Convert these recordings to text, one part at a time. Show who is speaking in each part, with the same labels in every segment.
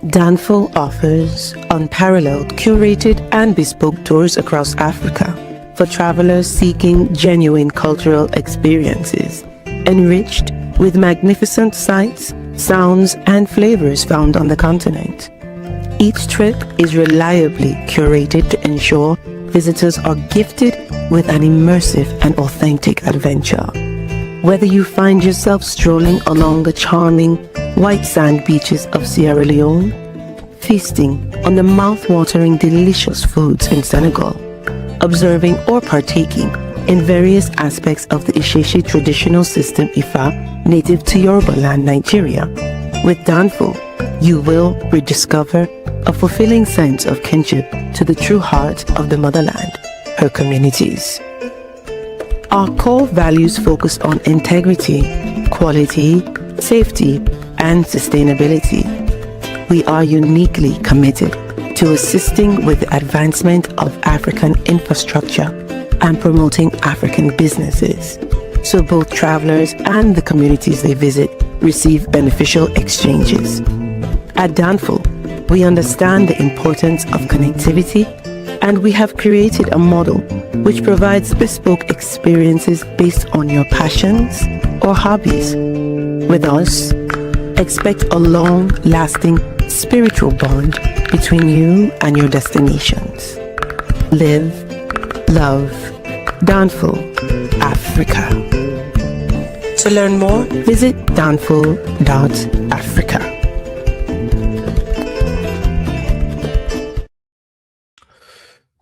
Speaker 1: Danfall offers unparalleled, curated, and bespoke tours across Africa for travelers seeking genuine cultural experiences, enriched with magnificent sights, sounds, and flavors found on the continent. Each trip is reliably curated to ensure visitors are gifted with an immersive and authentic adventure. Whether you find yourself strolling along the charming white sand beaches of Sierra Leone, feasting on the mouth-watering delicious foods in Senegal, observing or partaking in various aspects of the Isheshi traditional system Ifa native to Yoruba land, Nigeria, with Danfall, you will rediscover a fulfilling sense of kinship to the true heart of the motherland, her communities. Our core values focus on integrity, quality, safety, and sustainability. We are uniquely committed to assisting with the advancement of African infrastructure and promoting African businesses, so both travelers and the communities they visit receive beneficial exchanges. At Danfall, we understand the importance of connectivity, and we have created a model which provides bespoke experiences based on your passions or hobbies. With us, expect a long-lasting spiritual bond between you and your destinations. Live, love, Danfall, Africa. To learn more, visit danfall.africa.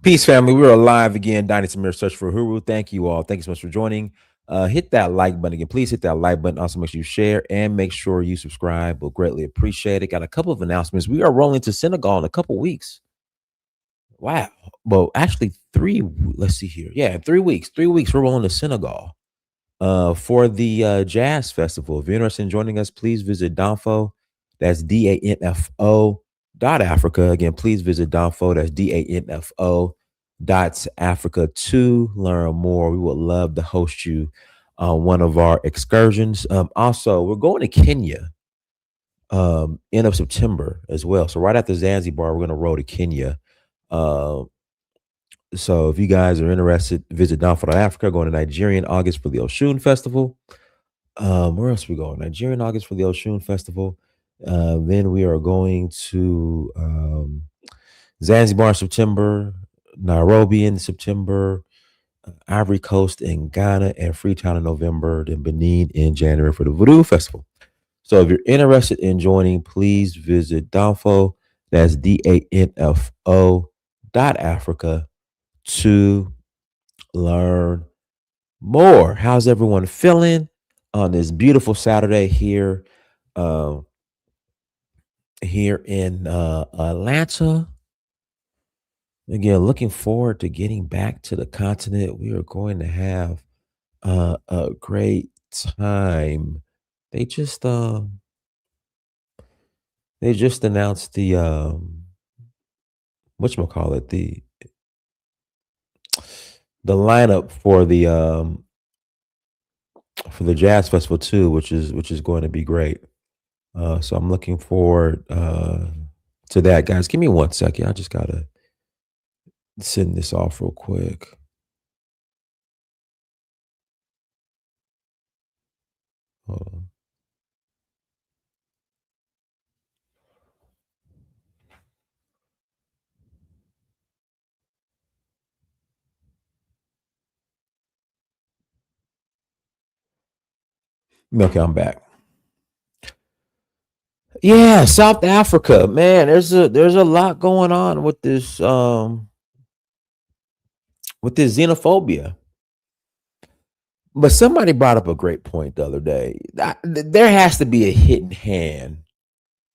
Speaker 2: Peace, family. We're alive again. Donnie Samir, Search for Huru. Thank you all. Thank you so much for joining. Hit that like button again. Please hit that like button. Also, make sure you share and make sure you subscribe. We'll greatly appreciate it. Got a couple of announcements. We are rolling to Senegal in a couple weeks. Wow. Well, actually, let's see here. Yeah, 3 weeks. 3 weeks, we're rolling to Senegal for the Jazz Festival. If you're interested in joining us, please visit Danfo. That's DANFO. Africa. Again, please visit Danfo. That's DANFO.Africa to learn more. We would love to host you on one of our excursions. Also, we're going to Kenya end of September as well. So right after Zanzibar, we're going to roll to Kenya. So if you guys are interested, visit Danfo.Africa. Going to Nigeria in August for the Oshun Festival. Where else are we going? Nigeria in August for the Oshun Festival. Then we are going to Zanzibar in September, Nairobi in September, Ivory Coast in Ghana, and Freetown in November, then Benin in January for the Voodoo Festival. So if you're interested in joining, please visit Danfo. That's DANFO.Africa to learn more. How's everyone feeling on this beautiful Saturday here? Here in Atlanta. Again, looking forward to getting back to the continent. We are going to have a great time. They just announced the whatchamacallit, the lineup for the Jazz Festival too, which is going to be great. So I'm looking forward to that, guys. Give me 1 second. I just gotta send this off real quick. Hold on. Okay, I'm back. Yeah, South Africa, man. There's a lot going on with this xenophobia. But somebody brought up a great point the other day. There has to be a hidden hand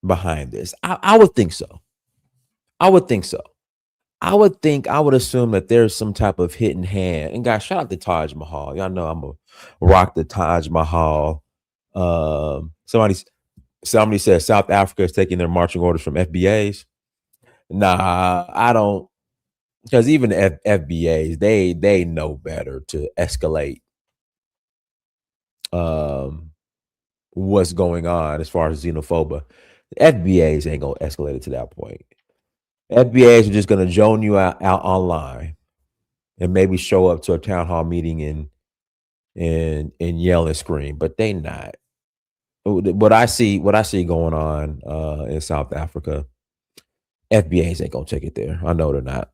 Speaker 2: behind this. I would think so. I would think so. I would assume that there's some type of hidden hand. And guys, shout out to Taj Mahal. Y'all know I'm a rock the Taj Mahal. Somebody said South Africa is taking their marching orders from FBAs. Nah, I don't, because even FBAs, they know better to escalate what's going on as far as xenophobia. FBAs ain't gonna escalate it to that point. FBAs are just gonna join you out online and maybe show up to a town hall meeting and yell and scream, but they not. What I see going on in South Africa, FBAs ain't gonna take it there. I know they're not.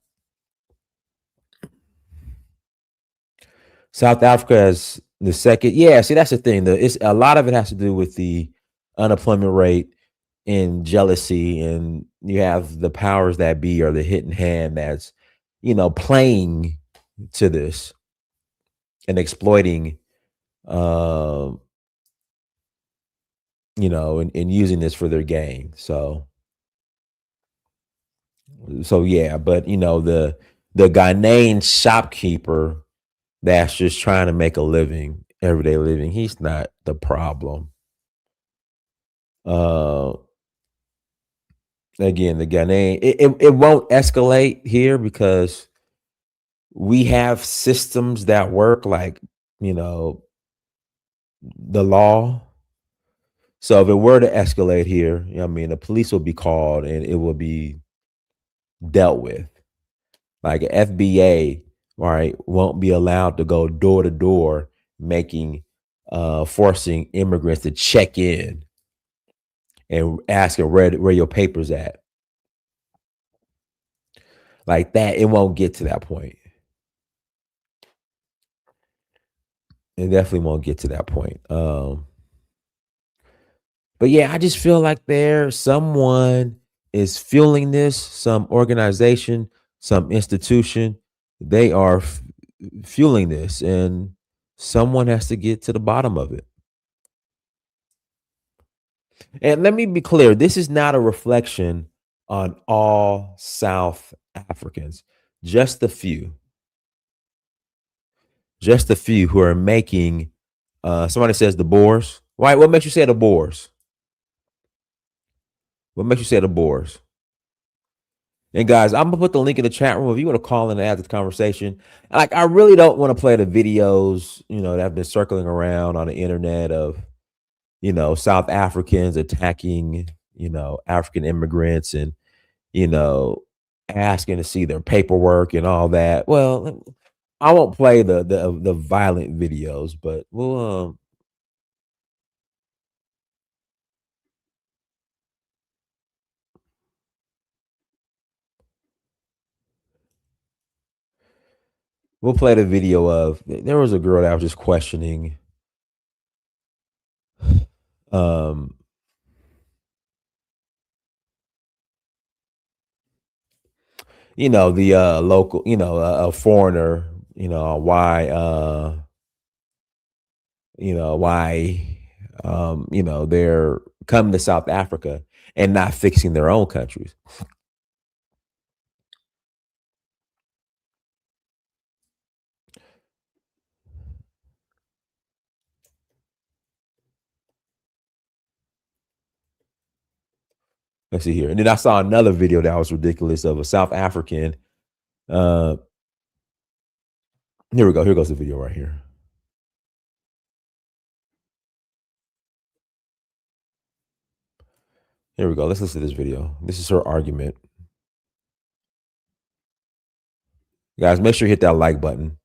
Speaker 2: South Africa has the second. Yeah, see, that's the thing. It's a lot of it has to do with the unemployment rate and jealousy, and you have the powers that be or the hidden hand that's, playing to this and exploiting, and using this for their gain. So yeah, but the Ghanaian shopkeeper that's just trying to make a living, everyday living, he's not the problem. Again, the Ghanaian, it won't escalate here because we have systems that work, like, the law. So if it were to escalate here, the police will be called and it will be dealt with. Like an FBA, right, won't be allowed to go door to door forcing immigrants to check in and asking where your papers at. Like that, it won't get to that point. It definitely won't get to that point. But yeah, I just feel like someone is fueling this, some organization, some institution. They are fueling this, and someone has to get to the bottom of it. And let me be clear, this is not a reflection on all South Africans, just a few who are making, somebody says the Boers. Why? What makes you say the Boers? What makes you say the Boers? And guys, I'm gonna put the link in the chat room if you want to call in and add to the conversation. Like, I really don't want to play the videos, that have been circling around on the internet of, South Africans attacking, African immigrants and, asking to see their paperwork and all that. Well, I won't play the violent videos, but we'll play the video of, there was a girl that was just questioning the local, a foreigner, why they're coming to South Africa and not fixing their own countries. Let's see here. And then I saw another video that was ridiculous of a South African. Here we go. Here goes the video right here. Here we go. Let's listen to this video. This is her argument. Guys, make sure you hit that like button.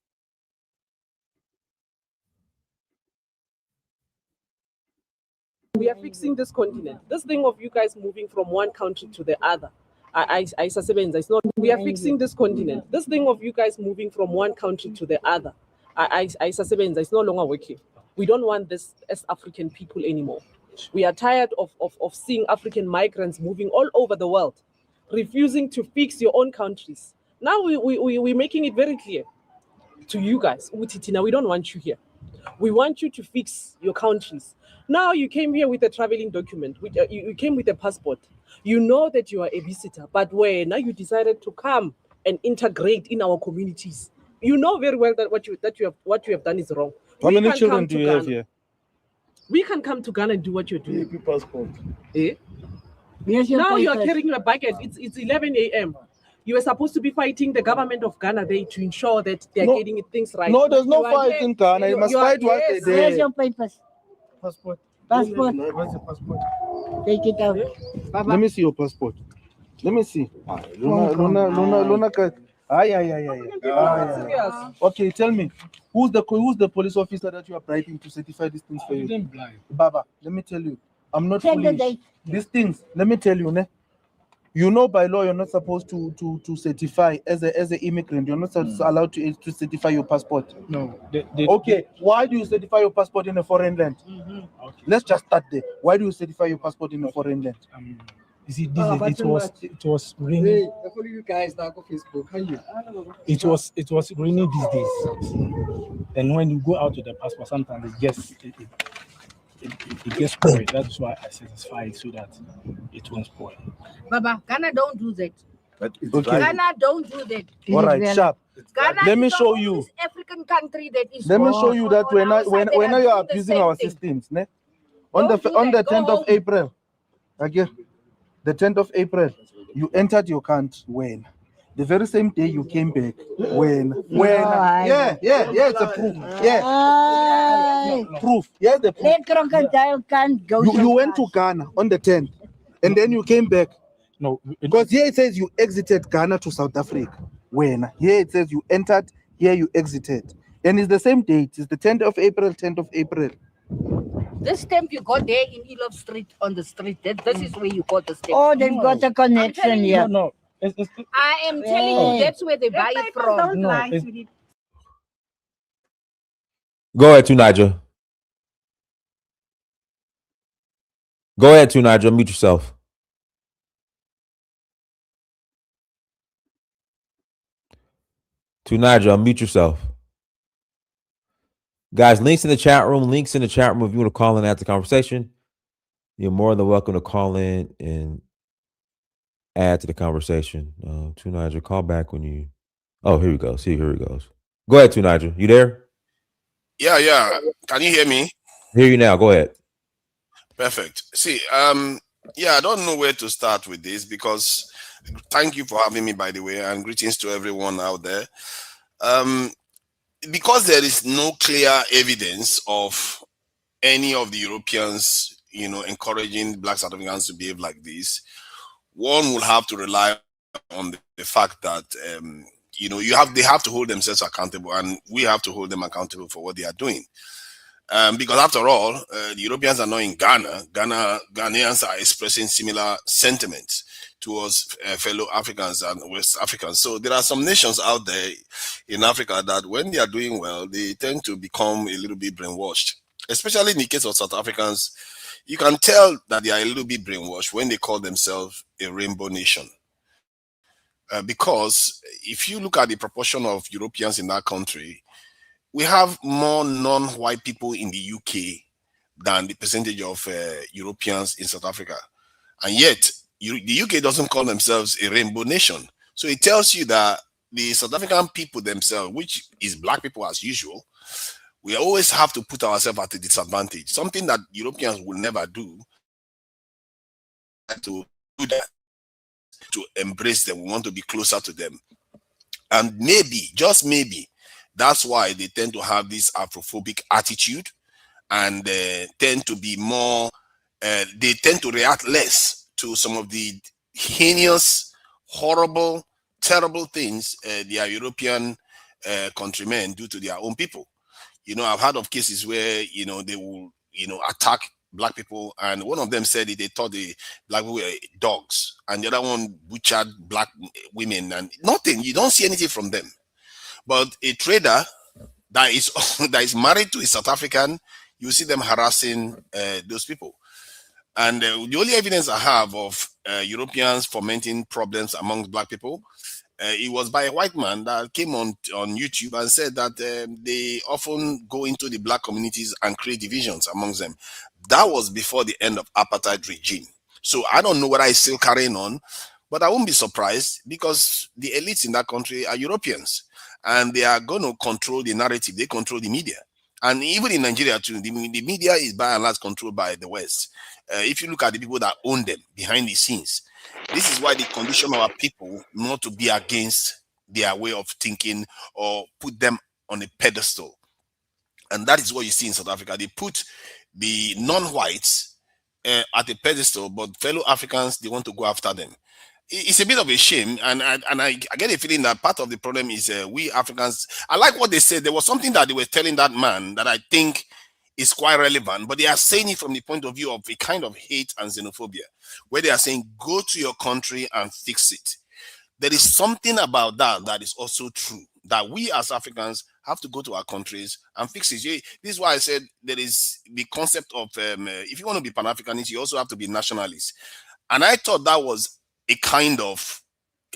Speaker 3: We are fixing this continent. This thing of you guys moving from one country to the other. It's not. We are fixing this continent. This thing of you guys moving from one country to the other. It's no longer working. We don't want this as African people anymore. We are tired of seeing African migrants moving all over the world, refusing to fix your own countries. Now we're making it very clear to you guys, Utitina, we don't want you here. We want you to fix your countries. Now you came here with a traveling document. You came with a passport. You know that you are a visitor, but now you decided to come and integrate in our communities. You know very well that what you have done is wrong.
Speaker 4: How many children do you have here?
Speaker 3: We can come to Ghana and do what you're doing.
Speaker 4: Passport.
Speaker 3: Eh? Now you are carrying a bucket. It's 11 a.m. You were supposed to be fighting the government of Ghana there to ensure that they're getting things right.
Speaker 4: No, there's no fight in Ghana. You must fight what they did.
Speaker 5: Where's your papers?
Speaker 4: Passport.
Speaker 5: Passport.
Speaker 4: Where's the passport?
Speaker 5: Take it out.
Speaker 4: Let me see your passport. Let me see. Luna. Okay, tell me, who's the police officer that you are bribing to certify these things for you? Baba, let me tell you, I'm not foolish. These things, let me tell you, ne? You know, by law, you're not supposed to certify as an immigrant. You're not allowed to certify your passport.
Speaker 5: No.
Speaker 4: Okay, why do you certify your passport in a foreign land?
Speaker 5: Okay.
Speaker 4: Let's just start there. Why do you certify your passport in a foreign land?
Speaker 5: You see, it was raining.
Speaker 6: You guys now go Facebook.
Speaker 5: It was raining these days. And when you go out with the passport, sometimes it gets spoiled. That's why I satisfy it so that it won't spoil.
Speaker 7: Baba, Ghana don't do that.
Speaker 4: Okay.
Speaker 7: Ghana don't do that.
Speaker 4: All right, sharp.
Speaker 7: Ghana
Speaker 4: Let me
Speaker 7: is the
Speaker 4: show
Speaker 7: only
Speaker 4: you.
Speaker 7: African country that is.
Speaker 4: Let me show you that when
Speaker 7: our side,
Speaker 4: you are
Speaker 7: doing the
Speaker 4: abusing
Speaker 7: same
Speaker 4: our
Speaker 7: thing.
Speaker 4: systems, ne?
Speaker 7: Don't do
Speaker 4: On the
Speaker 7: that. Go
Speaker 4: 10th of
Speaker 7: home.
Speaker 4: April, again, the 10th of April, you entered your country when? The very same day you came back. When? Yeah, it's a proof. Yeah. Proof. Here's the proof.
Speaker 8: That crocodile can't go.
Speaker 4: You went to Ghana on the 10th, and then you came back.
Speaker 5: No,
Speaker 4: Because here it says you exited Ghana to South Africa. When? Here it says you entered, here you exited. And it's the same date. It's the 10th of April, 10th of April.
Speaker 7: This stamp you got there in Elov Street on the street. This is where you got the stamp.
Speaker 8: Oh, they've got a connection here.
Speaker 5: No.
Speaker 7: I am telling you, that's where they buy it from.
Speaker 2: Go ahead, Tunaja. Go ahead, Tunaja. Mute yourself. Tunaja, unmute yourself. Guys, links in the chat room. If you want to call in after the conversation, you're more than welcome to call in and add to the conversation. Tunaja, call back when you. Oh, here we go. See, here he goes. Go ahead, Tunaja. You there?
Speaker 9: Yeah. Can you hear me?
Speaker 2: Hear you now. Go ahead.
Speaker 9: Perfect. See, I don't know where to start with this because thank you for having me, by the way, and greetings to everyone out there. Because there is no clear evidence of any of the Europeans, encouraging Black South Africans to behave like this, one will have to rely on the fact that they have to hold themselves accountable, and we have to hold them accountable for what they are doing. Because after all, the Europeans are not in Ghana. Ghanaians are expressing similar sentiments towards fellow Africans and West Africans. So there are some nations out there in Africa that when they are doing well, they tend to become a little bit brainwashed. Especially in the case of South Africans, you can tell that they are a little bit brainwashed when they call themselves a rainbow nation. Because if you look at the proportion of Europeans in that country, we have more non-white people in the UK than the percentage of Europeans in South Africa. And yet, the UK doesn't call themselves a rainbow nation. So it tells you that the South African people themselves, which is Black people as usual, we always have to put ourselves at a disadvantage. Something that Europeans will never do. To do that, to embrace them, we want to be closer to them. And maybe, just maybe, that's why they tend to have this Afrophobic attitude and tend to be more, they tend to react less to some of the heinous, horrible, terrible things their European countrymen do to their own people. I've heard of cases where, they will, attack Black people, and one of them said they thought the Black people were dogs, and the other one butchered Black women, and nothing, you don't see anything from them. But a trader that is married to a South African, you see them harassing those people. And the only evidence I have of Europeans fomenting problems amongst Black people, it was by a white man that came on YouTube and said that they often go into the Black communities and create divisions amongst them. That was before the end of apartheid regime. So I don't know whether it's still carrying on, but I won't be surprised because the elites in that country are Europeans and they are going to control the narrative. They control the media. And even in Nigeria too, the media is by and large controlled by the West. If you look at the people that own them behind the scenes, this is why they condition our people not to be against their way of thinking or put them on a pedestal. And that is what you see in South Africa. They put the non-whites at a pedestal, but fellow Africans, they want to go after them. It's a bit of a shame, and I get a feeling that part of the problem is we Africans. I like what they said. There was something that they were telling that man that I think is quite relevant, but they are saying it from the point of view of a kind of hate and xenophobia, where they are saying, go to your country and fix it. There is something about that that is also true, that we as Africans have to go to our countries and fix it. This is why I said there is the concept of if you want to be Pan-Africanist, you also have to be nationalist. And I thought that was a kind of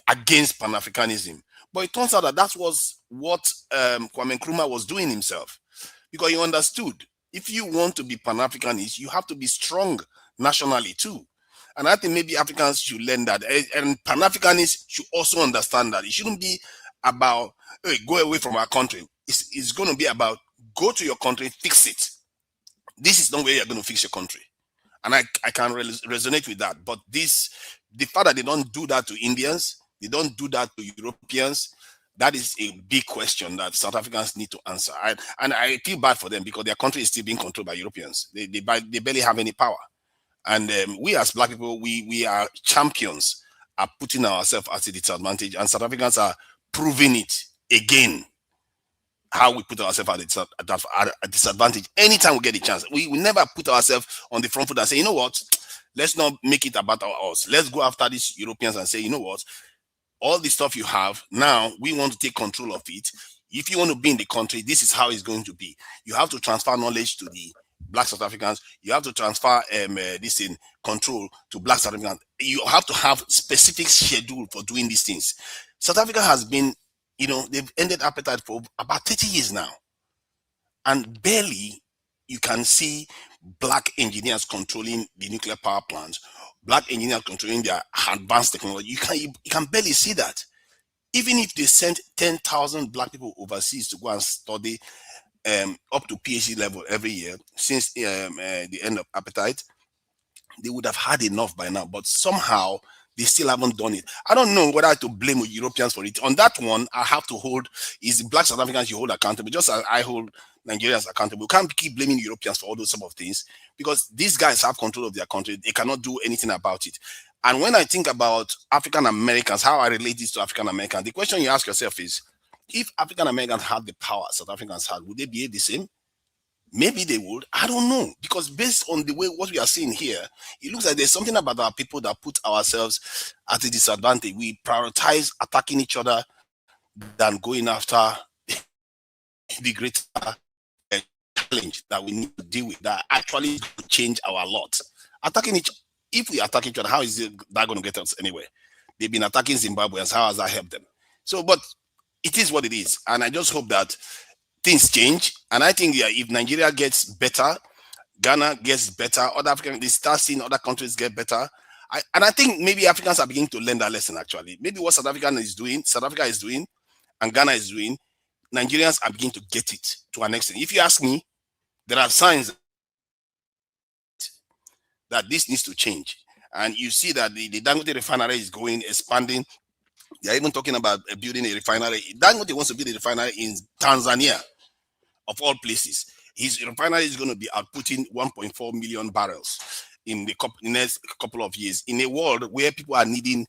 Speaker 9: against Pan-Africanism. But it turns out that that was what Kwame Nkrumah was doing himself, because he understood if you want to be Pan-Africanist, you have to be strong nationally too. And I think maybe Africans should learn that. And Pan-Africanists should also understand that. It shouldn't be about, hey, go away from our country. It's going to be about, go to your country, fix it. This is not where you're going to fix your country. And I can resonate with that. But the fact that they don't do that to Indians, they don't do that to Europeans, that is a big question that South Africans need to answer. And I feel bad for them because their country is still being controlled by Europeans. They barely have any power. And we as Black people, we are champions at putting ourselves at a disadvantage. And South Africans are proving it again, how we put ourselves at a disadvantage anytime we get a chance. We never put ourselves on the front foot and say, you know what, let's not make it about us. Let's go after these Europeans and say, you know what, all the stuff you have, now we want to take control of it. If you want to be in the country, this is how it's going to be. You have to transfer knowledge to the Black South Africans. You have to transfer this in control to Black South Africans. You have to have specific schedule for doing these things. South Africa has been, they've ended apartheid for about 30 years now. And barely you can see Black engineers controlling the nuclear power plants, Black engineers controlling their advanced technology. You can barely see that. Even if they sent 10,000 Black people overseas to go and study up to PhD level every year since the end of apartheid, they would have had enough by now. But somehow they still haven't done it. I don't know whether to blame Europeans for it. On that one, I have to hold, is the Black South Africans you hold accountable, just as I hold Nigerians accountable. We can't keep blaming Europeans for all those sort of things, because these guys have control of their country. They cannot do anything about it. And when I think about African Americans, how I relate this to African Americans, the question you ask yourself is, if African Americans had the power South Africans had, would they behave the same? Maybe they would. I don't know. Because based on the way what we are seeing here, it looks like there's something about our people that put ourselves at a disadvantage. We prioritize attacking each other than going after the greater challenge that we need to deal with, that actually change our lot. If we attack each other, how is that going to get us anywhere? They've been attacking Zimbabweans. How has that helped them? So, but it is what it is. And I just hope that things change. And I think if Nigeria gets better, Ghana gets better, other African, they start seeing other countries get better. And I think maybe Africans are beginning to learn that lesson, actually. Maybe what South Africa is doing, and Ghana is doing, Nigerians are beginning to get it to an extent. If you ask me, there are signs that this needs to change. And you see that the Dangote refinery is expanding. They're even talking about building a refinery. Dangote wants to build a refinery in Tanzania, of all places. His refinery is going to be outputting 1.4 million barrels in the next couple of years, in a world where people are needing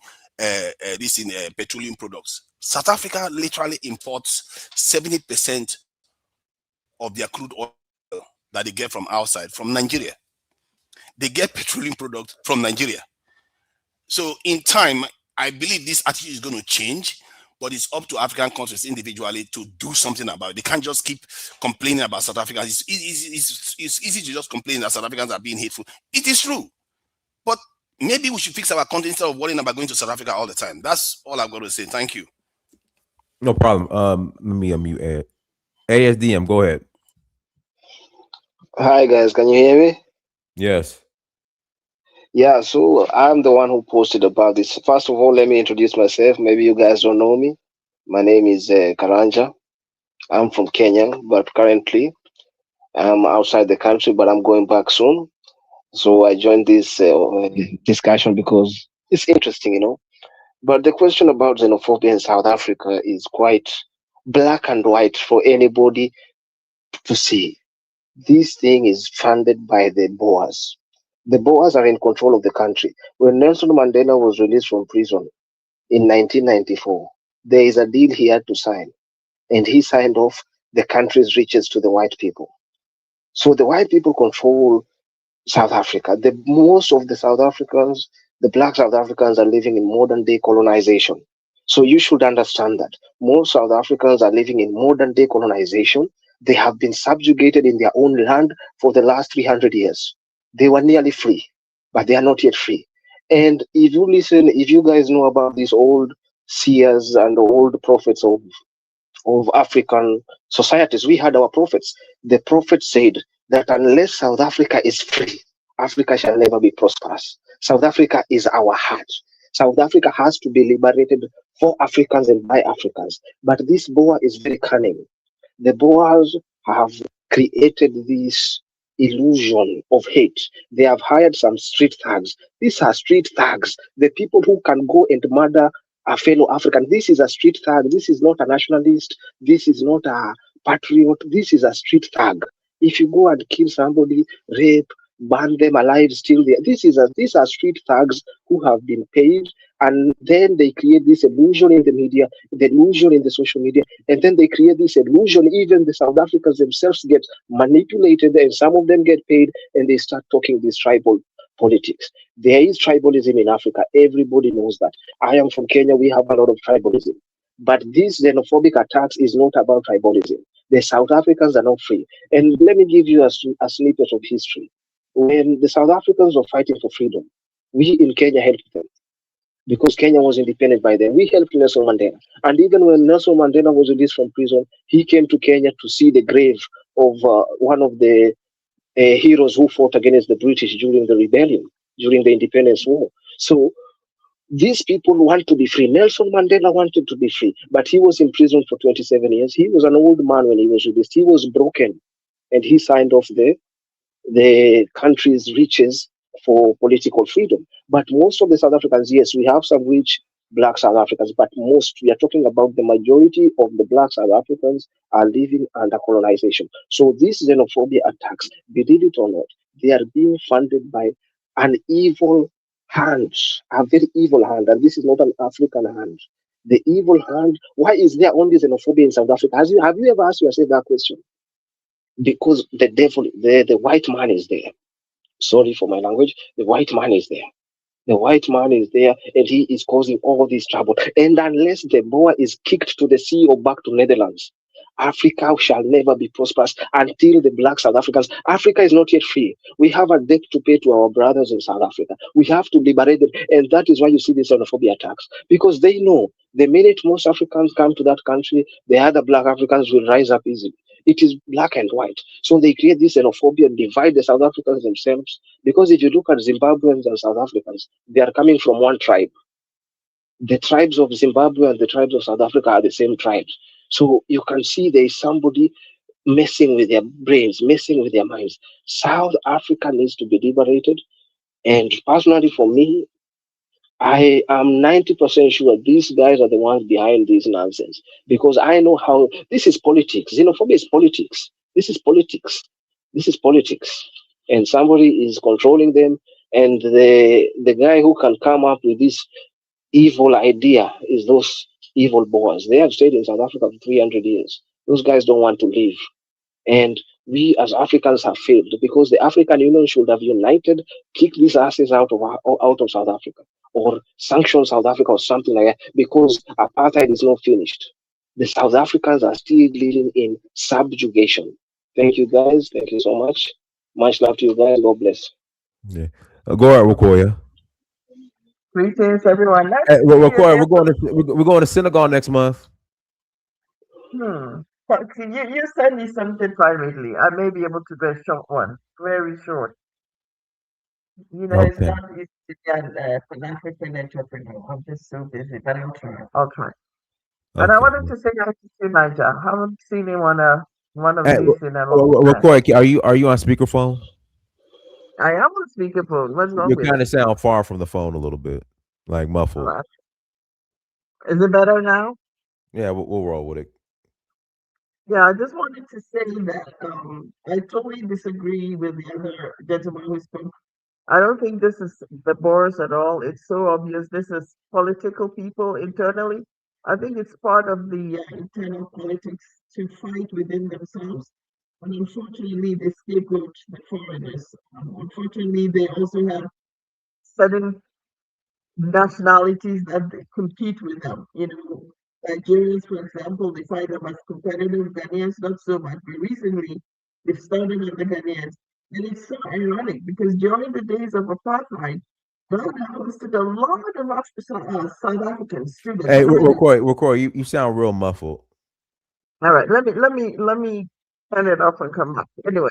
Speaker 9: petroleum products. South Africa literally imports 70% of their crude oil that they get from outside, from Nigeria. They get petroleum products from Nigeria. So in time, I believe this attitude is going to change, but it's up to African countries individually to do something about it. They can't just keep complaining about South Africa. It's easy to just complain that South Africans are being hateful. It is true. But maybe we should fix our country instead of worrying about going to South Africa all the time. That's all I've got to say. Thank you.
Speaker 2: No problem. Let me unmute Ed. ASDM, go ahead.
Speaker 10: Hi guys, can you hear me?
Speaker 2: Yes.
Speaker 10: Yeah, so I'm the one who posted about this. First of all, let me introduce myself. Maybe you guys don't know me. My name is Karanja. I'm from Kenya, but currently I'm outside the country, but I'm going back soon. So I joined this discussion because it's interesting, But the question about xenophobia in South Africa is quite black and white for anybody to see. This thing is funded by the Boers. The Boers are in control of the country. When Nelson Mandela was released from prison in 1994, there is a deal he had to sign, and he signed off the country's riches to the white people. So the white people control South Africa. Most of the South Africans, the black South Africans, are living in modern day colonization. So you should understand that most South Africans are living in modern day colonization. They have been subjugated in their own land for the last 300 years. They were nearly free, but they are not yet free. And if you guys know about these old seers and old prophets of African societies, we had our prophets. The prophets said that unless South Africa is free, Africa shall never be prosperous. South Africa is our heart. South Africa has to be liberated for Africans and by Africans. But this Boer is very cunning. The Boers have created this illusion of hate. They have hired some street thugs. These are street thugs, the people who can go and murder a fellow African. This is a street thug. This is not a nationalist. This is not a patriot. This is a street thug. If you go and kill somebody, rape, burn them alive, still there. These are street thugs who have been paid, and then they create this illusion in the media, the illusion in the social media, and then they create this illusion. Even the South Africans themselves get manipulated, and some of them get paid, and they start talking this tribal politics. There is tribalism in Africa. Everybody knows that. I am from Kenya. We have a lot of tribalism. But this xenophobic attacks is not about tribalism. The South Africans are not free. And let me give you a snippet of history. When the South Africans were fighting for freedom, we in Kenya helped them because Kenya was independent by then. We helped Nelson Mandela. And even when Nelson Mandela was released from prison, he came to Kenya to see the grave of one of the heroes who fought against the British during the rebellion, during the independence war. So these people want to be free. Nelson Mandela wanted to be free, but he was in prison for 27 years. He was an old man when he was released. He was broken, and he signed off the country's riches for political freedom. But most of the South Africans, yes, we have some rich black South Africans, but most, we are talking about the majority of the black South Africans are living under colonization. So these xenophobia attacks, believe it or not, they are being funded by an evil hand, a very evil hand, and this is not an African hand. The evil hand. Why is there only xenophobia in South Africa? Have you ever asked yourself that question? Because the devil, the white man is there. Sorry for my language. The white man is there. The white man is there, and he is causing all this trouble. And unless the Boer is kicked to the sea or back to Netherlands, Africa shall never be prosperous until the black South Africans. Africa is not yet free. We have a debt to pay to our brothers in South Africa. We have to liberate them. And that is why you see these xenophobia attacks. Because they know the minute most Africans come to that country, the other black Africans will rise up easily. It is black and white. So they create this xenophobia and divide the South Africans themselves. Because if you look at Zimbabweans and South Africans, they are coming from one tribe. The tribes of Zimbabwe and the tribes of South Africa are the same tribes. So you can see there is somebody messing with their brains, messing with their minds. South Africa needs to be liberated. And personally, for me, I am 90% sure these guys are the ones behind this nonsense because I know how this is politics. Xenophobia is politics. This is politics. This is politics. And somebody is controlling them. And the guy who can come up with this evil idea is those evil Boers. They have stayed in South Africa for 300 years. Those guys don't want to leave. And we as Africans have failed because the African Union should have united, kick these asses out of South Africa or sanction South Africa or something like that because apartheid is not finished. The South Africans are still living in subjugation. Thank you guys. Thank you so much. Much love to you guys. God bless.
Speaker 2: Yeah. Go ahead, Rakoya.
Speaker 11: Greetings, everyone. Nice
Speaker 2: Hey,
Speaker 11: to see you
Speaker 2: Rakoya,
Speaker 11: again.
Speaker 2: we're going to Senegal next month.
Speaker 11: But you send me something privately. I may be able to do a short one, very short. You know, it's
Speaker 2: Okay.
Speaker 11: not easy to get pan-African entrepreneur. I'm just so busy, but I'll try. I'll try. And I
Speaker 2: Okay.
Speaker 11: wanted to say hi to you, Niger. I haven't seen him on one of
Speaker 2: Hey,
Speaker 11: these in a long time.
Speaker 2: Rakoya, are you on speakerphone?
Speaker 11: I am on speakerphone. What's wrong
Speaker 2: You
Speaker 11: with
Speaker 2: kind
Speaker 11: it?
Speaker 2: of sound far from the phone a little bit, like muffled.
Speaker 11: Uh, Is it better now?
Speaker 2: Yeah, we'll roll with it.
Speaker 11: Yeah, I just wanted to say that I totally disagree with the other gentleman who spoke I don't think this is the Boers at all. It's so obvious. This is political people internally. I think it's part of the internal politics to fight within themselves. And unfortunately, they scapegoat the foreigners. Unfortunately, they also have certain nationalities that they compete with them. You know, Nigerians, for example, they find them as competitive. Ghanaians, not so much. But recently, they've started with the Ghanaians. And it's so ironic because during the days of apartheid, Ghana hosted a lot of South Africans, students.
Speaker 2: Hey, Roy, you sound real muffled.
Speaker 11: All right, let me turn it off and come back. Anyway,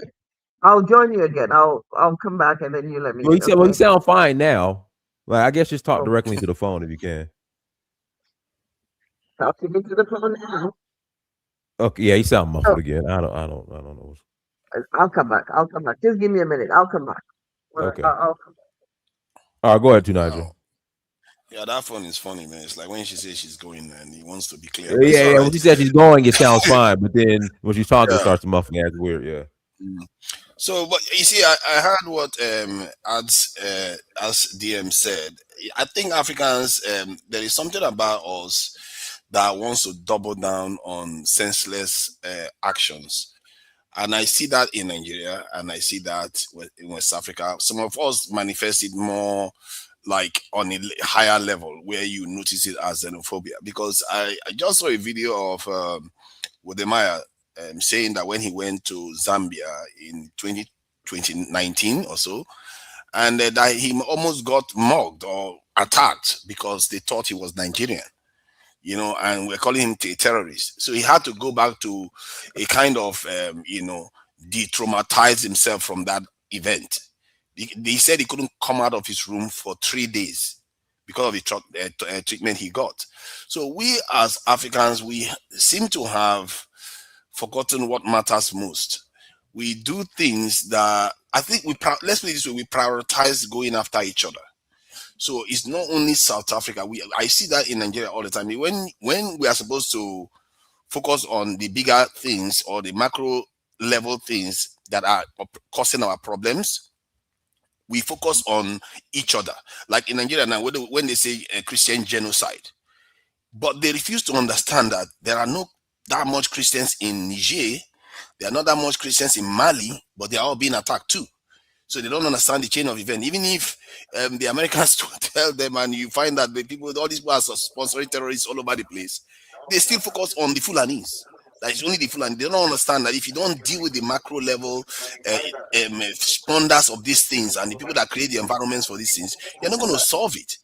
Speaker 11: I'll join you again. I'll come back and then you let me.
Speaker 2: Well, you sound fine now. Like, I guess just talk
Speaker 11: Oh.
Speaker 2: directly to the phone if you can.
Speaker 11: Talking into the phone now.
Speaker 2: Okay, yeah, you sound muffled again. I don't know.
Speaker 11: I'll come back. Just give me a minute. I'll come back.
Speaker 2: Okay.
Speaker 11: I'll come back.
Speaker 2: All right, go ahead, Tunaja.
Speaker 9: Yeah, that phone is funny, man. It's like when she says she's going and he wants to be clear.
Speaker 2: Yeah. When she said she's going, it sounds fine, but then when she's talking, it starts to muffle. That's weird. Yeah.
Speaker 9: So, but you see, I heard what as DM said. I think Africans, there is something about us that wants to double down on senseless actions. And I see that in Nigeria, and I see that in West Africa. Some of us manifest it more like on a higher level where you notice it as xenophobia. Because I just saw a video of Wodemaya saying that when he went to Zambia in 2019 or so, and that he almost got mugged or attacked because they thought he was Nigerian, you know, and we're calling him a terrorist. So he had to go back to a kind of, de-traumatize himself from that event. He said he couldn't come out of his room for 3 days because of the treatment he got. So we as Africans, we seem to have forgotten what matters most. We do things that I think let's put it this way, we prioritize going after each other. So it's not only South Africa. I see that in Nigeria all the time. When we are supposed to focus on the bigger things or the macro level things that are causing our problems, we focus on each other. Like in Nigeria now, when they say Christian genocide, but they refuse to understand that there are not that much Christians in Niger, there are not that much Christians in Mali, but they are all being attacked too. So they don't understand the chain of event. Even if the Americans tell them, and you find that all these people are sponsoring terrorists all over the place, they still focus on the Fulanis. That is only the Fulani. They don't understand that if you don't deal with the macro level responders of these things and the people that create the environments for these things, you're not going to solve it.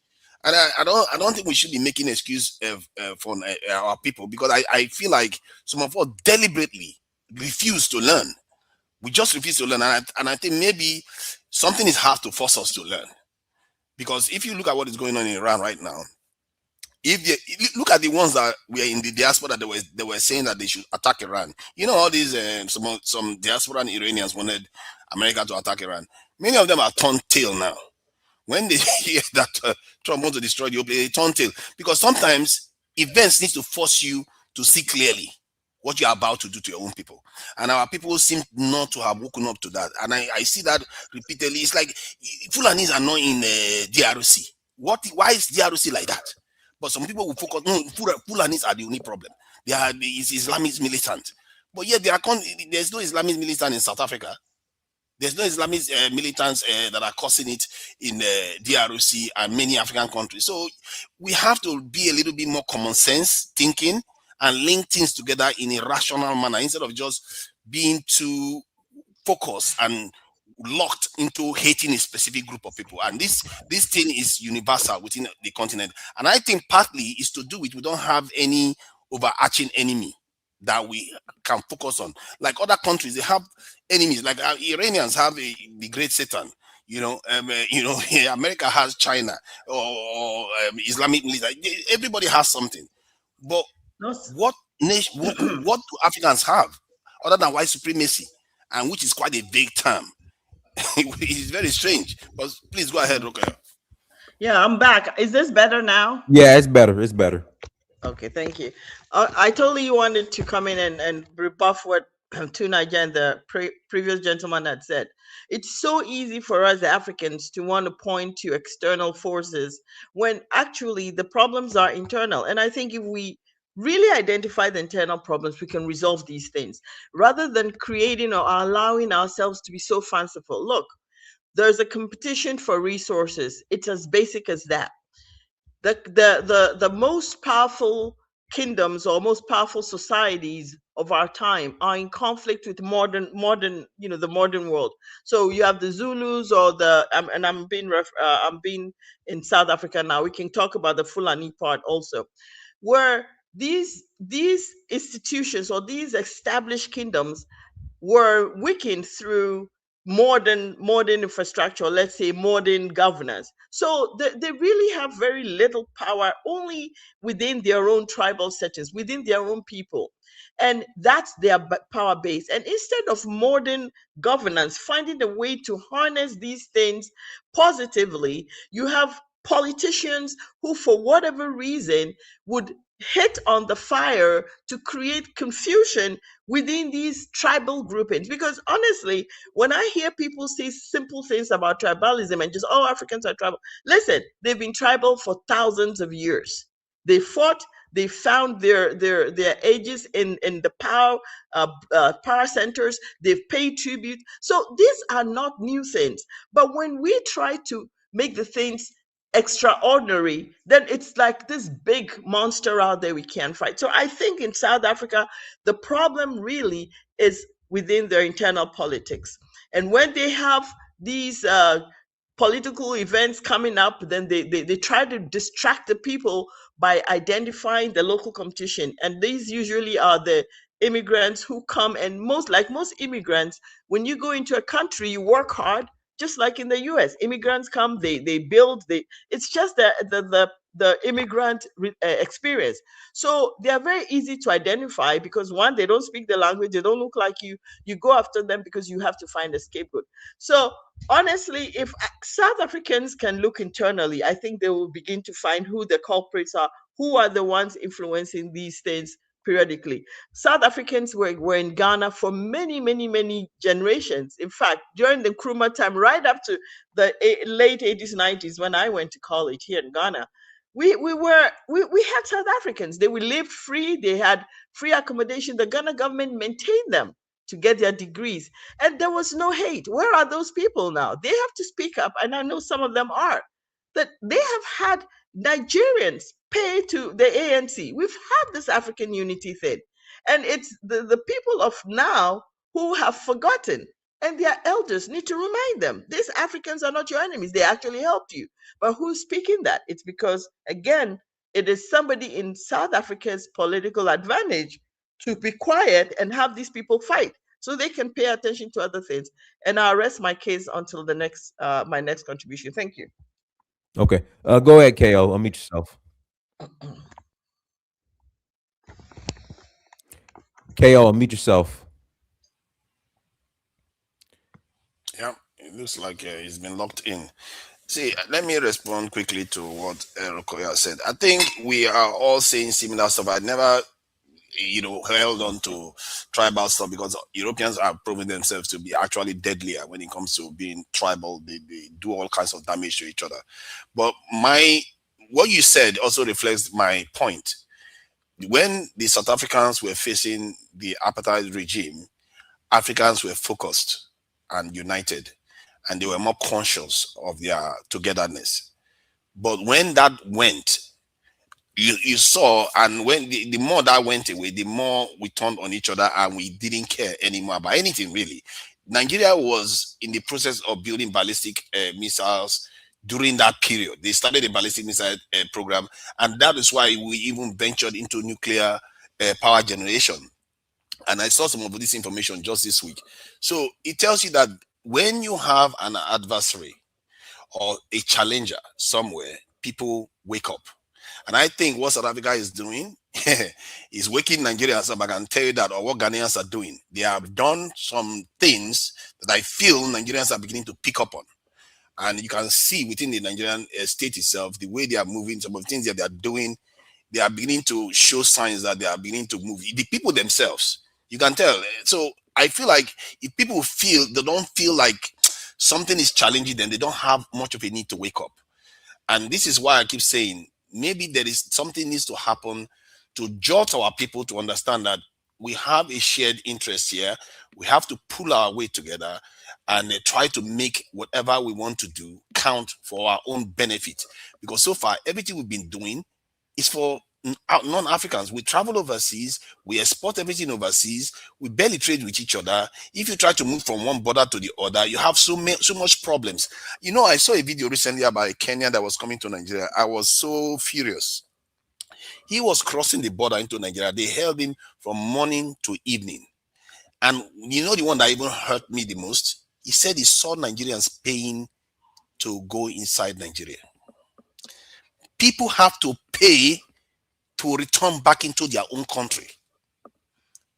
Speaker 9: And I don't think we should be making excuse for our people, because I feel like some of us deliberately refuse to learn. We just refuse to learn, and I think maybe something is hard to force us to learn. Because if you look at what is going on in Iran right now, if you look at the ones that were in the diaspora that they were saying that they should attack Iran, you know, all these some diaspora Iranians wanted America to attack Iran. Many of them are turned tail now. When they hear that Trump wants to destroy the open, they turn tail, because sometimes events need to force you to see clearly what you're about to do to your own people. And our people seem not to have woken up to that. And I see that repeatedly. It's like Fulanis are not in DRC. Why is DRC like that? But some people will focus, no, Fulanis are the only problem. They are Islamist militant. But yet there's no Islamist militant in South Africa. There's no Islamist militants that are causing it in DRC and many African countries. So we have to be a little bit more common sense thinking and link things together in a rational manner, instead of just being too focused and locked into hating a specific group of people. And this thing is universal within the continent. And I think partly is to do with we don't have any overarching enemy that we can focus on. Like other countries, they have enemies. Like Iranians have the Great Satan. America has China or Islamic militia. Everybody has something. But what do Africans have other than white supremacy, and which is quite a vague term? It is very strange. But please go ahead, Roka.
Speaker 11: Yeah, I'm back. Is this better now?
Speaker 2: Yeah, it's better. It's better.
Speaker 11: Okay, thank you. I totally wanted to come in and rebuff what Tunaja and the previous gentleman had said, it's so easy for us Africans to want to point to external forces when actually the problems are internal. And I think if we really identify the internal problems, we can resolve these things rather than creating or allowing ourselves to be so fanciful. Look, there's a competition for resources. It's as basic as that. The most powerful kingdoms or most powerful societies of our time are in conflict with the modern world. So you have the Zulus or and I'm being in South Africa now. We can talk about the Fulani part also, where these institutions or these established kingdoms were weakened through modern infrastructure, or let's say modern governance. So they really have very little power only within their own tribal settings, within their own people. And that's their power base. And instead of modern governance, finding a way to harness these things positively, you have politicians who, for whatever reason, would hit on the fire to create confusion within these tribal groupings. Because honestly, when I hear people say simple things about tribalism and just, oh, Africans are tribal, listen, they've been tribal for thousands of years. They fought, they found their ages in the power centers, they've paid tribute. So these are not new things. But when we try to make the things extraordinary, then it's like this big monster out there we can't fight. So I think in South Africa, the problem really is within their internal politics. And when they have these political events coming up, then they try to distract the people by identifying the local competition. And these usually are the immigrants who come, and most immigrants, when you go into a country, you work hard, just like in the US. Immigrants come, they build, it's just the immigrant experience. So they are very easy to identify because one, they don't speak the language, they don't look like you. You go after them because you have to find a scapegoat. So honestly, if South Africans can look internally, I think they will begin to find who the culprits are, who are the ones influencing these things periodically. South Africans were in Ghana for many, many, many generations. In fact, during the Nkrumah time, right up to the late 80s, 90s, when I went to college here in Ghana, we had South Africans. They lived free. They had free accommodation. The Ghana government maintained them to get their degrees. And there was no hate. Where are those people now? They have to speak up, and I know some of them are. That they have had Nigerians pay to the ANC. We've had this African unity thing. And it's the people of now who have forgotten. And their elders need to remind them, these Africans are not your enemies. They actually helped you. But who's speaking that? It's because, again, it is somebody in South Africa's political advantage to be quiet and have these people fight so they can pay attention to other things. And I'll rest my case until the next my next contribution. Thank you.
Speaker 2: Okay. Go ahead, KO. Unmute yourself. KO, unmute yourself.
Speaker 9: Yeah, it looks like he's been locked in. See, let me respond quickly to what Rokoya said. I think we are all saying similar stuff. I never, held on to tribal stuff because Europeans are proving themselves to be actually deadlier when it comes to being tribal. They do all kinds of damage to each other. But what you said also reflects my point. When the South Africans were facing the apartheid regime, Africans were focused and united, and they were more conscious of their togetherness. But when that went, you saw, and when the more that went away, the more we turned on each other and we didn't care anymore about anything really. Nigeria was in the process of building ballistic missiles during that period. They started a ballistic missile program, and that is why we even ventured into nuclear power generation. And I saw some of this information just this week. So it tells you that when you have an adversary or a challenger somewhere, people wake up. And I think what South Africa is doing is waking Nigerians up. I can tell you that, or what Ghanaians are doing. They have done some things that I feel Nigerians are beginning to pick up on. And you can see within the Nigerian state itself, the way they are moving, some of the things that they are doing, they are beginning to show signs that they are beginning to move. The people themselves, you can tell. So I feel like if people feel they don't feel like something is challenging them, they don't have much of a need to wake up. And this is why I keep saying maybe there is something needs to happen to jolt our people to understand that we have a shared interest here. We have to pull our weight together and try to make whatever we want to do count for our own benefit. Because so far, everything we've been doing is for non-Africans. We travel overseas, we export everything overseas, we barely trade with each other. If you try to move from one border to the other, you have so much problems. You know, I saw a video recently about a Kenyan that was coming to Nigeria. I was so furious. He was crossing the border into Nigeria. They held him from morning to evening. And you know the one that even hurt me the most? He said he saw Nigerians paying to go inside Nigeria. People have to pay to return back into their own country.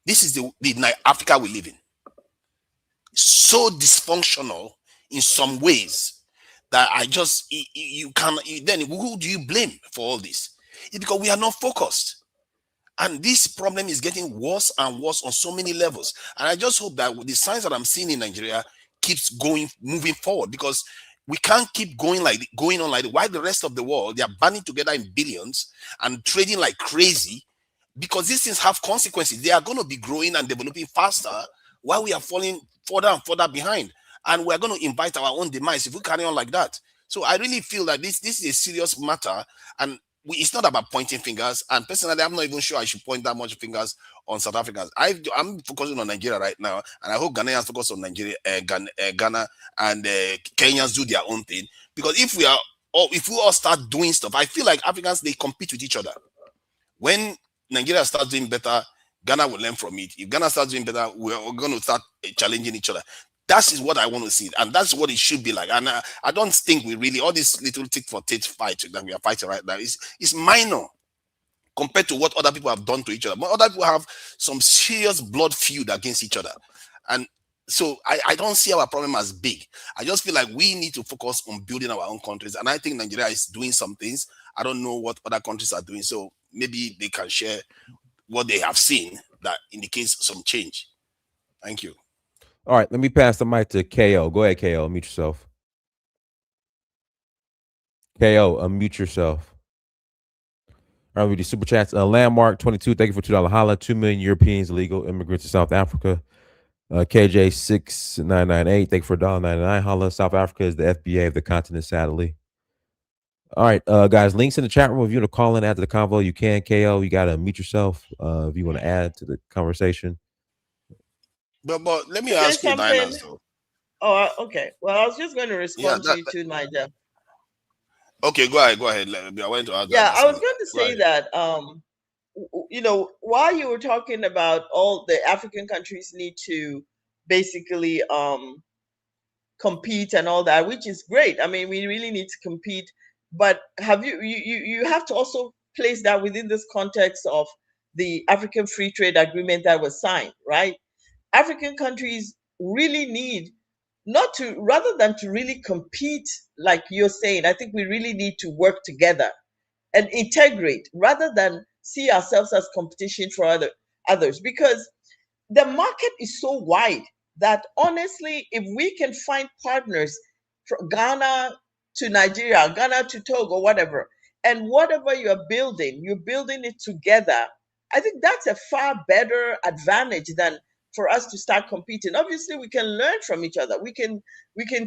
Speaker 9: This is the Africa we live in. So dysfunctional in some ways that then who do you blame for all this? It's because we are not focused. And this problem is getting worse and worse on so many levels. And I just hope that with the signs that I'm seeing in Nigeria keeps moving forward, because we can't keep going on like while the rest of the world, they are banding together in billions and trading like crazy, because these things have consequences. They are going to be growing and developing faster while we are falling further and further behind. And we're going to invite our own demise if we carry on like that. So I really feel that this is a serious matter, and it's not about pointing fingers. And personally, I'm not even sure I should point that much fingers on South Africans. I'm focusing on Nigeria right now, and I hope Ghanaians focus on Nigeria, Ghana, and Kenyans do their own thing. Because if we all start doing stuff, I feel like Africans, they compete with each other. When Nigeria starts doing better, Ghana will learn from it. If Ghana starts doing better, we're going to start challenging each other. That is what I want to see, and that's what it should be like. And I don't think we really, all this little tit for tit fight that we are fighting right now is minor compared to what other people have done to each other. But other people have some serious blood feud against each other. And so I don't see our problem as big. I just feel like we need to focus on building our own countries. And I think Nigeria is doing some things. I don't know what other countries are doing. So maybe they can share what they have seen that indicates some change. Thank you.
Speaker 2: All right, let me pass the mic to KO. Go ahead, KO. Unmute yourself. KO, unmute yourself. All right, we do super chats. Landmark 22, thank you for $2 holla. 2 million Europeans illegal immigrants to South Africa. KJ 6998, thank you for $1.99 holla. South Africa is the FBA of the continent, sadly. All right, guys, links in the chat room. If you want to call in after the convo, you can. KO, you got to unmute yourself if you want to add to the conversation.
Speaker 9: But let me ask you, Diana.
Speaker 11: Oh, okay. Well, I was just going to respond to you too, Nigel.
Speaker 9: Okay, go ahead. I went to add
Speaker 11: that. I was going to say that, you know, while you were talking about all the African countries need to basically compete and all that, which is great. I mean, we really need to compete. But have you have to also place that within this context of the African Free Trade Agreement that was signed, right? African countries really need rather than to really compete like you're saying, I think we really need to work together and integrate rather than see ourselves as competition for others, because the market is so wide that honestly, if we can find partners from Ghana to Nigeria, Ghana to Togo, whatever, and whatever you're building it together, I think that's a far better advantage than for us to start competing. Obviously, we can learn from each other. We can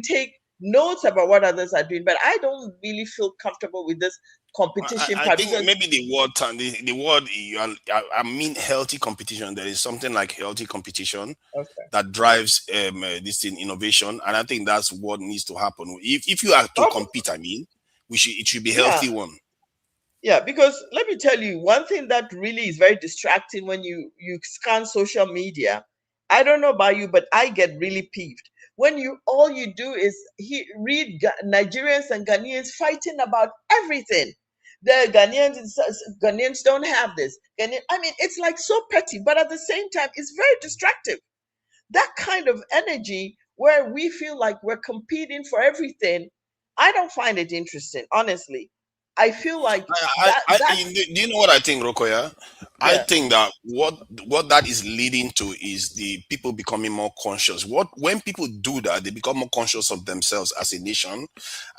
Speaker 11: take notes about what others are doing, but I don't really feel comfortable with this competition.
Speaker 9: I think maybe the word I mean healthy competition. There is something like healthy competition that drives this thing, innovation, and I think that's what needs to happen. If you are to compete, I mean, it should be healthy one.
Speaker 11: Yeah, because let me tell you, one thing that really is very distracting when you scan social media, I don't know about you, but I get really peeved when all you do is read Nigerians and Ghanaians fighting about everything. The Ghanaians don't have this. I mean, it's like so petty, but at the same time, it's very distractive. That kind of energy where we feel like we're competing for everything, I don't find it interesting, honestly. I feel like
Speaker 9: do you know what I think, Rokoya? I think that what that is leading to is the people becoming more conscious. When people do that, they become more conscious of themselves as a nation.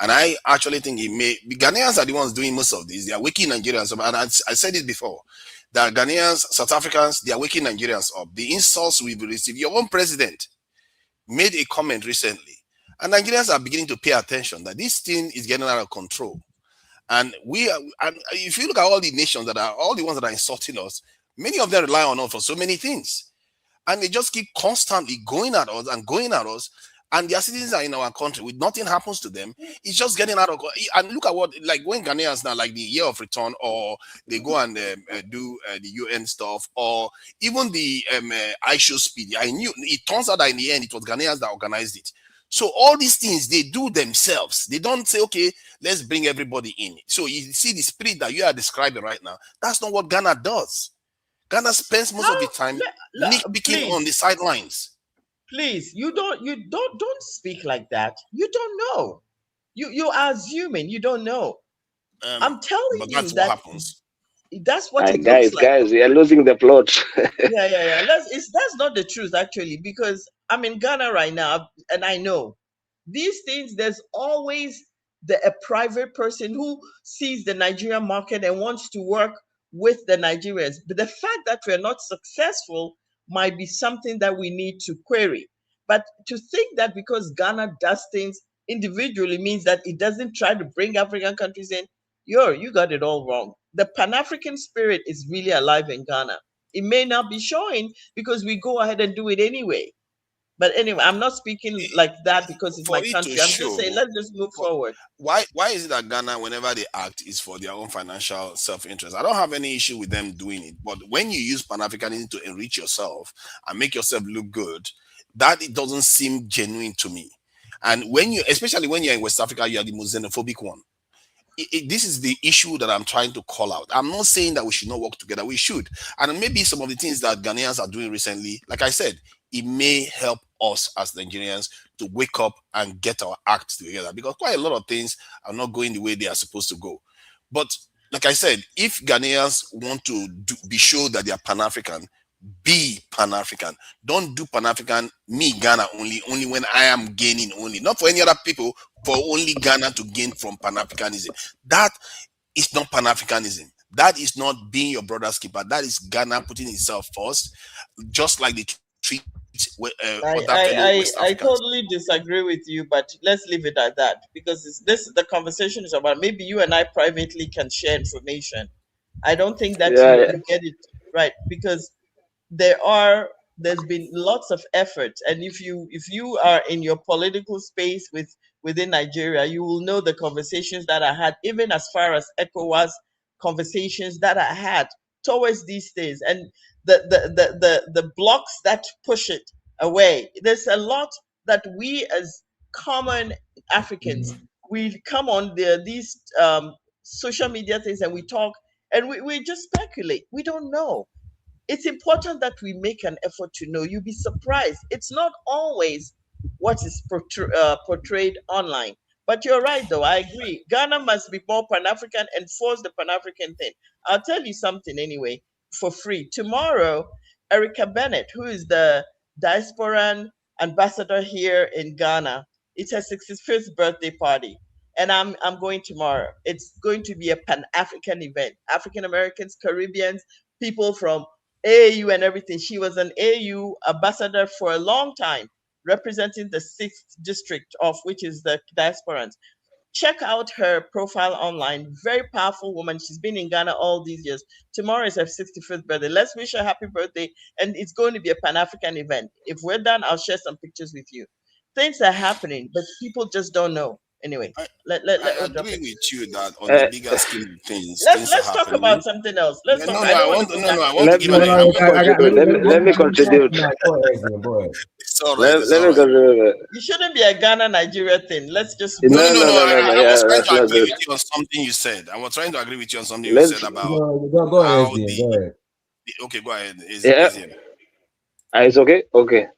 Speaker 9: And I actually think the Ghanaians are the ones doing most of this. They are waking Nigerians up. And I said it before. That Ghanaians, South Africans, they are waking Nigerians up. The insults we've received. Your own president made a comment recently, and Nigerians are beginning to pay attention that this thing is getting out of control. And and if you look at all the nations all the ones that are insulting us, many of them rely on us for so many things. And they just keep constantly going at us and going at us. And their citizens are in our country, with nothing happens to them. It's just getting out of. And look at like when Ghanaians now, like the year of return, or they go and do the UN stuff, or even the I show speed. I knew it turns out that in the end it was Ghanaians that organized it. So all these things they do themselves. They don't say, okay, let's bring everybody in. So you see the spirit that you are describing right now. That's not what Ghana does. Ghana spends most of the time nitpicking on the sidelines.
Speaker 11: Please, you don't speak like that. You don't know. You are assuming you don't know. I'm telling
Speaker 9: but
Speaker 11: you
Speaker 9: that's
Speaker 11: that
Speaker 9: what happens.
Speaker 11: That's what it
Speaker 10: guys,
Speaker 11: looks like.
Speaker 10: guys, we are losing the plot.
Speaker 11: Yeah. That's not the truth actually, because I'm in Ghana right now, and I know these things. There's always a private person who sees the Nigerian market and wants to work with the Nigerians. But the fact that we're not successful might be something that we need to query. But to think that because Ghana does things individually means that it doesn't try to bring African countries in, you got it all wrong. The Pan-African spirit is really alive in Ghana. It may not be showing because we go ahead and do it anyway. But anyway, I'm not speaking like that because it's my country. I'm just saying, let's just move forward.
Speaker 9: Why is it that Ghana, whenever they act, is for their own financial self-interest? I don't have any issue with them doing it. But when you use Pan-Africanism to enrich yourself and make yourself look good, that it doesn't seem genuine to me. And especially when you're in West Africa, you are the most xenophobic one. This is the issue that I'm trying to call out. I'm not saying that we should not work together. We should. And maybe some of the things that Ghanaians are doing recently, like I said, it may help us as Nigerians to wake up and get our act together, because quite a lot of things are not going the way they are supposed to go. But like I said, if Ghanaians want to be sure that they are Pan-African, be Pan-African. Don't do Pan-African, me, Ghana, only when I am gaining only. Not for any other people, for only Ghana to gain from Pan-Africanism. That is not Pan-Africanism. That is not being your brother's keeper. That is Ghana putting itself first, just like they treat other fellow West Africans.
Speaker 11: I totally disagree with you, but let's leave it at that, because the conversation is about maybe you and I privately can share information. I don't think that you get it right, because there's been lots of effort, and if you are in your political space within Nigeria, you will know the conversations that I had, even as far as ECOWAS conversations that I had towards these things, and the blocks that push it away. There's a lot that we as common Africans, we come on these social media things and we talk, and we just speculate. We don't know. It's important that we make an effort to know. You'll be surprised. It's not always what is portrayed online. But you're right, though. I agree. Ghana must be more Pan-African and force the Pan-African thing. I'll tell you something anyway, for free. Tomorrow, Erica Bennett, who is the diasporan ambassador here in Ghana, it's her 65th birthday party. And I'm going tomorrow. It's going to be a Pan-African event. African Americans, Caribbeans, people from AU and everything. She was an AU ambassador for a long time, representing the 6th district, of which is the diasporans. Check out her profile online. Very powerful woman. She's been in Ghana all these years. Tomorrow is her 65th birthday. Let's wish her happy birthday. And it's going to be a Pan-African event. If we're done, I'll share some pictures with you. Things are happening, but people just don't know. Anyway,
Speaker 9: I agree with you that on the bigger scheme of things,
Speaker 11: let's talk about something else. Let me
Speaker 10: contribute.
Speaker 9: It's all right.
Speaker 10: Let me contribute.
Speaker 11: You shouldn't be a Ghana Nigeria thing. Let's just
Speaker 9: no. I was trying to agree with you on something you said. I was trying to agree with you on something you said about
Speaker 2: go ahead.
Speaker 9: Okay, go ahead.
Speaker 10: It's okay. Okay.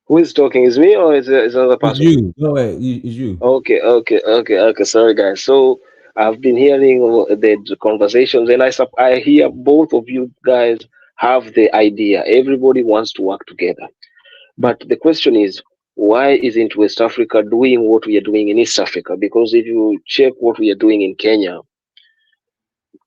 Speaker 10: Who is talking? Is me or is another person?
Speaker 2: It's you. Go ahead. It's you.
Speaker 10: Okay. Sorry, guys. So I've been hearing the conversations, and I hear both of you guys have the idea. Everybody wants to work together. But the question is, why isn't West Africa doing what we are doing in East Africa? Because if you check what we are doing in Kenya,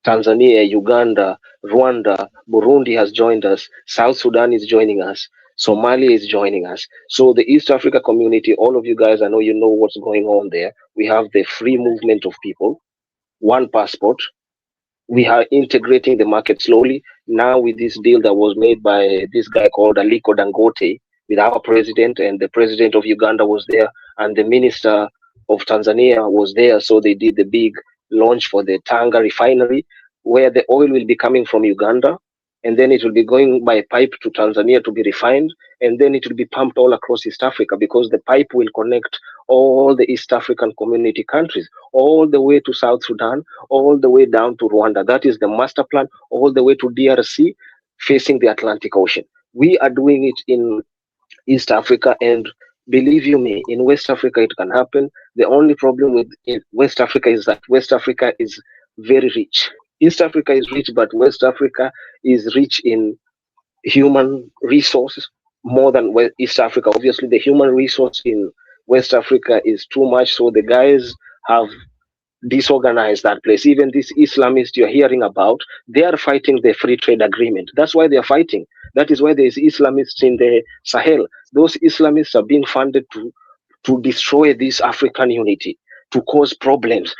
Speaker 10: Tanzania, Uganda, Rwanda, Burundi has joined us, South Sudan is joining us, Somalia is joining us. So the East Africa community, all of you guys, I know you know what's going on there. We have the free movement of people, one passport. We are integrating the market slowly. Now with this deal that was made by this guy called Aliko Dangote with our president, and the president of Uganda was there, and the minister of Tanzania was there. So they did the big launch for the Tanga refinery, where the oil will be coming from Uganda, and then it will be going by pipe to Tanzania to be refined, and then it will be pumped all across East Africa, because the pipe will connect all the East African community countries, all the way to South Sudan, all the way down to Rwanda. That is the master plan, all the way to DRC, facing the Atlantic Ocean. We are doing it in East Africa, and believe you me, in West Africa it can happen. The only problem with West Africa is that West Africa is very rich. East Africa is rich, but West Africa is rich in human resources more than East Africa. Obviously, the human resource in West Africa is too much, so the guys have disorganized that place. Even these Islamists you're hearing about, they are fighting the free trade agreement. That's why they are fighting. That is why there is Islamists in the Sahel. Those Islamists are being funded to destroy this African unity, to cause problems,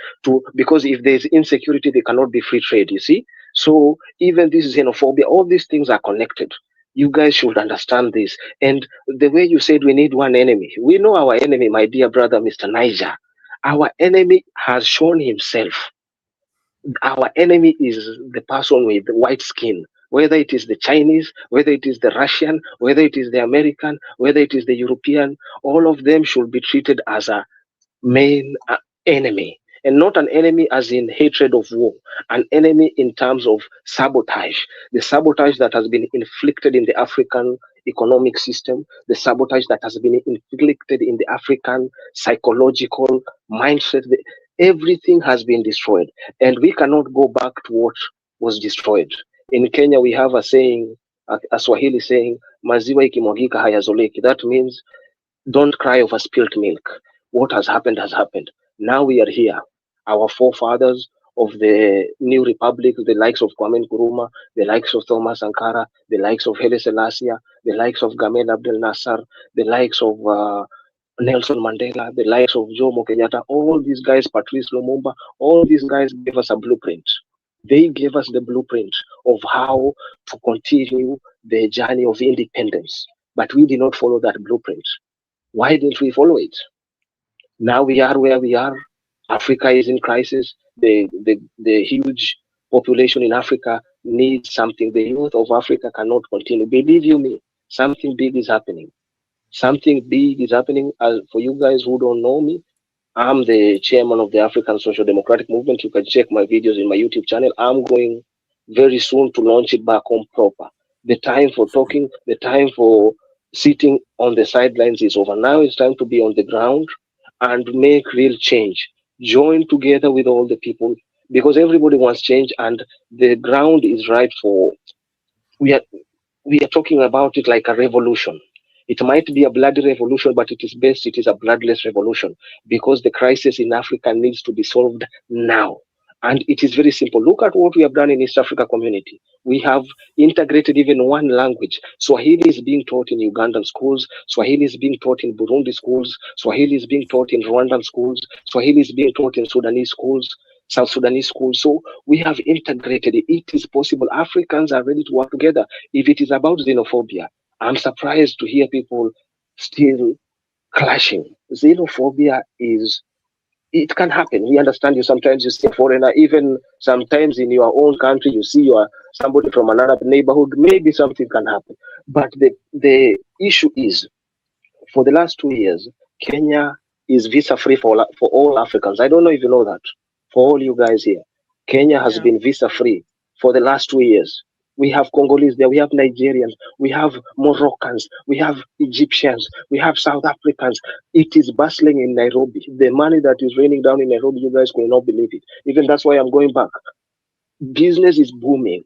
Speaker 10: because if there's insecurity, there cannot be free trade, you see? So even this xenophobia, all these things are connected. You guys should understand this. And the way you said we need one enemy, we know our enemy, my dear brother, Mr. Niger. Our enemy has shown himself. Our enemy is the person with the white skin, whether it is the Chinese, whether it is the Russian, whether it is the American, whether it is the European. All of them should be treated as a main enemy, and not an enemy as in hatred of war, an enemy in terms of sabotage. The sabotage that has been inflicted in the African economic system, the sabotage that has been inflicted in the African psychological mindset, everything has been destroyed, and we cannot go back to what was destroyed. In Kenya, we have a saying, a Swahili saying, maziwa ikimwagika hayazoleki. That means don't cry over spilt milk. What has happened has happened. Now we are here. Our forefathers of the new republic, the likes of Kwame Nkrumah, the likes of Thomas Sankara, the likes of Haile Selassie, the likes of Gamal Abdel Nasser, the likes of Nelson Mandela, the likes of Jomo Kenyatta, all these guys, Patrice Lumumba, all these guys gave us a blueprint. They gave us the blueprint of how to continue the journey of independence. But we did not follow that blueprint. Why didn't we follow it? Now we are where we are. Africa is in crisis. The huge population in Africa needs something. The youth of Africa cannot continue. Believe you me, something big is happening. Something big is happening. For you guys who don't know me, I'm the chairman of the African Social Democratic Movement. You can check my videos in my YouTube channel. I'm going very soon to launch it back home proper. The time for talking, the time for sitting on the sidelines is over. Now it's time to be on the ground and make real change. Join together with all the people, because everybody wants change, and the ground is ripe for. We are talking about it like a revolution. It might be a bloody revolution, but it is a bloodless revolution, because the crisis in Africa needs to be solved now. And it is very simple. Look at what we have done in East Africa community. We have integrated even one language. Swahili is being taught in Ugandan schools. Swahili is being taught in Burundi schools. Swahili is being taught in Rwandan schools. Swahili is being taught in Sudanese schools, South Sudanese schools. So we have integrated it. It is possible. Africans are ready to work together. If it is about xenophobia, I'm surprised to hear people still clashing. Xenophobia it can happen. We understand you. Sometimes you see a foreigner, even sometimes in your own country, you see somebody from another neighborhood. Maybe something can happen. But the issue is, for the last 2 years, Kenya is visa free for all Africans. I don't know if you know that. For all you guys here, Kenya has been visa free for the last 2 years. We have Congolese there, we have Nigerians, we have Moroccans, we have Egyptians, we have South Africans. It is bustling in Nairobi. The money that is raining down in Nairobi, you guys will not believe it. Even that's why I'm going back. Business is booming.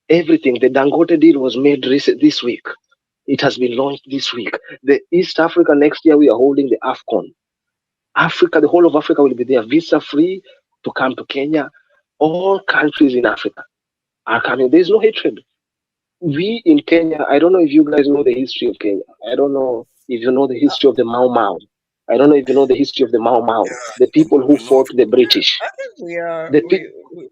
Speaker 10: Everything. The Dangote deal was made this week. It has been launched this week. The East Africa next year, we are holding the AFCON. Africa, the whole of Africa will be there, visa free to come to Kenya. All countries in Africa are coming. There's no hatred. We in Kenya, I don't know if you guys know the history of Kenya. I don't know if you know the history of the Mau Mau. I don't know if you know the history of the Mau Mau, the people who fought the British.
Speaker 11: I think we are,
Speaker 10: The
Speaker 11: we,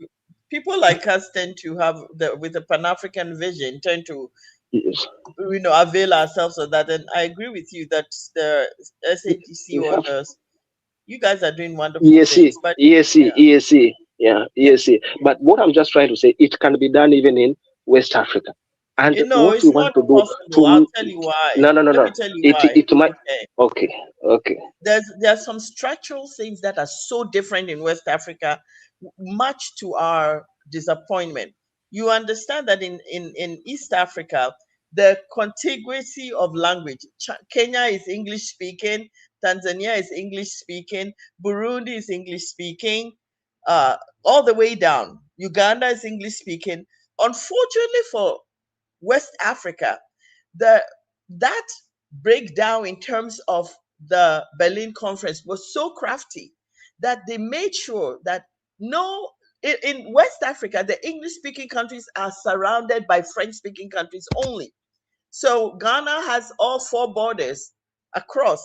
Speaker 11: people like us tend to have, with the Pan-African vision, tend to,
Speaker 10: yes.
Speaker 11: Avail ourselves of that. And I agree with you that the SADC or you guys are doing wonderful things. But
Speaker 10: ESC, But what I'm just trying to say, it can be done even in West Africa. And what
Speaker 11: it's
Speaker 10: we want
Speaker 11: not
Speaker 10: to do
Speaker 11: possible. I'll tell you why.
Speaker 10: No.
Speaker 11: Let me tell you why.
Speaker 10: It might. Okay.
Speaker 11: There's some structural things that are so different in West Africa, much to our disappointment. You understand that in East Africa, the contiguity of language, Kenya is English speaking, Tanzania is English speaking, Burundi is English speaking, all the way down. Uganda is English speaking. Unfortunately for West Africa, that breakdown in terms of the Berlin Conference was so crafty that they made sure that in West Africa, the English-speaking countries are surrounded by French-speaking countries only. So Ghana has all 4 borders across,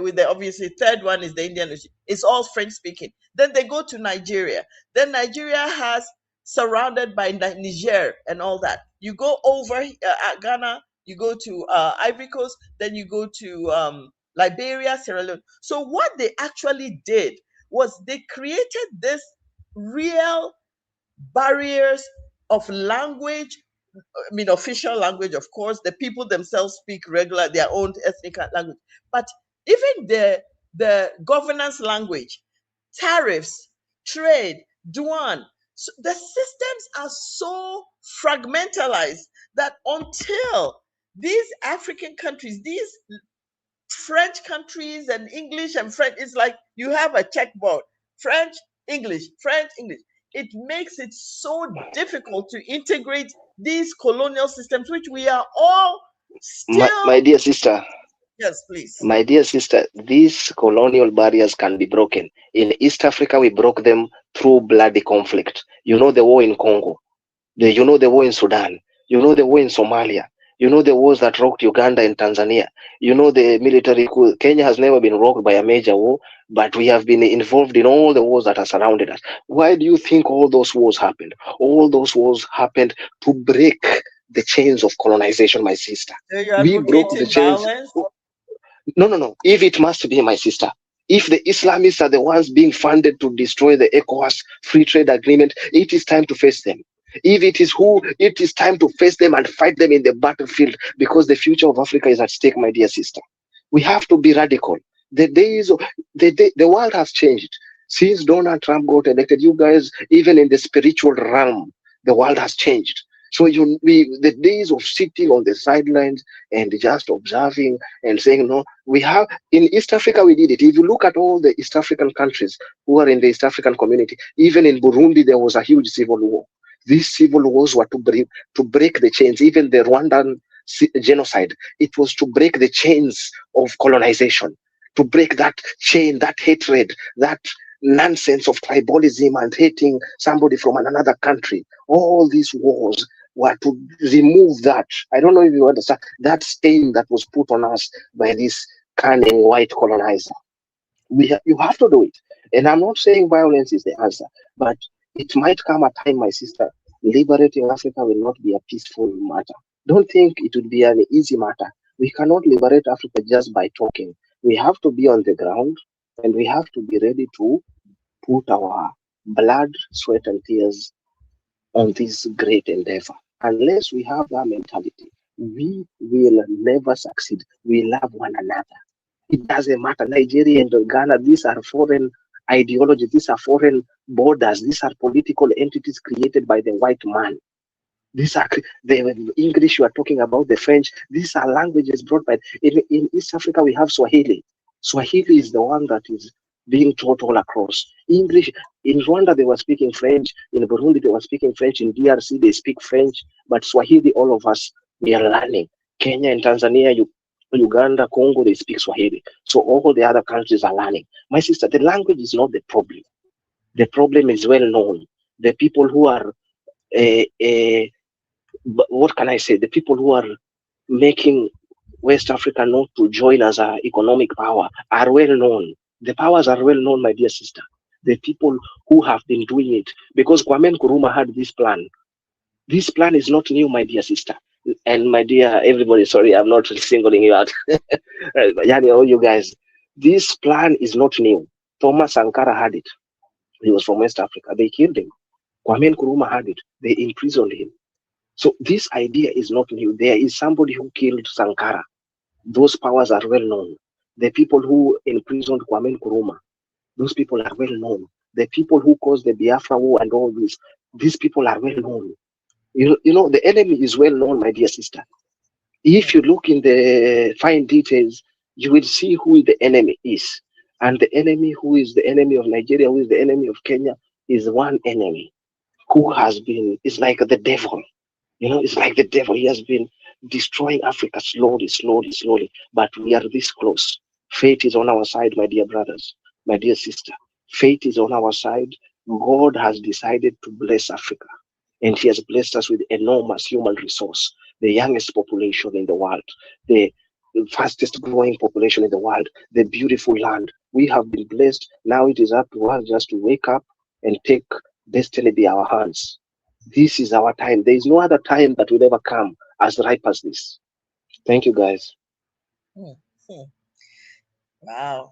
Speaker 11: with the obviously third one is the Indian Ocean. It's all French speaking. Then they go to Nigeria. Then Nigeria has surrounded by Niger and all that. You go over Ghana, you go to Ivory Coast, then you go to Liberia, Sierra Leone. So what they actually did was they created this real barriers of language. I mean, official language, of course. The people themselves speak their own ethnic language. But even the governance language, tariffs, trade, Duan, so the systems are so fragmentalized that until these African countries, these French countries and English and French, it's like you have a checkboard. French, English, French, English. It makes it so difficult to integrate these colonial systems, which we are all still.
Speaker 10: My dear sister.
Speaker 11: Yes, please.
Speaker 10: My dear sister, these colonial barriers can be broken. In East Africa, we broke them through bloody conflict. You know the war in Congo. You know the war in Sudan. You know the war in Somalia. You know the wars that rocked Uganda and Tanzania. You know the military coup. Kenya has never been rocked by a major war, but we have been involved in all the wars that are surrounded us. Why do you think all those wars happened? All those wars happened to break the chains of colonization, my sister. We broke the chains.
Speaker 11: Violence?
Speaker 10: No. If it must be, my sister, if the Islamists are the ones being funded to destroy the ECOWAS free trade agreement, it is time to face them. If it is time to face them and fight them in the battlefield, because the future of Africa is at stake, my dear sister. We have to be radical. The world has changed. Since Donald Trump got elected, you guys, even in the spiritual realm, the world has changed. So the days of sitting on the sidelines and just observing and saying, no, we have, in East Africa, we did it. If you look at all the East African countries who are in the East African community, even in Burundi, there was a huge civil war. These civil wars were to break the chains. Even the Rwandan genocide, it was to break the chains of colonization, to break that chain, that hatred, that nonsense of tribalism and hating somebody from another country. All these wars were to remove that. I don't know if you understand that stain that was put on us by this cunning white colonizer. You have to do it. And I'm not saying violence is the answer, but it might come a time, my sister, liberating Africa will not be a peaceful matter. Don't think it would be an easy matter. We cannot liberate Africa just by talking. We have to be on the ground, and we have to be ready to put our blood, sweat, and tears on this great endeavor. Unless we have that mentality, we will never succeed. We love one another. It doesn't matter. Nigeria and Ghana, these are foreign ideologies, these are foreign borders, these are political entities created by the white man. These are the English you are talking about, the French. These are languages brought by. In East Africa, we have Swahili. Swahili is the one that is being taught all across. English in Rwanda, they were speaking French. In Burundi, they were speaking French. In DRC, they speak French. But Swahili, all of us, we are learning. Kenya and Tanzania, Uganda, Congo, they speak Swahili. So all the other countries are learning. My sister, the language is not the problem. The problem is well known. The people who are what can I say? The people who are making West Africa not to join as an economic power are well known. The powers are well known, my dear sister. The people who have been doing it, because Kwame Nkrumah had this plan. This plan is not new, my dear sister. And my dear everybody, sorry, I'm not singling you out. Yani, all you guys, this plan is not new. Thomas Sankara had it. He was from West Africa. They killed him. Kwame Nkrumah had it. They imprisoned him. So this idea is not new. There is somebody who killed Sankara. Those powers are well known. The people who imprisoned Kwame Nkrumah, those people are well known. The people who caused the Biafra War and all this, these people are well known. You know, the enemy is well known, my dear sister. If you look in the fine details, you will see who the enemy is. And the enemy who is the enemy of Nigeria, who is the enemy of Kenya, is one enemy who has been, it's like the devil. You know, it's like the devil. He has been destroying Africa slowly, slowly, slowly. But we are this close. Fate is on our side, my dear brothers, my dear sister. Fate is on our side. God has decided to bless Africa. And he has blessed us with enormous human resource, the youngest population in the world, the fastest growing population in the world, the beautiful land. We have been blessed. Now it is up to us just to wake up and take destiny in our hands. This is our time. There is no other time that will ever come as ripe as this. Thank you, guys.
Speaker 11: Wow.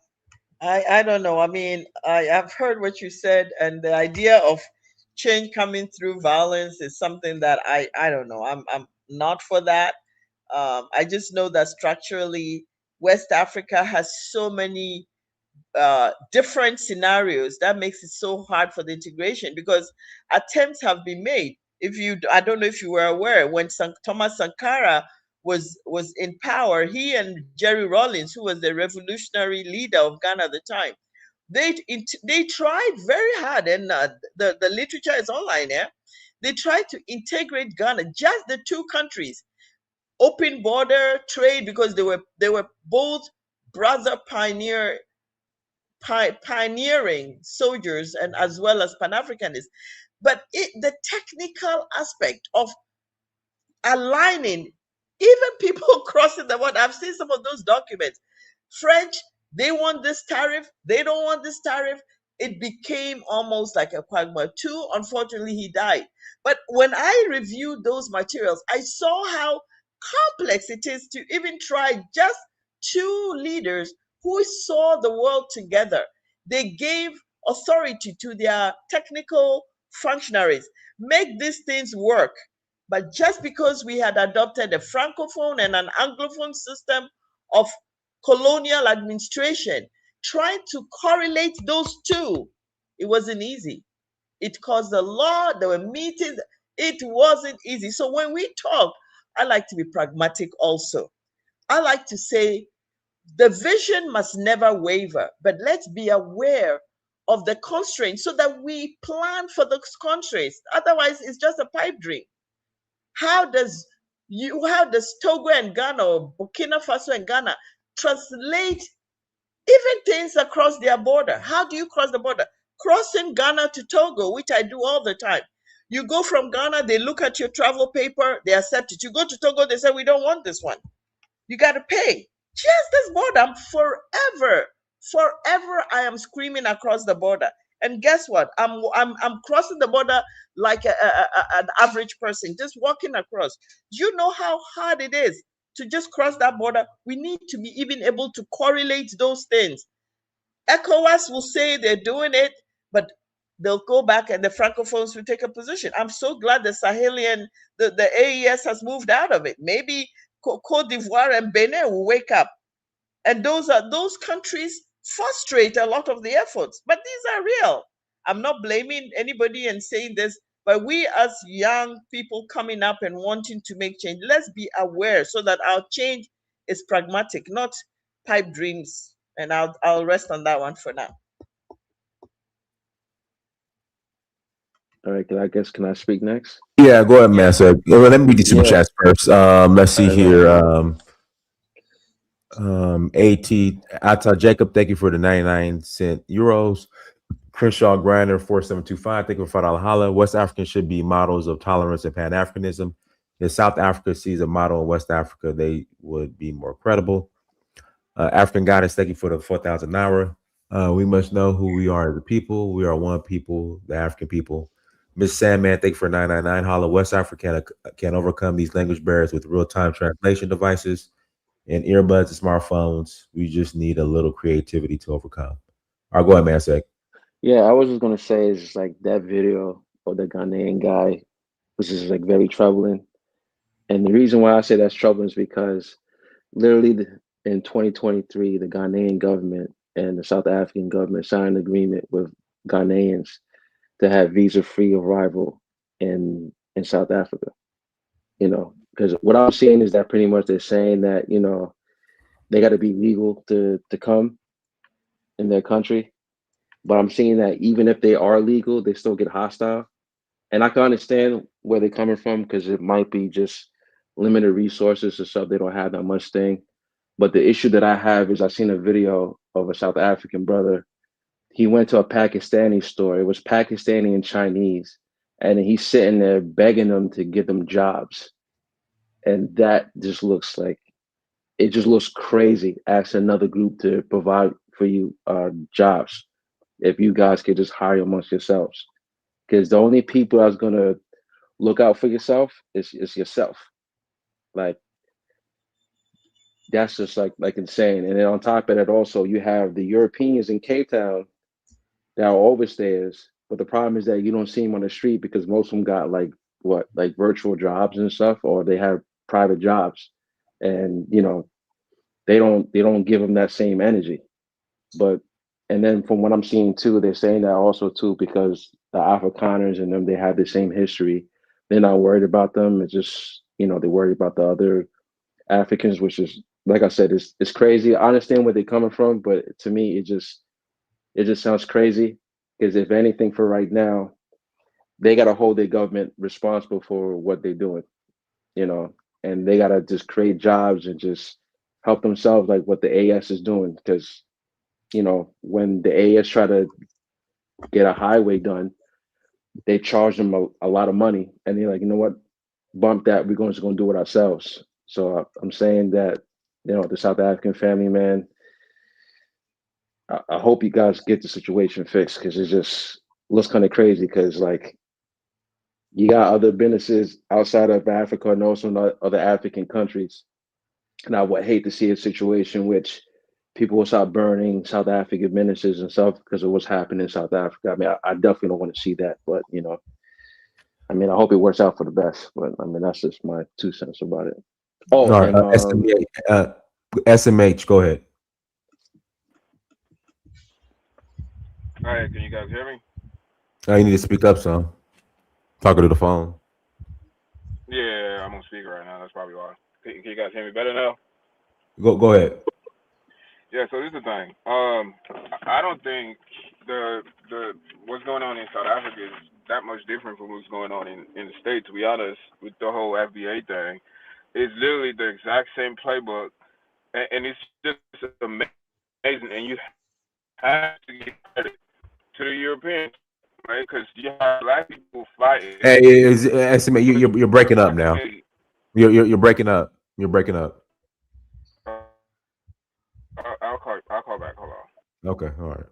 Speaker 11: I don't know. I mean, I've heard what you said, and the idea of change coming through violence is something that I don't know. I'm not for that. I just know that structurally, West Africa has so many different scenarios that makes it so hard for the integration, because attempts have been made. If you, I don't know if you were aware, when Thomas Sankara was in power, he and Jerry Rawlings, who was the revolutionary leader of Ghana at the time, they tried very hard, and the literature is online. Yeah, they tried to integrate Ghana, just the two countries, open border trade, because they were both brother pioneering soldiers, and as well as Pan-Africanists. But the technical aspect of aligning, even people crossing the border, I've seen some of those documents. French, they want this tariff, they don't want this tariff. It became almost like a quagmire. Two, unfortunately, he died. But when I reviewed those materials, I saw how complex it is to even try just two leaders who saw the world together. They gave authority to their technical functionaries, make these things work. But just because we had adopted a francophone and an anglophone system of colonial administration, trying to correlate those two, it wasn't easy. It caused a lot. There were meetings. It wasn't easy. So when we talk, I like to be pragmatic also. I like to say the vision must never waver, but let's be aware of the constraints so that we plan for those constraints. Otherwise, it's just a pipe dream. How does Togo and Ghana, or Burkina Faso and Ghana, translate even things across their border? How do you cross the border? Crossing Ghana to Togo, which I do all the time. You go from Ghana, they look at your travel paper, they accept it. You go to Togo, they say, we don't want this one. You got to pay. Just this border, I'm forever I am screaming across the border. And guess what? I'm crossing the border like an average person, just walking across. Do you know how hard it is to just cross that border? We need to be even able to correlate those things. ECOWAS will say they're doing it, but they'll go back and the Francophones will take a position. I'm so glad the Sahelian, the AES has moved out of it. Maybe Cote d'Ivoire and Benin will wake up. And those countries frustrate a lot of the efforts, but these are real. I'm not blaming anybody and saying this. But we as young people coming up and wanting to make change, let's be aware so that our change is pragmatic, not pipe dreams. And I'll rest on that one for now.
Speaker 12: All right, can I speak next?
Speaker 2: Yeah, go ahead, man. So let me read the super
Speaker 12: Yeah.
Speaker 2: chats first. Let's see
Speaker 12: All right,
Speaker 2: here. At Ata Jacob, thank you for the 99 cent euros. Crenshaw Grinder 4725, thank you for $5 holla. West Africans should be models of tolerance and pan-Africanism. If South Africa sees a model in West Africa, they would be more credible. African Goddess, thank you for the 4,000 naira. We must know who we are as a people. We are one people, the African people. Miss Sandman, thank you for 999 holla. West Africa can overcome these language barriers with real-time translation devices and earbuds and smartphones. We just need a little creativity to overcome. All right, go ahead, man.
Speaker 12: Yeah, I was just gonna say is just like that video of the Ghanaian guy was just like very troubling. And the reason why I say that's troubling is because literally in 2023, the Ghanaian government and the South African government signed an agreement with Ghanaians to have visa-free arrival in South Africa. You know, because what I'm seeing is that pretty much they're saying that, you know, they got to be legal to come in their country. But I'm seeing that even if they are legal, they still get hostile. And I can understand where they're coming from because it might be just limited resources or stuff. They don't have that much thing. But the issue that I have is I've seen a video of a South African brother. He went to a Pakistani store. It was Pakistani and Chinese. And he's sitting there begging them to get them jobs. And that just looks like it just looks crazy. Ask another group to provide for you jobs if you guys could just hire amongst yourselves. Because the only people that's gonna look out for yourself is yourself. Like that's just like insane. And then on top of that, also you have the Europeans in Cape Town that are overstayers. But the problem is that you don't see them on the street because most of them got like virtual jobs and stuff, or they have private jobs, and you know they don't give them that same energy. But and then from what I'm seeing too, they're saying that also too because the Afrikaners and them they have the same history. They're not worried about them. It's just they're worried about the other Africans, which is like I said, it's crazy. I understand where they're coming from, but to me, it just sounds crazy. Because if anything, for right now, they got to hold their government responsible for what they're doing, you know, and they got to just create jobs and just help themselves, like what the AS is doing. Because when the AS try to get a highway done, they charge them a lot of money, and they're like, you know what, bump that. We're just going to do it ourselves. So I'm saying that the South African family, man, I hope you guys get the situation fixed because it just looks kind of crazy. Because like you got other businesses outside of Africa and also in other African countries, and I would hate to see a situation which people will start burning South African ministers and stuff because of what's happening in South Africa. I mean, I definitely don't want to see that, but I mean, I hope it works out for the best. But I mean, that's just my 2 cents about it.
Speaker 2: All
Speaker 12: Oh,
Speaker 2: right,
Speaker 12: and
Speaker 2: SMH, go ahead.
Speaker 13: All right, can you guys hear me?
Speaker 2: You need to speak up, son. Talking to the phone.
Speaker 13: Yeah, I'm on speaker right now. That's probably why. Can you guys hear me better now?
Speaker 2: Go ahead.
Speaker 13: Yeah. So this is the thing. I don't think the what's going on in South Africa is that much different from what's going on in the States. To be honest, with the whole FBA thing, it's literally the exact same playbook, and it's just amazing. And you have to give credit to the Europeans, right? Because you have black people fighting.
Speaker 2: Hey, SMA, you're breaking up now. You're breaking up. You're breaking up.
Speaker 13: I'll call back. Hold on.
Speaker 2: Okay, all right.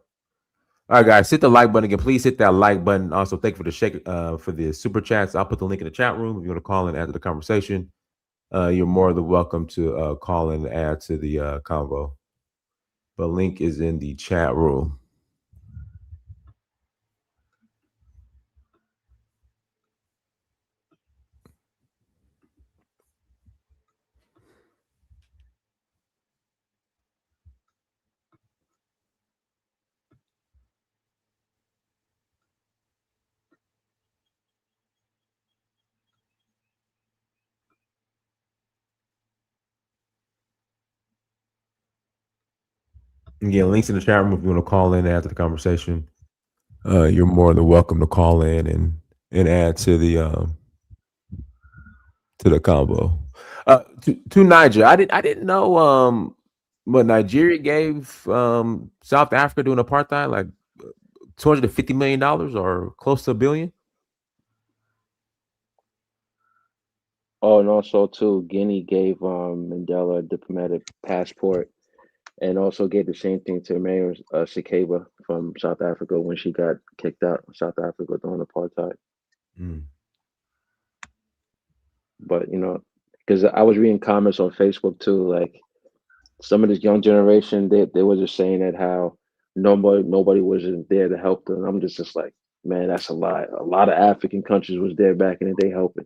Speaker 2: All right, guys, hit the like button again. Please hit that like button. Also, thank you for the super chats. I'll put the link in the chat room if you want to call in after the conversation. You're more than welcome to call in and add to the convo. The link is in the chat room. Yeah, links in the chat room if you want to call in after the conversation. You're more than welcome to call in and add to the combo. To Niger, I didn't know what Nigeria gave South Africa during apartheid, like $250 million or close to a billion.
Speaker 12: Oh, and also too, Guinea gave Mandela a diplomatic passport, and also gave the same thing to Mayor Sakaba from South Africa when she got kicked out of South Africa during apartheid.
Speaker 2: Mm.
Speaker 12: But because I was reading comments on Facebook too, like some of this young generation, they were just saying that how nobody wasn't there to help them. I'm just like, man, that's a lie. A lot of African countries was there back in the day helping.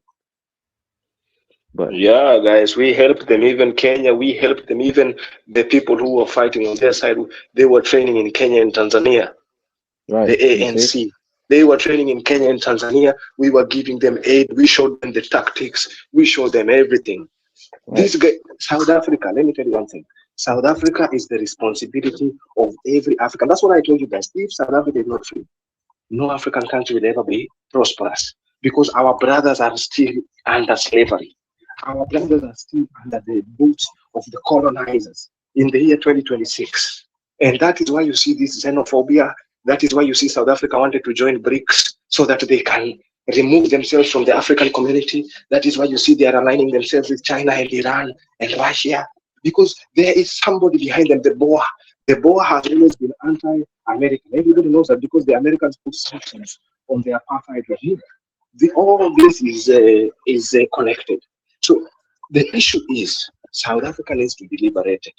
Speaker 12: But
Speaker 10: Yeah, guys, we helped them. Even Kenya, we helped them. Even the people who were fighting on their side, they were training in Kenya and Tanzania.
Speaker 12: right,
Speaker 10: The
Speaker 12: you see?
Speaker 10: ANC, they were training in Kenya and Tanzania. We were giving them aid. We showed them the tactics. We showed them everything.
Speaker 12: Right.
Speaker 10: This guy, South Africa. Let me tell you one thing. South Africa is the responsibility of every African. That's what I told you guys. If South Africa is not free, no African country will ever be prosperous because our brothers are still under slavery. Our brothers are still under the boots of the colonizers in the year 2026. And that is why you see this xenophobia. That is why you see South Africa wanted to join BRICS so that they can remove themselves from the African community. That is why you see they are aligning themselves with China and Iran and Russia because there is somebody behind them, the Boer. The Boer has always been anti-American. Everybody knows that because the Americans put sanctions on the apartheid regime. All of this is connected. So the issue is South Africa needs to be liberated.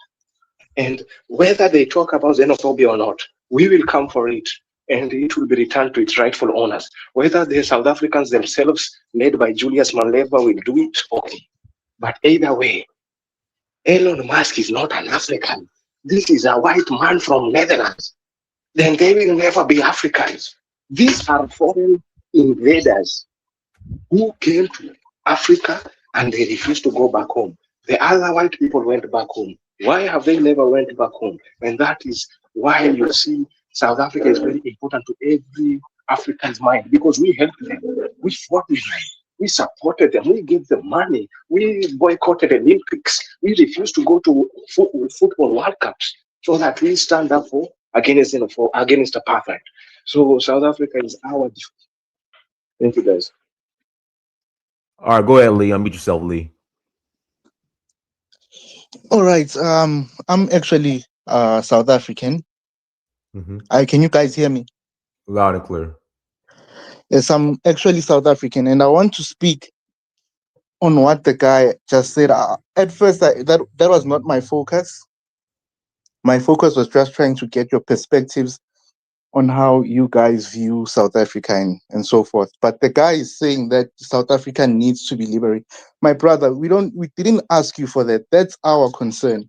Speaker 10: And whether they talk about xenophobia or not, we will come for it and it will be returned to its rightful owners. Whether the South Africans themselves, led by Julius Malema, will do it, okay. But either way, Elon Musk is not an African. This is a white man from Netherlands. Then they will never be Africans. These are foreign invaders who came to Africa and they refused to go back home. The other white people went back home. Why have they never went back home? And that is why you see South Africa is very important to every African's mind because we helped them. We fought with them. We supported them. We gave them money. We boycotted Olympics. We refused to go to football World Cups so that we stand up against apartheid. So South Africa is our defense. Thank you, guys.
Speaker 2: All right, go ahead, Lee. Unmute yourself, Lee.
Speaker 14: All right. I'm actually South African. Can you guys hear me?
Speaker 2: Loud and clear.
Speaker 14: Yes, I'm actually South African, and I want to speak on what the guy just said. At first, that was not my focus. My focus was just trying to get your perspectives on how you guys view South Africa and so forth. But the guy is saying that South Africa needs to be liberated. My brother, we didn't ask you for that. That's our concern.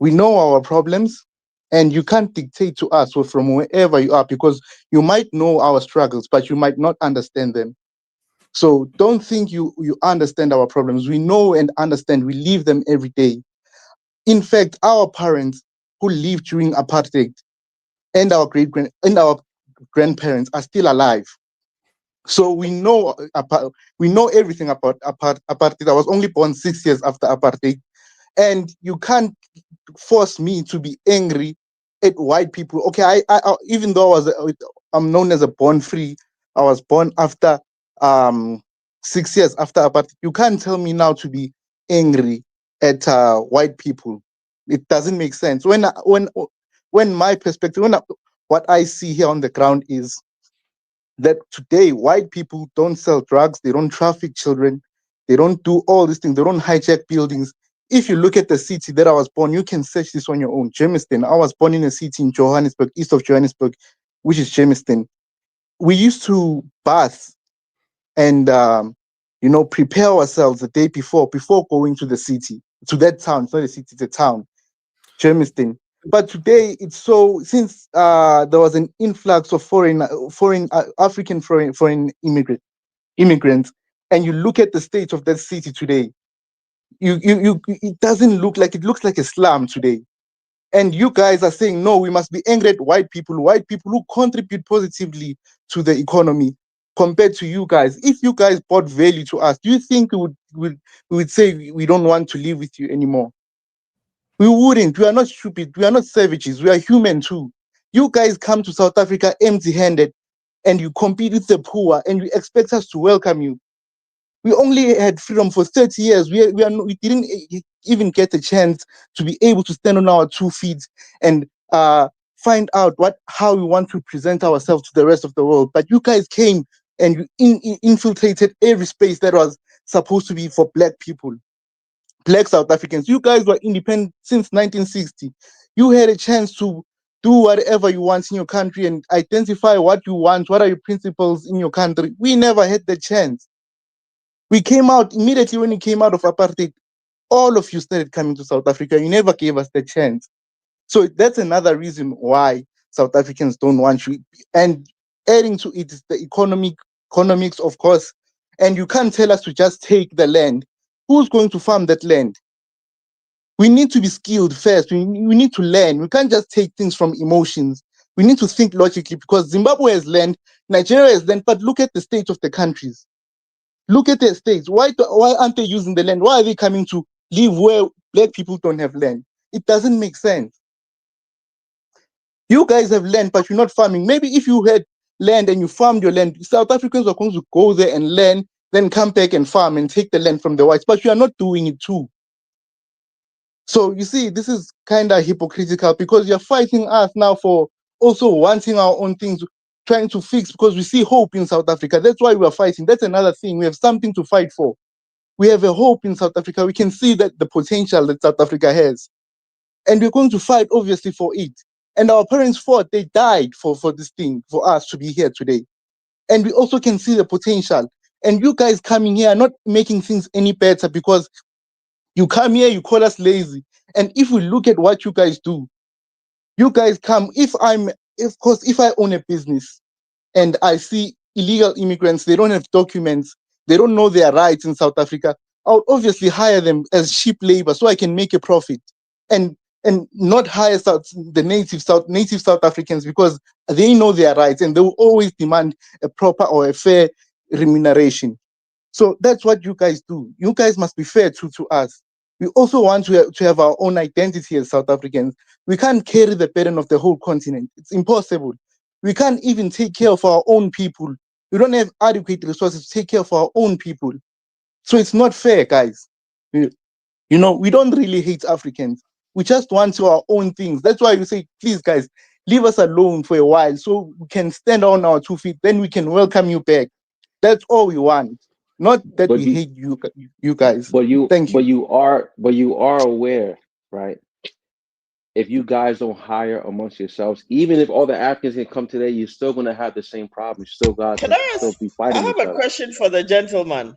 Speaker 14: We know our problems, and you can't dictate to us or from wherever you are because you might know our struggles, but you might not understand them. So don't think you understand our problems. We know and understand. We live them every day. In fact, our parents who lived during apartheid and our grandparents are still alive. So we know everything about apartheid. I was only born 6 years after apartheid, and you can't force me to be angry at white people. Okay, I even though I'm known as a born free, I was born after 6 years after apartheid. You can't tell me now to be angry at white people. It doesn't make sense. When my perspective, what I see here on the ground is that today white people don't sell drugs, they don't traffic children, they don't do all these things, they don't hijack buildings. If you look at the city that I was born, you can search this on your own. Germiston. I was born in a city in Johannesburg, east of Johannesburg, which is Germiston. We used to bath and prepare ourselves the day before going to the city, to that town. It's not a city, it's a town, Germiston. But today it's so, since there was an influx of African foreign immigrants, and you look at the state of that city today, it doesn't look like, it looks like a slum today. And you guys are saying, no, we must be angry at white people who contribute positively to the economy compared to you guys. If you guys brought value to us, do you think we would say we don't want to live with you anymore? We wouldn't. We are not stupid. We are not savages. We are human too. You guys come to South Africa empty-handed and you compete with the poor and you expect us to welcome you. We only had freedom for 30 years. We didn't even get a chance to be able to stand on our 2 feet and find out how we want to present ourselves to the rest of the world. But you guys came and you infiltrated every space that was supposed to be for black people, black South Africans. You guys were independent since 1960. You had a chance to do whatever you want in your country and identify what you want. What are your principles in your country? We never had the chance. We came out immediately when you came out of apartheid. All of you started coming to South Africa. You never gave us the chance. So that's another reason why South Africans don't want you. And adding to it is the economics, of course. And you can't tell us to just take the land. Who's going to farm that land? We need to be skilled first. We need to learn. We can't just take things from emotions. We need to think logically because Zimbabwe has land, Nigeria has land, but look at the state of the countries. Look at their states. Why aren't they using the land? Why are they coming to live where black people don't have land? It doesn't make sense. You guys have land, but you're not farming. Maybe if you had land and you farmed your land, South Africans are going to go there and learn, then come back and farm and take the land from the whites. But you are not doing it too. So you see, this is kind of hypocritical because you're fighting us now for also wanting our own things, trying to fix because we see hope in South Africa. That's why we are fighting. That's another thing. We have something to fight for. We have a hope in South Africa. We can see that the potential that South Africa has. And we're going to fight, obviously, for it. And our parents fought. They died for this thing, for us to be here today. And we also can see the potential. And you guys coming here are not making things any better because you come here, you call us lazy. And if we look at what you guys do, you guys come, if I own a business and I see illegal immigrants, they don't have documents, they don't know their rights in South Africa, I would obviously hire them as cheap labor so I can make a profit and not hire the native South Africans because they know their rights and they will always demand a proper or a fair remuneration. So that's what you guys do. You guys must be fair to us. We also want to have our own identity as South Africans. We can't carry the burden of the whole continent. It's impossible. We can't even take care of our own people. We don't have adequate resources to take care of our own people. So it's not fair, guys. We don't really hate Africans. We just want our own things. That's why we say, please, guys, leave us alone for a while so we can stand on our 2 feet. Then we can welcome you back. That's all we want. Not that we hate you guys. Thank you.
Speaker 12: But you are aware, right? If you guys don't hire amongst yourselves, even if all the Africans can come today, you're still gonna have the same problem. You still got
Speaker 11: Can
Speaker 12: to
Speaker 11: I
Speaker 12: still
Speaker 11: ask?
Speaker 12: be
Speaker 11: I
Speaker 12: fighting
Speaker 11: have
Speaker 12: each
Speaker 11: a
Speaker 12: other.
Speaker 11: question for the gentleman.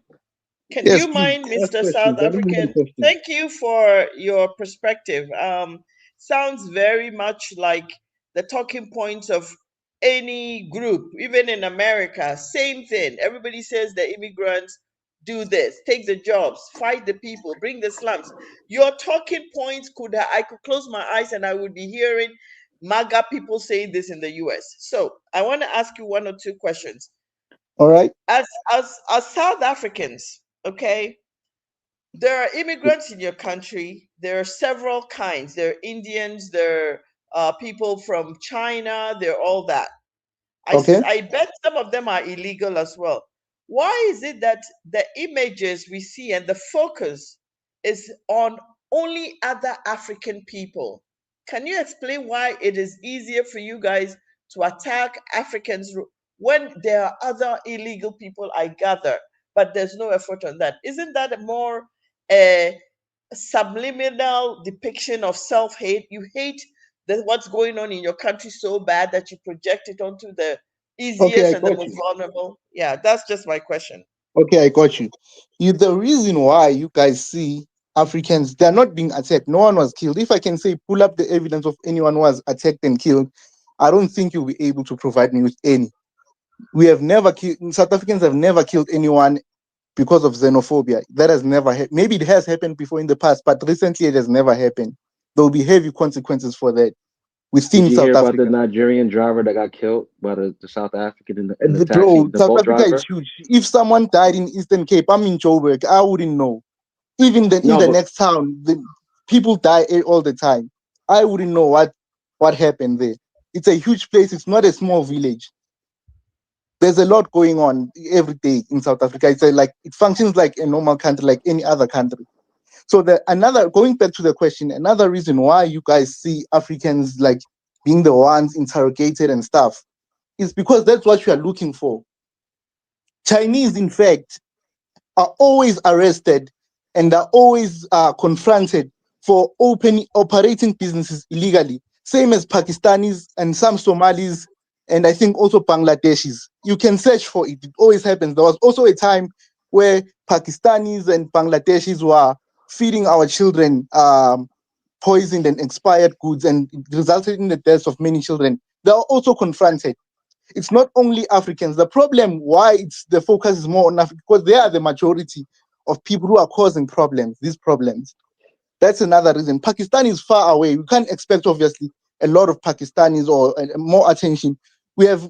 Speaker 11: Can
Speaker 14: Yes,
Speaker 11: you
Speaker 14: please.
Speaker 11: mind,
Speaker 14: Ask
Speaker 11: Mr.
Speaker 14: questions.
Speaker 11: South
Speaker 14: I don't mind
Speaker 11: African?
Speaker 14: questions.
Speaker 11: Thank you for your perspective. Sounds very much like the talking points of any group, even in America. Same thing. Everybody says the immigrants do this, take the jobs, fight the people, bring the slums. Your talking points I could close my eyes and I would be hearing MAGA people saying this in the US. So I want to ask you one or two questions.
Speaker 14: All right.
Speaker 11: As South Africans, okay, there are immigrants in your country. There are several kinds. There are Indians, there are people from China, they're all that.
Speaker 14: Okay.
Speaker 11: I bet some of them are illegal as well. Why is it that the images we see and the focus is on only other African people? Can you explain why it is easier for you guys to attack Africans when there are other illegal people, I gather, but there's no effort on that? Isn't that a more subliminal depiction of self-hate? You hate what's going on in your country so bad that you project it onto the
Speaker 14: Okay,
Speaker 11: easiest
Speaker 14: I
Speaker 11: and the
Speaker 14: got
Speaker 11: most
Speaker 14: you.
Speaker 11: vulnerable. Yeah, that's just my question.
Speaker 14: Okay, I got you. The reason why you guys see Africans, they're not being attacked. No one was killed. If I can say, pull up the evidence of anyone who was attacked and killed, I don't think you'll be able to provide me with any. We have never killed, South Africans have never killed anyone because of xenophobia. That has never happened. Maybe it has happened before in the past, but recently it has never happened. There will be heavy consequences for that
Speaker 12: Did
Speaker 14: within
Speaker 12: you hear
Speaker 14: South
Speaker 12: about the
Speaker 14: Africa.
Speaker 12: Nigerian driver that got killed by the South African in the taxi,
Speaker 14: Bro,
Speaker 12: the
Speaker 14: South
Speaker 12: boat
Speaker 14: Africa is
Speaker 12: driver?
Speaker 14: huge. If someone died in Eastern Cape, I'm in Joburg, I wouldn't know. Even then, in
Speaker 12: No,
Speaker 14: the
Speaker 12: but
Speaker 14: next town, the people die all the time. I wouldn't know what happened there. It's a huge place. It's not a small village. There's a lot going on every day in South Africa. It functions like a normal country, like any other country. So going back to the question, another reason why you guys see Africans like being the ones interrogated and stuff is because that's what you are looking for. Chinese, in fact, are always arrested and are always confronted for operating businesses illegally. Same as Pakistanis and some Somalis, and I think also Bangladeshis. You can search for it. It always happens. There was also a time where Pakistanis and Bangladeshis were feeding our children poisoned and expired goods, and it resulted in the deaths of many children. They are also confronted. It's not only Africans. The problem why the focus is more on Africa, because they are the majority of people who are causing these problems. That's another reason. Pakistan is far away. We can't expect, obviously, a lot of Pakistanis or more attention. We have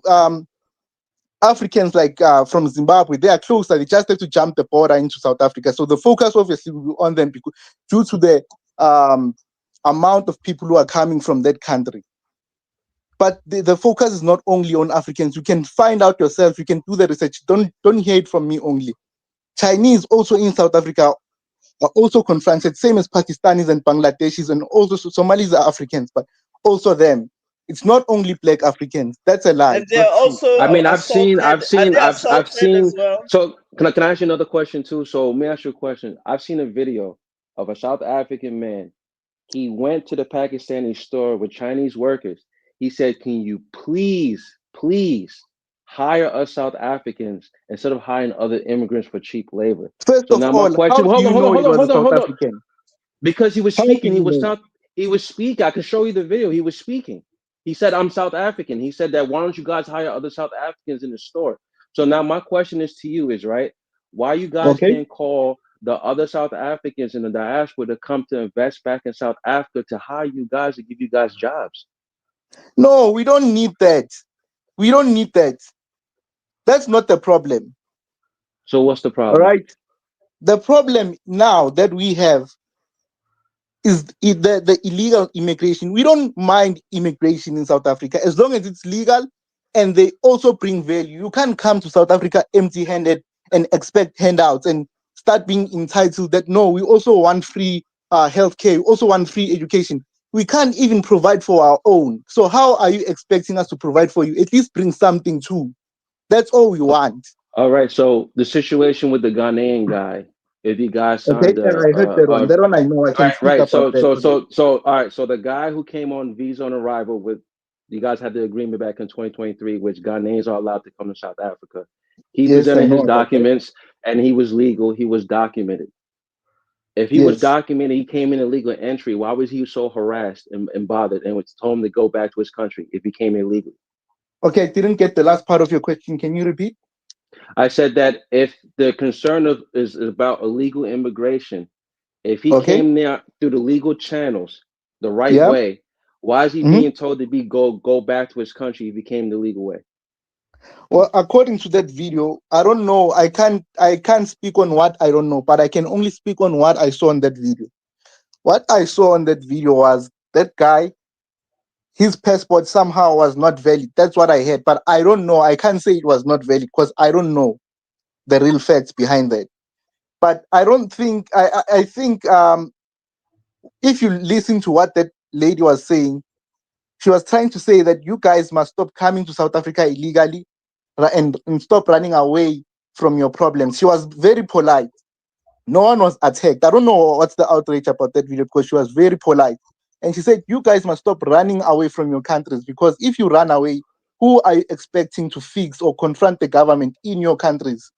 Speaker 14: Africans like from Zimbabwe. They are closer. They just have to jump the border into South Africa. So the focus, obviously, will be on them because due to the amount of people who are coming from that country. But the focus is not only on Africans. You can find out yourself. You can do the research. Don't hear it from me only. Chinese also in South Africa are also confronted, same as Pakistanis and Bangladeshis, and also Somalis are Africans, but also them. It's not only black Africans. That's a lie.
Speaker 11: And
Speaker 14: It's
Speaker 11: they're
Speaker 14: not true.
Speaker 11: also
Speaker 12: I mean,
Speaker 11: assaulted.
Speaker 12: I've seen.
Speaker 11: As well?
Speaker 12: So can I ask you another question too? So let me ask you a question. I've seen a video of a South African man. He went to the Pakistani store with Chinese workers. He said, "Can you please hire us South Africans instead of hiring other immigrants for cheap labor?"
Speaker 14: First
Speaker 12: So
Speaker 14: of
Speaker 12: now my
Speaker 14: all, how
Speaker 12: question,
Speaker 14: do you know it was a South
Speaker 12: hold on.
Speaker 14: African?
Speaker 12: Because he was
Speaker 14: How do
Speaker 12: speaking,
Speaker 14: you know?
Speaker 12: he was speaking. I can show you the video. He was speaking. He said, "I'm South African." He said that, "Why don't you guys hire other South Africans in the store?" So now my question is to you is, right, why you guys
Speaker 14: Okay.
Speaker 12: can't call the other South Africans in the diaspora to come to invest back in South Africa to hire you guys to give you guys jobs?
Speaker 14: No, we don't need that. We don't need that. That's not the problem.
Speaker 12: So what's the
Speaker 14: All
Speaker 12: problem?
Speaker 14: right. The problem now that we have is the illegal immigration. We don't mind immigration in South Africa as long as it's legal and they also bring value. You can't come to South Africa empty-handed and expect handouts and start being entitled that, no, we also want free healthcare, we also want free education. We can't even provide for our own. So how are you expecting us to provide for you? At least bring something too. That's all we want.
Speaker 12: All right. So the situation with the Ghanaian guy, if you guys
Speaker 14: Okay,
Speaker 12: signed
Speaker 14: yeah, I heard that one. That one I know. I can speak
Speaker 12: right.
Speaker 14: about that.
Speaker 12: So all right. So the guy who came on visa on arrival with you guys had the agreement back in 2023, which Ghanaians are allowed to come to South Africa. He
Speaker 14: Yes, I
Speaker 12: presented his
Speaker 14: know about that.
Speaker 12: documents and he was legal. He was documented. If he was
Speaker 14: Yes.
Speaker 12: documented, he came in illegal entry. Why was he so harassed and bothered and was told him to go back to his country if he came illegal?
Speaker 14: Okay, I didn't get the last part of your question. Can you repeat?
Speaker 12: I said that if the concern is about illegal immigration, if he
Speaker 14: Okay.
Speaker 12: came there through the legal channels the right
Speaker 14: Yeah.
Speaker 12: way, why is he being told to go back to his country if he came the legal way?
Speaker 14: Well, according to that video, I don't know. I can't speak on what I don't know, but I can only speak on what I saw on that video. What I saw on that video was that guy, his passport somehow was not valid. That's what I heard, but I don't know. I can't say it was not valid because I don't know the real facts behind that. But I don't think I think if you listen to what that lady was saying, she was trying to say that you guys must stop coming to South Africa illegally and stop running away from your problems. She was very polite. No one was attacked. I don't know what's the outrage about that video because she was very polite. And she said, you guys must stop running away from your countries because if you run away, who are you expecting to fix or confront the government in your countries?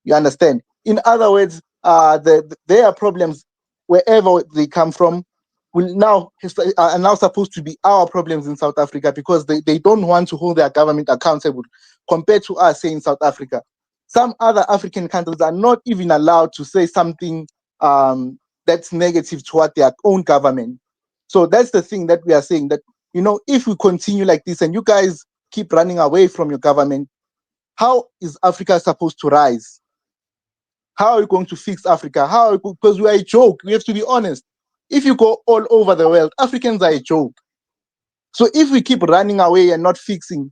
Speaker 14: You understand? In other words, their problems, wherever they come from, are now supposed to be our problems in South Africa because they don't want to hold their government accountable compared to us, say, in South Africa. Some other African countries are not even allowed to say something that's negative toward their own government. So that's the thing that we are saying, that, if we continue like this and you guys keep running away from your government, how is Africa supposed to rise? How are we going to fix Africa? Because we are a joke. We have to be honest. If you go all over the world, Africans are a joke. So if we keep running away and not fixing,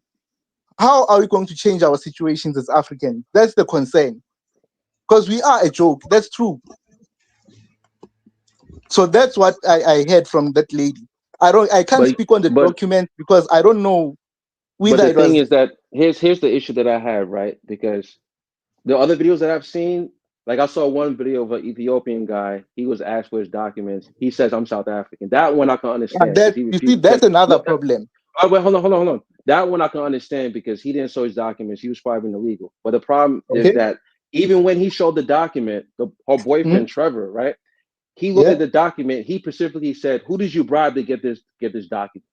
Speaker 14: how are we going to change our situations as Africans? That's the concern. Because we are a joke. That's true. So that's what I heard from that lady. I can't speak on the document because I don't know
Speaker 12: But
Speaker 14: whether
Speaker 12: the
Speaker 14: it
Speaker 12: thing
Speaker 14: was.
Speaker 12: is that here's the issue that I have, right? Because the other videos that I've seen, like I saw one video of an Ethiopian guy. He was asked for his documents. He says, "I'm South African." That one I can understand because
Speaker 14: That,
Speaker 12: he
Speaker 14: you see,
Speaker 12: refused.
Speaker 14: that's another problem.
Speaker 12: Oh, wait, hold on. That one I can understand because he didn't show his documents. He was probably illegal. But the problem is
Speaker 14: Okay.
Speaker 12: that even when he showed the document, her boyfriend Trevor, right? He looked at the document. He specifically said, "Who did you bribe to get this document?"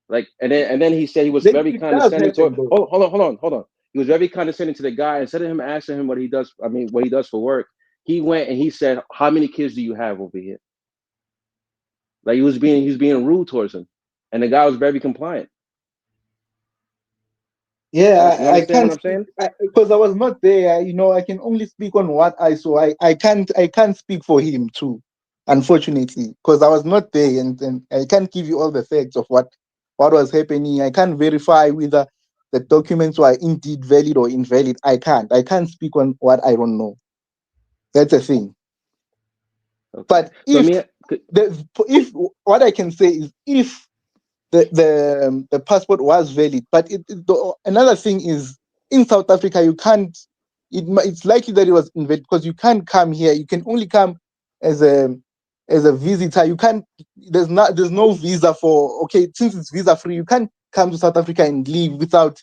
Speaker 12: Like, and then he said he was very
Speaker 14: It does
Speaker 12: condescending to.
Speaker 14: happen, though.
Speaker 12: Hold on. He was very condescending to the guy. Instead of him asking him what he does, what he does for work, he went and he said, "How many kids do you have over here?" Like he was being rude towards him, and the guy was very compliant.
Speaker 14: Yeah,
Speaker 12: You
Speaker 14: I
Speaker 12: understand
Speaker 14: can't
Speaker 12: what I'm
Speaker 14: speak
Speaker 12: saying?
Speaker 14: because I was not there. I can only speak on what I saw. I can't speak for him too, unfortunately, because I was not there, and I can't give you all the facts of what was happening. I can't verify whether the documents were indeed valid or invalid. I can't speak on what I don't know. That's the thing.
Speaker 12: Okay.
Speaker 14: But
Speaker 12: So
Speaker 14: if what I can say is if the passport was valid, but another thing is in South Africa you can't. It's likely that it was invalid because you can't come here. You can only come as a visitor. You can't. There's no visa for. Okay, since it's visa free, you can't come to South Africa and leave without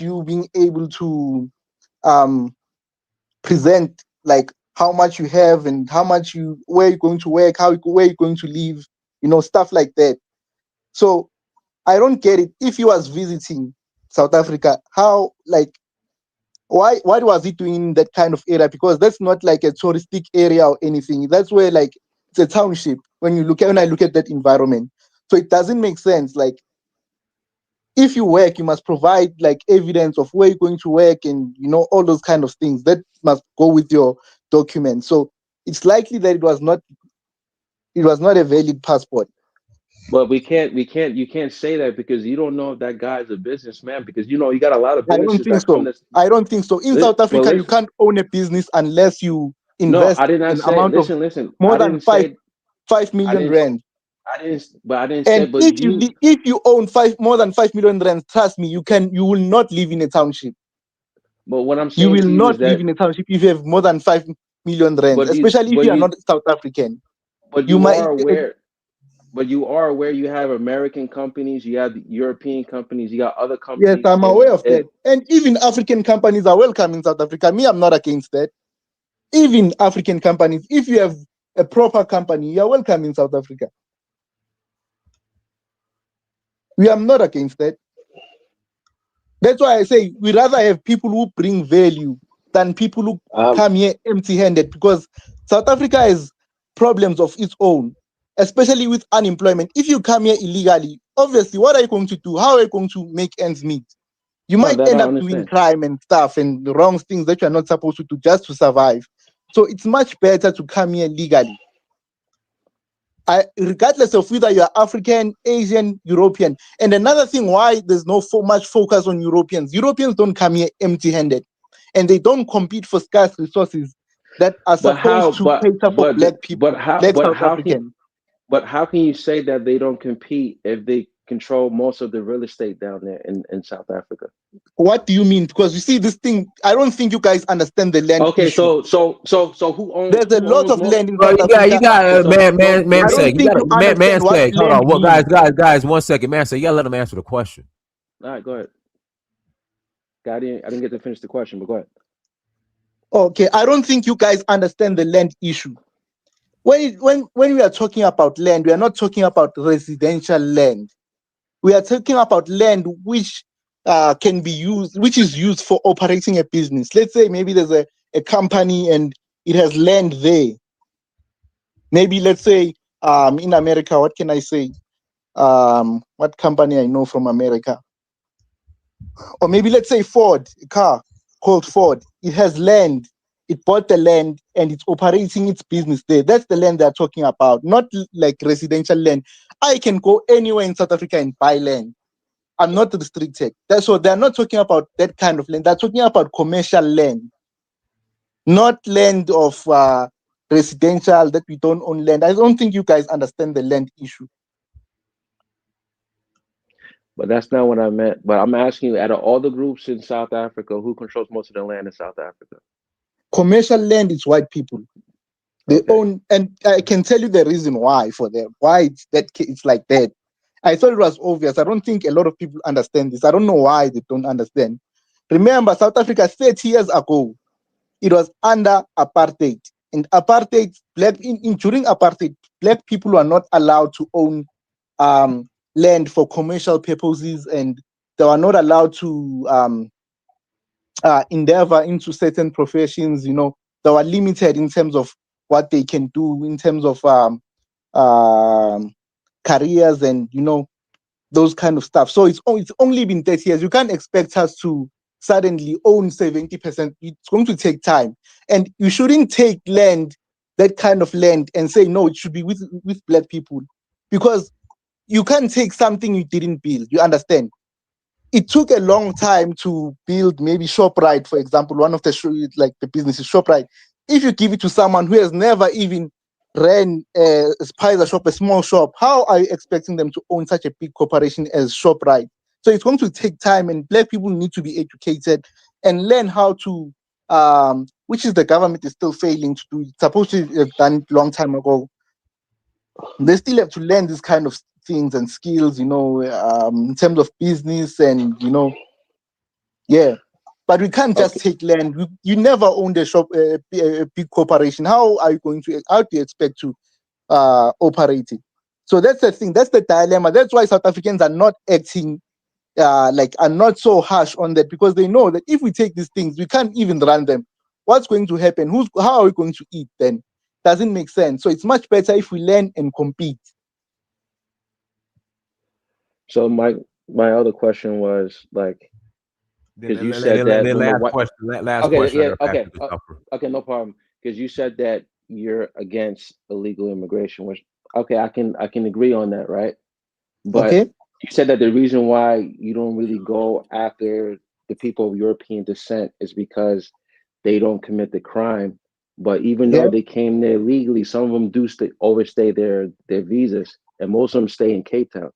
Speaker 14: you being able to present like how much you have and where you're going to work, where you're going to live, stuff like that. So I don't get it. If he was visiting South Africa, how, like, why was he doing that kind of area? Because that's not like a touristic area or anything. That's where, like, it's a township when I look at that environment. So it doesn't make sense. Like, if you work, you must provide like evidence of where you're going to work and all those kind of things. That must go with your document. So it's likely that it was not a valid passport.
Speaker 12: but you can't say that because you don't know if that guy's a businessman because you got a lot of
Speaker 14: I don't
Speaker 12: businesses
Speaker 14: think
Speaker 12: that come
Speaker 14: so.
Speaker 12: to.
Speaker 14: I don't think so. In South Africa, you can't own a business unless you
Speaker 12: No,
Speaker 14: invest
Speaker 12: I did not
Speaker 14: an
Speaker 12: say.
Speaker 14: amount of
Speaker 12: Listen.
Speaker 14: more
Speaker 12: I
Speaker 14: than
Speaker 12: didn't
Speaker 14: five
Speaker 12: say. I
Speaker 14: million
Speaker 12: didn't.
Speaker 14: rand.
Speaker 12: I didn't say.
Speaker 14: And
Speaker 12: But
Speaker 14: if you own more than 5 million rand, trust me, you will not live in a township.
Speaker 12: But what I'm
Speaker 14: You
Speaker 12: saying
Speaker 14: will
Speaker 12: to you is
Speaker 14: not live
Speaker 12: that.
Speaker 14: in a township if you have more than 5 million rand,
Speaker 12: But you.
Speaker 14: especially if
Speaker 12: But
Speaker 14: you are
Speaker 12: you.
Speaker 14: not South African.
Speaker 12: But
Speaker 14: You
Speaker 12: you
Speaker 14: might.
Speaker 12: are aware. But you are aware you have American companies, you have European companies, you got other
Speaker 14: Yes,
Speaker 12: companies,
Speaker 14: I'm aware of that. And even African companies are welcome in South Africa. Me, I'm not against that. Even African companies, if you have a proper company, you are welcome in South Africa. We are not against that. That's why I say we rather have people who bring value than people who come here empty-handed, because South Africa has problems of its own, especially with unemployment. If you come here illegally, obviously, what are you going to do? How are you going to make ends meet? You
Speaker 12: No,
Speaker 14: might
Speaker 12: that
Speaker 14: end
Speaker 12: I
Speaker 14: up doing
Speaker 12: understand.
Speaker 14: crime and stuff and the wrong things that you're not supposed to do just to survive. So it's much better to come here legally. Regardless of whether you're African, Asian, European. And another thing why there's no much focus on Europeans don't come here empty-handed, and they don't compete for scarce resources that are supposed to cater for black people, black South Africans.
Speaker 12: But how can you say that they don't compete if they control most of the real estate down there in South Africa?
Speaker 14: What do you mean? Because you see this thing, I don't think you guys understand the land
Speaker 12: Okay,
Speaker 14: issue.
Speaker 12: so who owns?
Speaker 14: There's a lot of land in
Speaker 2: Well,
Speaker 14: South Africa.
Speaker 2: you got man
Speaker 14: I don't
Speaker 2: say. You
Speaker 14: think
Speaker 2: got
Speaker 14: you
Speaker 2: man
Speaker 14: understand what
Speaker 2: say. Hold
Speaker 14: land
Speaker 2: on, well,
Speaker 14: means.
Speaker 2: guys, 1 second, man say. You gotta let him answer the question.
Speaker 12: All right, go ahead. I didn't get to finish the question, but go ahead.
Speaker 14: Okay, I don't think you guys understand the land issue. When we are talking about land, we are not talking about residential land. We are talking about land which can be used, which is used for operating a business. Let's say maybe there's a company and it has land there. Maybe let's say in America. What can I say? What company I know from America? Or maybe let's say Ford, a car called Ford. It has land. It bought the land and it's operating its business there. That's the land they're talking about, not like residential land. I can go anywhere in South Africa and buy land. I'm not restricted. That's what they're not talking about, that kind of land. They're talking about commercial land, not land of residential that we don't own land. I don't think you guys understand the land issue.
Speaker 12: But that's not what I meant. But I'm asking you, out of all the groups in South Africa, who controls most of the land in South Africa?
Speaker 14: Commercial land is white people. They own, and I can tell you the reason why for them. Why it's like that. I thought it was obvious. I don't think a lot of people understand this. I don't know why they don't understand. Remember, South Africa 30 years ago, it was under apartheid. And apartheid, during apartheid, black people were not allowed to own land for commercial purposes, and they were not allowed to endeavor into certain professions. You know, they were limited in terms of what they can do in terms of careers and, you know, those kind of stuff. So it's only been 30 years. You can't expect us to suddenly own 70%. It's going to take time. And you shouldn't take land, that kind of land, and say, no, it should be with black people. Because you can't take something you didn't build. You understand? It took a long time to build maybe ShopRite, for example, one of the businesses, ShopRite. If you give it to someone who has never even ran a spider shop, a small shop, how are you expecting them to own such a big corporation as ShopRite? So it's going to take time, and black people need to be educated and learn how to, which is the government is still failing to do. It's supposed to have done it a long time ago. They still have to learn this kind of things and skills, you know, in terms of business and, you know, yeah. But we can't just take land. You never owned a shop, a big corporation. How do you expect to operate it? So that's the thing. That's the dilemma. That's why South Africans are not acting are not so harsh on that, because they know that if we take these things, we can't even run them. What's going to happen? How are we going to eat then? Doesn't make sense. So it's much better if we learn and compete.
Speaker 12: So my other question was like, because you said that
Speaker 2: last question.
Speaker 12: Okay, no problem. Because you said that you're against illegal immigration, which I can agree on that, right? But you said that the reason why you don't really go after the people of European descent is because they don't commit the crime. But even though they came there legally, some of them do overstay their visas, and most of them stay in Cape Town.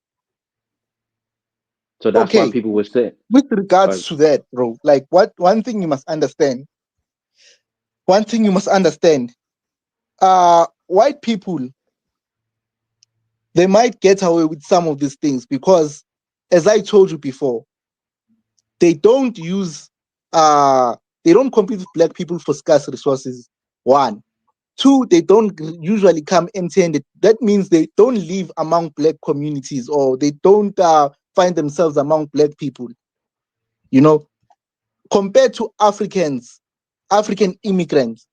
Speaker 12: So that's why people would say.
Speaker 14: With regards to that, bro, like one thing you must understand. White people, they might get away with some of these things because, as I told you before, they don't compete with black people for scarce resources. 1. 2, they don't usually come empty-handed. That means they don't live among black communities, or they don't find themselves among black people. You know, compared to African immigrants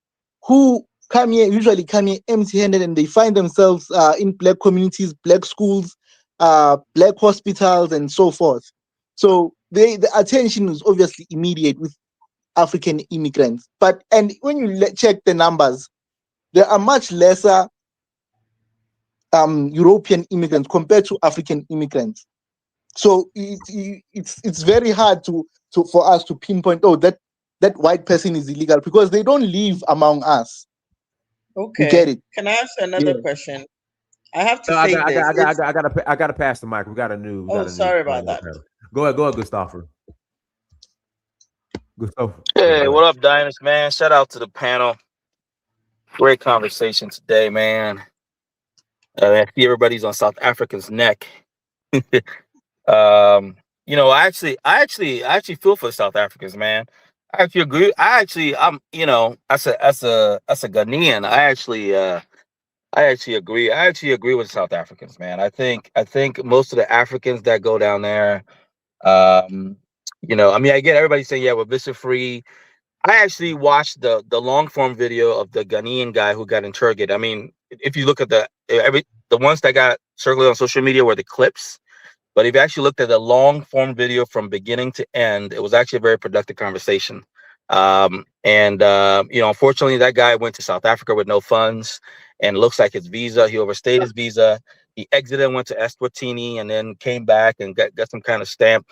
Speaker 14: who usually come here empty-handed, and they find themselves in black communities, black schools, black hospitals, and so forth. So the attention is obviously immediate with African immigrants. And when you check the numbers, there are much lesser European immigrants compared to African immigrants. So it's very hard for us to pinpoint, that white person is illegal, because they don't live among us.
Speaker 11: Okay.
Speaker 14: You get it?
Speaker 11: Can I ask another question? I have to say this.
Speaker 2: I gotta pass the mic. We got a new.
Speaker 11: Sorry about that.
Speaker 2: Go ahead, Gustavo.
Speaker 15: Hey, what up, Diners, man? Shout out to the panel. Great conversation today, man. I see everybody's on South Africa's neck. You know, I actually feel for the South Africans, man. I actually agree. I'm, you know, as a Ghanaian, I actually agree. I actually agree with South Africans, man. I think most of the Africans that go down there, you know, I mean, I get everybody saying, yeah, we're visa free. I actually watched the long form video of the Ghanaian guy who got interrogated. I mean, if you look at the ones that got circulated on social media were the clips. But if you actually looked at the long form video from beginning to end, it was actually a very productive conversation. Unfortunately, that guy went to South Africa with no funds, and it looks like he overstayed his visa. He exited and went to Eswatini, and then came back and got some kind of stamp,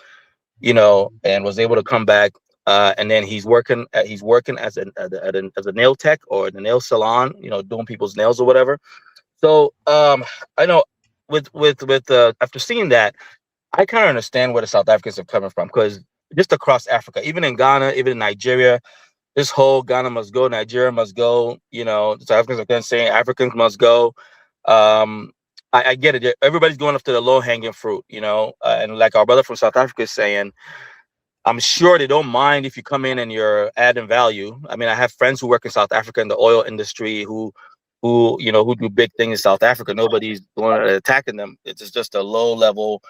Speaker 15: and was able to come back. And then he's working as a nail tech or the nail salon, doing people's nails or whatever. So I know with after seeing that, I kind of understand where the South Africans are coming from, because just across Africa, even in Ghana, even in Nigeria, this whole Ghana must go, Nigeria must go. The South Africans are then saying Africans must go. I get it. Everybody's going after the low hanging fruit, and like our brother from South Africa is saying, I'm sure they don't mind if you come in and you're adding value. I mean, I have friends who work in South Africa in the oil industry who do big things in South Africa. Nobody's attacking them. It's just a low level,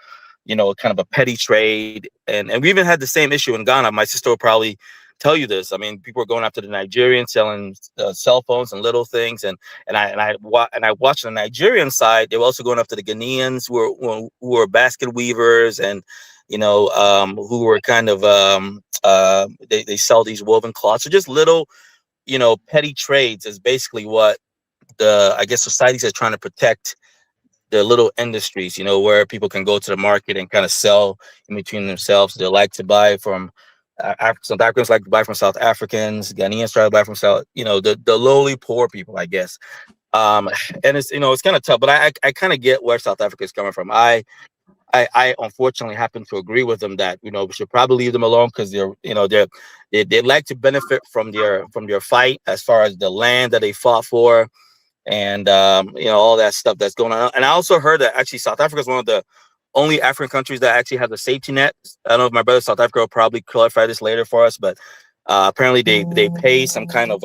Speaker 15: kind of a petty trade. And we even had the same issue in Ghana. My sister will probably tell you this. I mean, people are going after the Nigerians selling cell phones and little things. And I watched the Nigerian side. They were also going after the Ghanaians who were basket weavers and, who were kind of, they sell these woven cloths. So just little, petty trades is basically what I guess societies are trying to protect the little industries, where people can go to the market and kind of sell in between themselves. They like to buy from South Africans, like to buy from South Africans. Ghanaians try to buy from South, the lowly poor people, I guess. And it's, it's kind of tough, but I kind of get where South Africa is coming from. I unfortunately happen to agree with them that, we should probably leave them alone, because they like to benefit from their fight as far as the land that they fought for. And all that stuff that's going on. And I also heard that actually South Africa is one of the only African countries that actually has a safety net. I don't know if my brother South Africa will probably clarify this later for us, but apparently they pay some kind of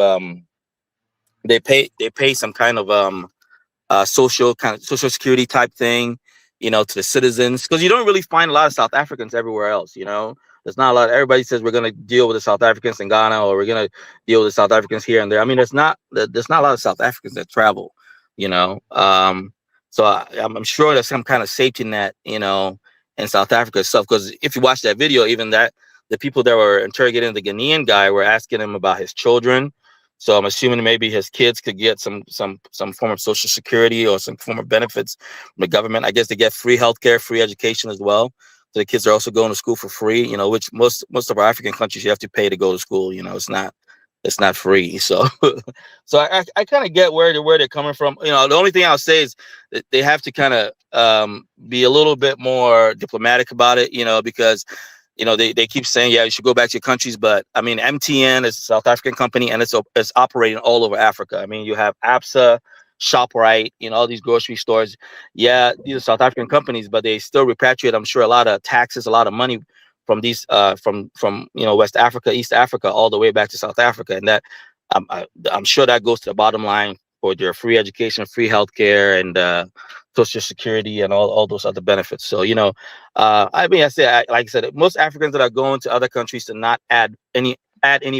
Speaker 15: social security type thing, to the citizens, because you don't really find a lot of South Africans everywhere else. There's not a lot. Everybody says we're going to deal with the South Africans in Ghana, or we're going to deal with the South Africans here and there. I mean, there's not a lot of South Africans that travel. So I'm sure there's some kind of safety net, in South Africa itself. Because if you watch that video, even that the people that were interrogating the Ghanaian guy were asking him about his children. So I'm assuming maybe his kids could get some form of social security or some form of benefits from the government. I guess they get free healthcare, free education as well. So the kids are also going to school for free, which most of our African countries you have to pay to go to school. It's not free. So so I kind of get where they're coming from. The only thing I'll say is that they have to kind of be a little bit more diplomatic about it, because they keep saying, yeah, you should go back to your countries. But I mean, MTN is a South African company, and it's operating all over Africa. I mean, you have ABSA, ShopRite, all these grocery stores. Yeah, these are South African companies, but they still repatriate, I'm sure, a lot of taxes, a lot of money from these from West Africa, East Africa, all the way back to South Africa. And that I'm sure that goes to the bottom line for their free education, free healthcare, and social security, and all those other benefits. So I mean, like I said, most Africans that are going to other countries to not add any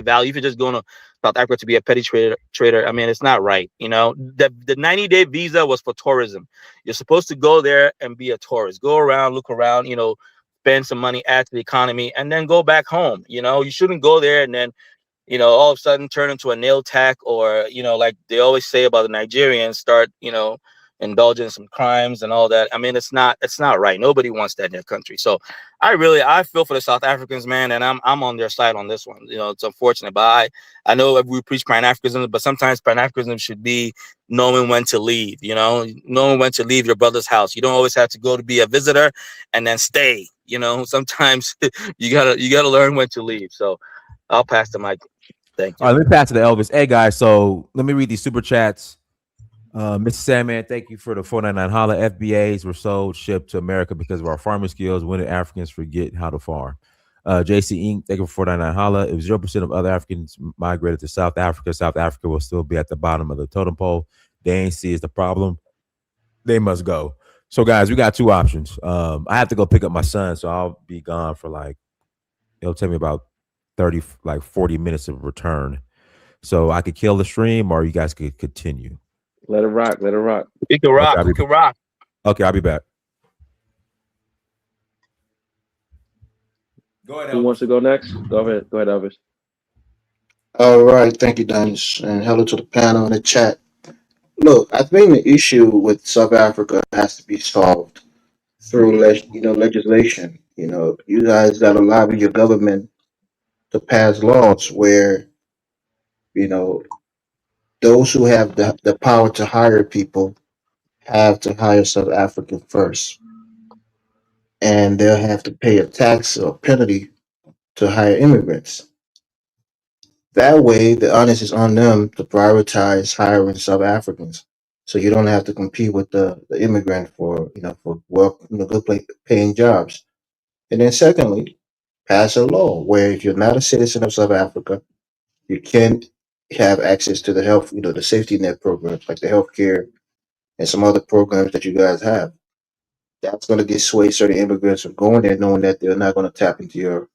Speaker 15: value. If you're just going to South Africa to be a petty trader, I mean, it's not right. The 90-day visa was for tourism. You're supposed to go there and be a tourist, go around, look around, spend some money, add to the economy, and then go back home. You shouldn't go there and then all of a sudden turn into a nail tech, or like they always say about the Nigerians, start indulging in some crimes and all that. I mean, it's not right. Nobody wants that in their country. So I feel for the South Africans, man, and I'm on their side on this one. It's unfortunate, but I know we preach pan-Africanism, but sometimes pan-Africanism should be knowing when to leave. Knowing when to leave your brother's house. You don't always have to go to be a visitor and then stay. Sometimes you gotta learn when to leave. So I'll pass the mic. Thank you.
Speaker 2: All right, let me pass it to Elvis. Hey guys, so let me read these super chats. Mr. Sandman, thank you for the $4.99 holla. FBAs were sold, shipped to America because of our farming skills. When did Africans forget how to farm? JC Inc., thank you for $4.99 holla. If 0% of other Africans migrated to South Africa, South Africa will still be at the bottom of the totem pole. The ANC is the problem. They must go. So guys, we got two options. I have to go pick up my son, so I'll be gone for it'll take me about 40 minutes of return. So I could kill the stream, or you guys could continue.
Speaker 12: Let it rock. Let it rock.
Speaker 15: We can
Speaker 2: Okay,
Speaker 15: rock. We can rock.
Speaker 2: Okay, I'll be back. Go ahead,
Speaker 12: Who wants to go next? Go ahead. Go ahead, Elvis.
Speaker 14: All right, thank you, Dennis, and hello to the panel in the chat. Look, I think the issue with South Africa has to be solved through legislation. You guys got to lobby your government to pass laws where you know those who have the power to hire people have to hire South African first, and they'll have to pay a tax or penalty to hire immigrants. That way, the onus is on them to prioritize hiring South Africans, so you don't have to compete with the immigrant for good paying jobs. And then secondly, pass a law where if you're not a citizen of South Africa, you can have access to the health, the safety net programs like the healthcare and some other programs that you guys have. That's going to dissuade certain immigrants from going there, knowing that they're not going to tap into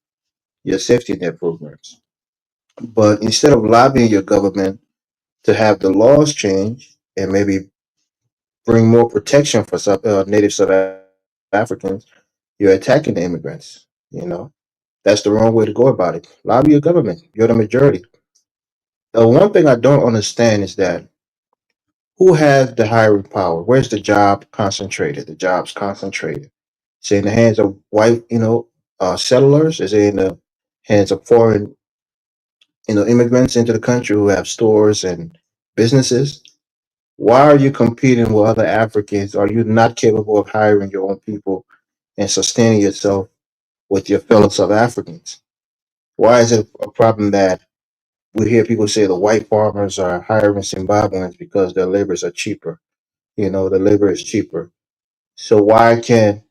Speaker 14: your safety net programs. But instead of lobbying your government to have the laws change and maybe bring more protection for native South Africans, you're attacking the immigrants. That's the wrong way to go about it. Lobby your government. You're the majority. The one thing I don't understand is that who has the hiring power? Where's the job concentrated? The job's concentrated. Is it in the hands of white, settlers? Is it in the hands of foreign, immigrants into the country who have stores and businesses? Why are you competing with other Africans? Are you not capable of hiring your own people and sustaining yourself with your fellow South Africans? Why is it a problem that we hear people say the white farmers are hiring Zimbabweans because their labors are cheaper? The labor is cheaper. So why can't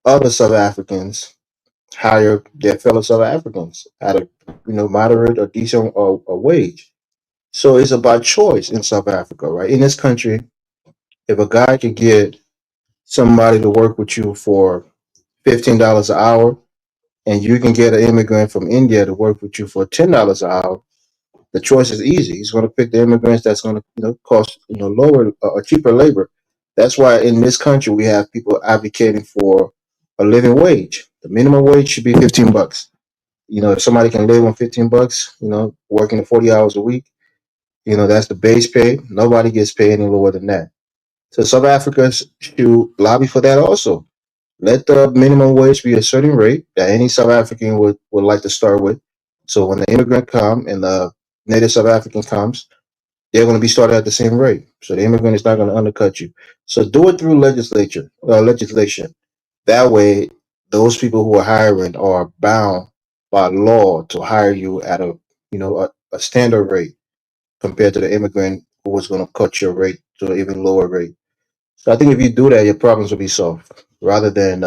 Speaker 14: other South Africans hire their fellow South Africans at a moderate or decent or wage? So it's about choice in South Africa, right? In this country, if a guy can get somebody to work with you for $15 an hour, and you can get an immigrant from India to work with you for $10 an hour, the choice is easy. He's going to pick the immigrants that's going to cost lower or cheaper labor. That's why in this country we have people advocating for a living wage. The minimum wage should be $15. If somebody can live on $15, working 40 hours a week, that's the base pay. Nobody gets paid any lower than that. So South Africa should lobby for that also. Let the minimum wage be a certain rate that any South African would like to start with. So when the immigrant come and the native South African comes, they're going to be started at the same rate. So the immigrant is not going to undercut you. So do it through legislation. That way, those people who are hiring are bound by law to hire you at a standard rate compared to the immigrant who was going to cut your rate to an even lower rate. So I think if you do that, your problems will be solved rather than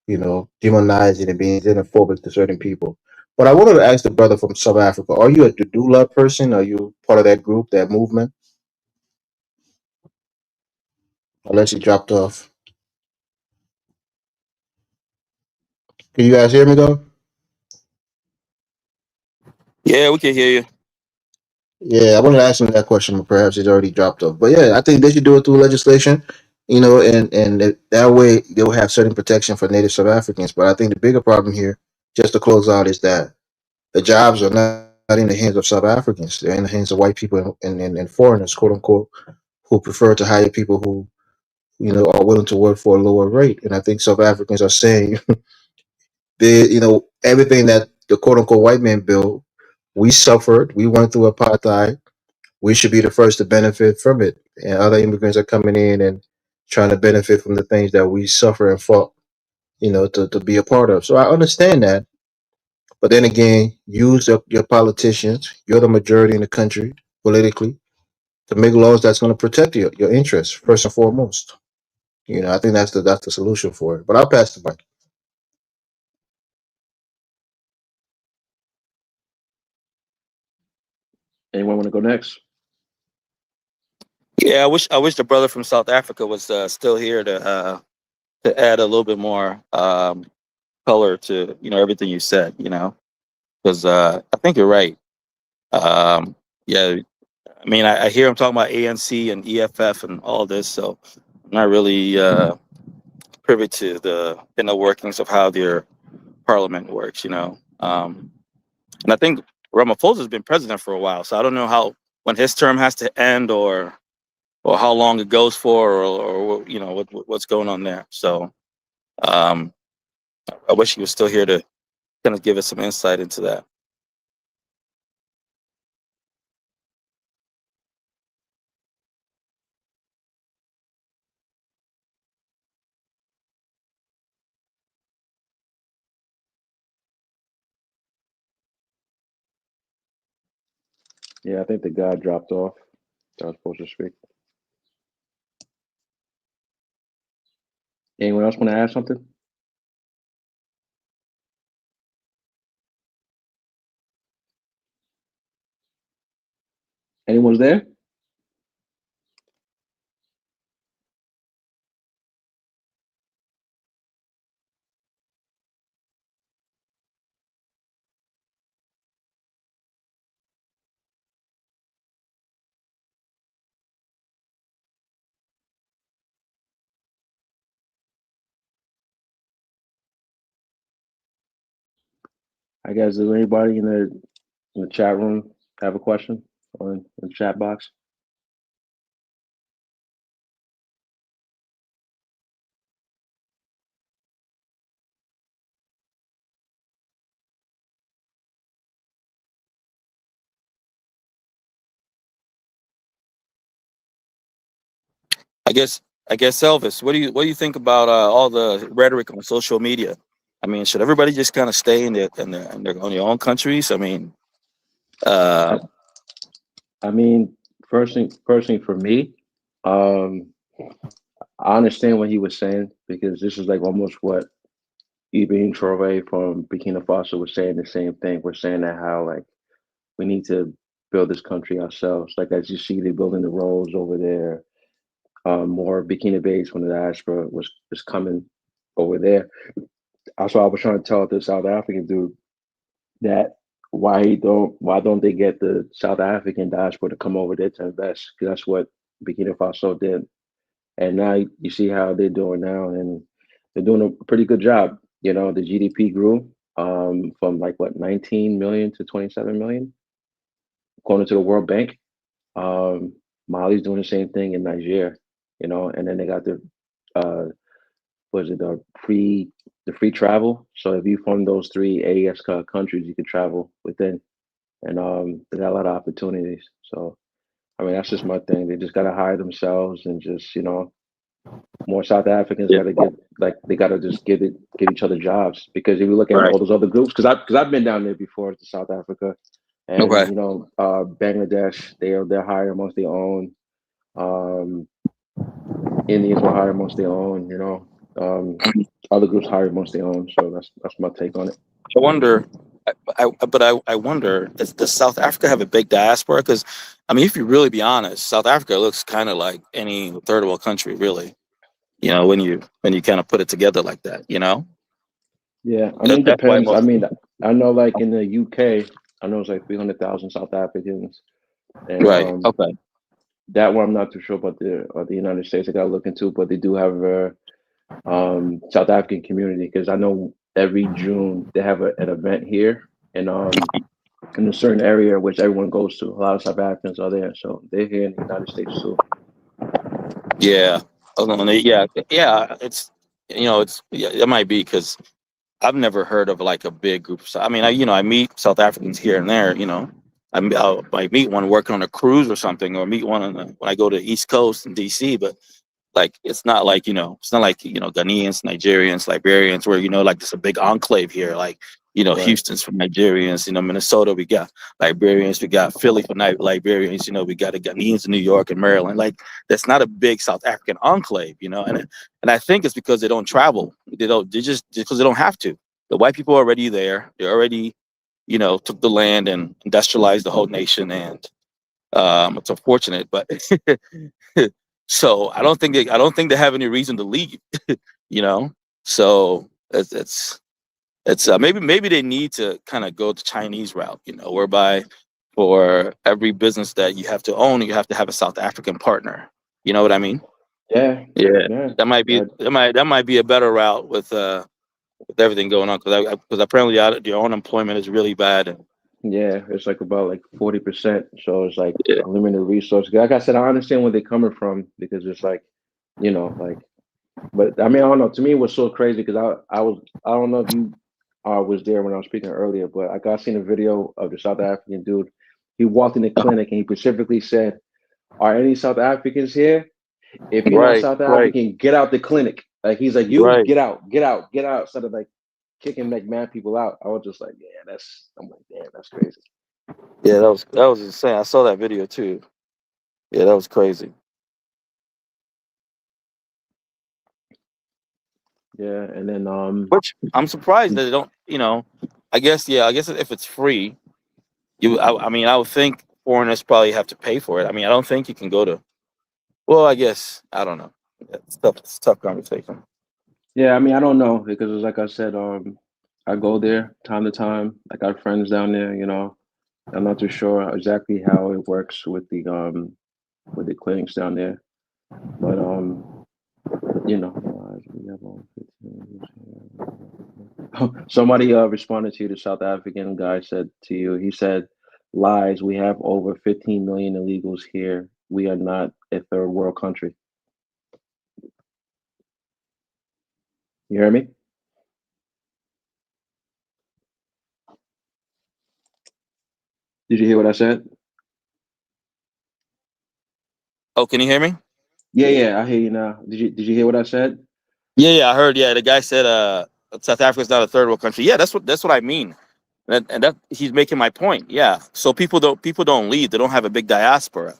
Speaker 14: demonizing and being xenophobic to certain people. But I wanted to ask the brother from South Africa: are you a Dudula person? Are you part of that group, that movement? Unless he dropped off. Can you guys hear me though?
Speaker 15: Yeah, we can hear you.
Speaker 14: Yeah, I wanted to ask him that question, but perhaps he's already dropped off. But yeah, I think they should do it through legislation, that way they'll have certain protection for Native South Africans. But I think the bigger problem here, just to close out, is that the jobs are not in the hands of South Africans. They're in the hands of white people and foreigners, quote unquote, who prefer to hire people who, are willing to work for a lower rate. And I think South Africans are saying everything that the quote unquote white man built, we suffered, we went through apartheid, we should be the first to benefit from it. And other immigrants are coming in and trying to benefit from the things that we suffer and fought, to be a part of. So I understand that. But then again, use your politicians, you're the majority in the country politically, to make laws that's going to protect your interests first and foremost. I think that's the solution for it. But I'll pass the mic.
Speaker 12: Anyone want to go next?
Speaker 15: Yeah, I wish the brother from South Africa was still here to add a little bit more color to everything you said. Because I think you're right. Yeah, I mean, I hear him talking about ANC and EFF and all this, so I'm not really privy to the inner workings of how their parliament works, you know. And I think Ramaphosa has been president for a while, so I don't know how when his term has to end or how long it goes for or you know what's going on there. So I wish he was still here to kind of give us some insight into that.
Speaker 12: Yeah, I think the guy dropped off. That was supposed to speak. Anyone else want to add something? Anyone's there? I guess does anybody in the chat room have a question or in the chat box?
Speaker 15: I guess Elvis, what do you think about all the rhetoric on social media? I mean, should everybody just kind of stay in their on their own countries? I mean, uh,
Speaker 12: I mean, personally for me, um, I understand what he was saying because this is like almost what Ibn Traore from Burkina Faso was saying the same thing. We're saying that how like we need to build this country ourselves. Like as you see, they're building the roads over there. More Burkina Faso when the diaspora was coming over there. That's why I was trying to tell the South African dude that why don't they get the South African diaspora to come over there to invest? Because that's what Burkina Faso did, and now you see how they're doing now, and they're doing a pretty good job. You know, the GDP grew from like what 19 million to 27 million, according to the World Bank. Um, Mali's doing the same thing in Nigeria. You know, and then they got the uh, was it the free travel? So if you from those three AES countries, you can travel within, and they got a lot of opportunities. So I mean, that's just my thing. They just gotta hire themselves and just more South Africans
Speaker 15: yeah,
Speaker 12: gotta get like they gotta just give each other jobs because if you look at
Speaker 15: right,
Speaker 12: all those other groups, because I've been down there before to South Africa, and
Speaker 15: okay,
Speaker 12: Bangladesh they're hiring amongst their own. Um, Indians will hire amongst their own. Other groups hire amongst their own. So that's my take on it.
Speaker 15: I wonder. But I wonder, does South Africa have a big diaspora? Because, I mean, if you really be honest, South Africa looks kind of like any third world country, really. You know, when you kind of put it together like that, you know,
Speaker 12: Yeah, I mean, it
Speaker 15: that's why
Speaker 12: depends. I
Speaker 15: most.
Speaker 12: mean, I know like in the UK, I know it's like 300,000 South Africans, and
Speaker 15: Right. Okay.
Speaker 12: that one I'm not too sure about the United States. I got to look into, but they do have a South African community because I know every June they have an event here in a certain area which everyone goes to. A lot of South Africans are there, so they're here in the United States too.
Speaker 15: Yeah. Yeah. It's it might be because I've never heard of like a big group. I mean, I meet South Africans here and there. I meet one working on a cruise or something, or meet one when I go to East Coast in DC. But like it's not like Ghanaians, Nigerians, Liberians, where like it's a big enclave here. Like
Speaker 12: Right.
Speaker 15: Houston's for Nigerians. Minnesota we got Liberians, we got Philly for Liberians. We got the Ghanaians in New York and Maryland. Like that's not a big South African enclave. And I think it's because they don't travel. They just because they don't have to. The white people are already there. They already took the land and industrialized the whole nation. And it's unfortunate, but so I don't think they have any reason to leave. you know. So it's maybe they need to kind of go the Chinese route, whereby for every business that you have to own, you have to have a South African partner. You know what I mean?
Speaker 12: Yeah,
Speaker 15: Yeah,
Speaker 12: yeah.
Speaker 15: that might be a better route with everything going on, because apparently your unemployment is really bad.
Speaker 12: Yeah, it's like about like 40%. So it's like
Speaker 15: Yeah.
Speaker 12: limited resources. Like I said, I understand where they're coming from because it's like, like, but I mean, I don't know. To me, it was so crazy because I don't know if you was there when I was speaking earlier, but I got seen a video of the South African dude. He walked in the clinic and he specifically said, "Are any South Africans here? If you're not
Speaker 15: Right,
Speaker 12: South
Speaker 15: right,
Speaker 12: African, get out the clinic." Like he's like, "You
Speaker 15: right.
Speaker 12: get out, get out, get out," instead of like kicking like mad people out. I was just like, "Yeah, I'm like, damn, that's crazy."
Speaker 15: Yeah, that was insane. I saw that video too. Yeah, that was crazy.
Speaker 12: Yeah, and then
Speaker 15: Which I'm surprised that they don't. I guess if it's free, I mean, I would think foreigners probably have to pay for it. I mean, I don't think you can go to. Well, I guess I don't know. Yeah, it's a tough conversation.
Speaker 12: yeah, I mean, I don't know because it's like I said, I go there time to time. I got friends down there, I'm not too sure exactly how it works with the clinics down there, but somebody responded to you. The South African guy said to you, he said, "Lies. We have over 15 million illegals here. We are not a third world country." You hear me? Did you hear what I said?
Speaker 15: Oh, can you hear me?
Speaker 12: Yeah, yeah, I hear you now. Did you hear what I said?
Speaker 15: Yeah, I heard. Yeah, the guy said South Africa's not a third world country. Yeah, that's what I mean. And that he's making my point. Yeah. So people don't leave. They don't have a big diaspora,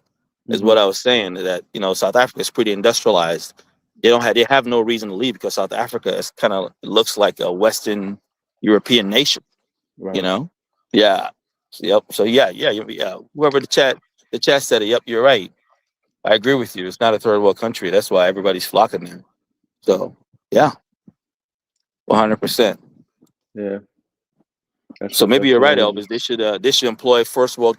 Speaker 15: is
Speaker 12: Mm-hmm.
Speaker 15: what I was saying. That South Africa is pretty industrialized. They have no reason to leave because South Africa is kind of looks like a Western European nation. You
Speaker 12: Right.
Speaker 15: know. Yeah. Yep. So yeah. Whoever the chat said it. Yep, you're right. I agree with you. It's not a third world country. That's why everybody's flocking there. So yeah, 100%.
Speaker 12: Yeah.
Speaker 15: So maybe
Speaker 12: That's
Speaker 15: you're
Speaker 12: what I
Speaker 15: right,
Speaker 12: was.
Speaker 15: Elvis. They should employ first world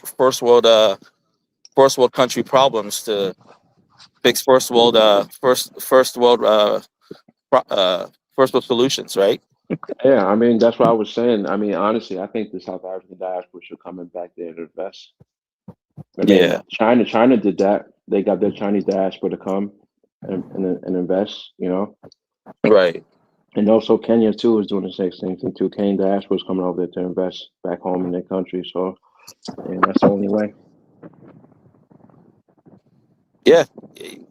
Speaker 15: country problems to fix first world first world solutions, right?
Speaker 12: Yeah, I mean that's what I was saying. I mean, honestly, I think the South African diaspora should come in back there and invest. I mean,
Speaker 15: Yeah,
Speaker 12: China did that. They got their Chinese diaspora to come and invest.
Speaker 15: right.
Speaker 12: And also Kenya too is doing the same thing too. Kenyan diaspora is coming over there to invest back home in their country. So, and that's the only way.
Speaker 15: Yeah,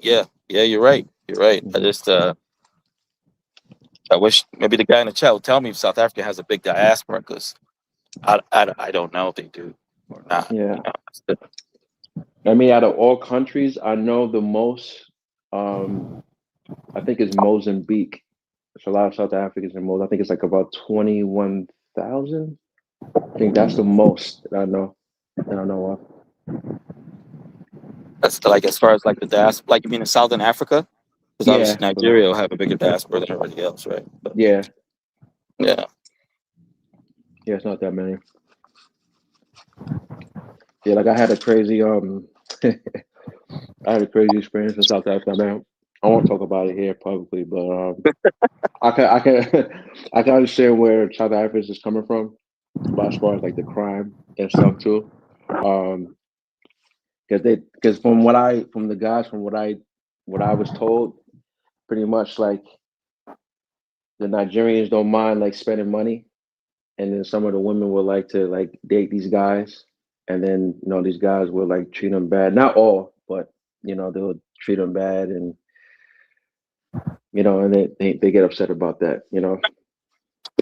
Speaker 15: yeah. You're right. You're right.
Speaker 12: Hmm.
Speaker 15: I wish maybe the guy in the chat would tell me if South Africa has a big diaspora, because I don't know if they do or not.
Speaker 12: Yeah, I mean, out of all countries, I know the most. Um, I think it's Mozambique. There's a lot of South Africans in Mozambique. I think it's like about 21,000. I think that's the most that I know of.
Speaker 15: That's like as far as like the diaspora, like you mean in Southern Africa, because obviously
Speaker 12: Yeah,
Speaker 15: Nigeria will have a bigger diaspora than everybody else, right? But
Speaker 12: yeah,
Speaker 15: yeah.
Speaker 12: yeah. It's not that many. Yeah, like I had a crazy I had a crazy experience in South Africa. Man, I won't talk about it here publicly, but I can I can understand where South Africa is coming from, but as far as like the crime and stuff too, um, because from the guys from what I was told, pretty much like the Nigerians don't mind like spending money, and then some of the women would like to like date these guys, and then these guys would like treat them bad. Not all, but they would treat them bad, and and they get upset about that.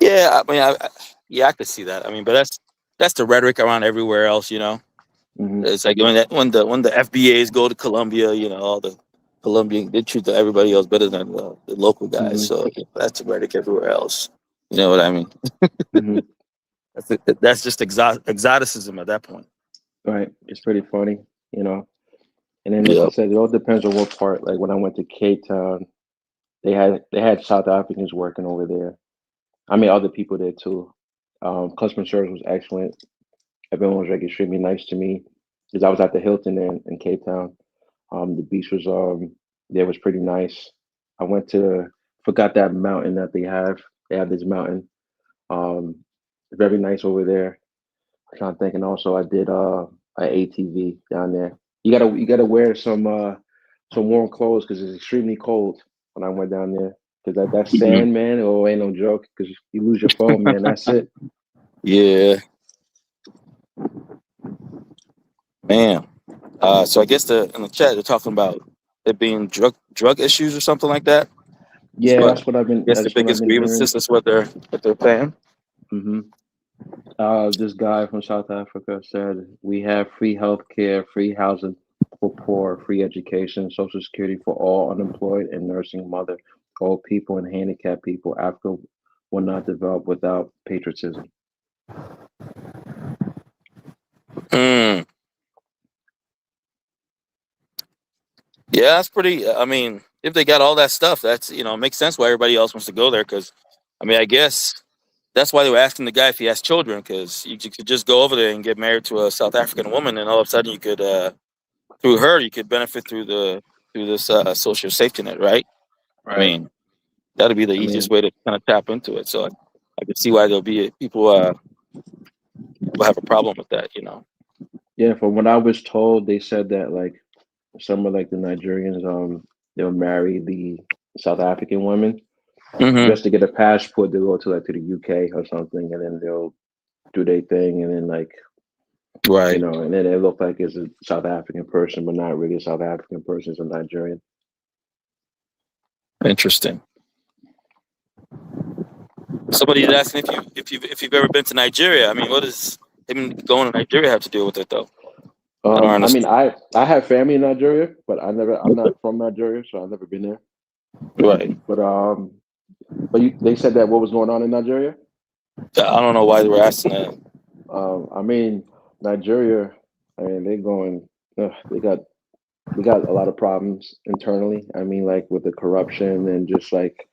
Speaker 15: Yeah, I mean, I could see that. I mean, but that's the rhetoric around everywhere else.
Speaker 12: Hmm.
Speaker 15: It's like when the FBAs go to Colombia, all the Colombian they treat everybody else better than the local guys.
Speaker 12: Hmm.
Speaker 15: So that's the rhetoric everywhere else. You know what I mean?
Speaker 12: Hmm.
Speaker 15: That's just exoticism at that point.
Speaker 12: Right. It's pretty funny. And then, like
Speaker 15: Yeah.
Speaker 12: I said, it all depends on what part. Like when I went to Cape Town, they had South Africans working over there. I mean, other people there too. Customer service was excellent. Everyone was like extremely nice to me because I was at the Hilton in Cape Town. The beach was there was pretty nice. I went to forgot that mountain that they have. They have this mountain. Um, very nice over there. I'm trying to think, and also I did an ATV down there. You gotta wear some warm clothes because it's extremely cold when I went down there. Because that
Speaker 15: Mhm.
Speaker 12: sand, man, oh, ain't no joke. Because you lose your phone, man. That's it.
Speaker 15: Yeah, man. So I guess in the chat they're talking about it being drug issues or something like that. That's
Speaker 12: Yeah,
Speaker 15: what I guess the
Speaker 12: that's what I've
Speaker 15: biggest
Speaker 12: been
Speaker 15: grievances.
Speaker 12: hearing.
Speaker 15: That's what they're saying.
Speaker 12: hmm this guy from South Africa said we have free healthcare, free housing for poor, free education, social security for all unemployed and nursing mother, old people and handicapped people. Africa will not develop without patriotism.
Speaker 15: Mm. Yeah, that's pretty. I mean, if they got all that stuff, that's it makes sense why everybody else wants to go there. Because, I mean, I guess that's why they were asking the guy if he has children. Because you could just go over there and get married to a South African woman, and all of a sudden you could, through her, you could benefit through this social safety net, right? I
Speaker 12: Right.
Speaker 15: mean, that'd be the
Speaker 12: I
Speaker 15: easiest
Speaker 12: mean,
Speaker 15: way to kind of tap into it. So I could see why there'll be people will have a problem with that.
Speaker 12: yeah, from what I was told, they said that like some of like the Nigerians, they'll marry the South African women
Speaker 15: Hmm.
Speaker 12: just to get a passport to go to like to the UK or something, and then they'll do their thing, and then like
Speaker 15: Right.
Speaker 12: and then they look like it's a South African person, but not really a South African person, it's a Nigerian.
Speaker 15: Interesting. Somebody's asking if you've ever been to Nigeria. I mean, what does him going to Nigeria have to do with it, though? I don't
Speaker 12: I mean,
Speaker 15: understand.
Speaker 12: I have family in Nigeria, but I'm not from Nigeria, so I've never been there.
Speaker 15: Right.
Speaker 12: They said that what was going on in Nigeria.
Speaker 15: I don't know why they were asking that.
Speaker 12: I mean, Nigeria, I mean, they got a lot of problems internally. I mean, like with the corruption and just like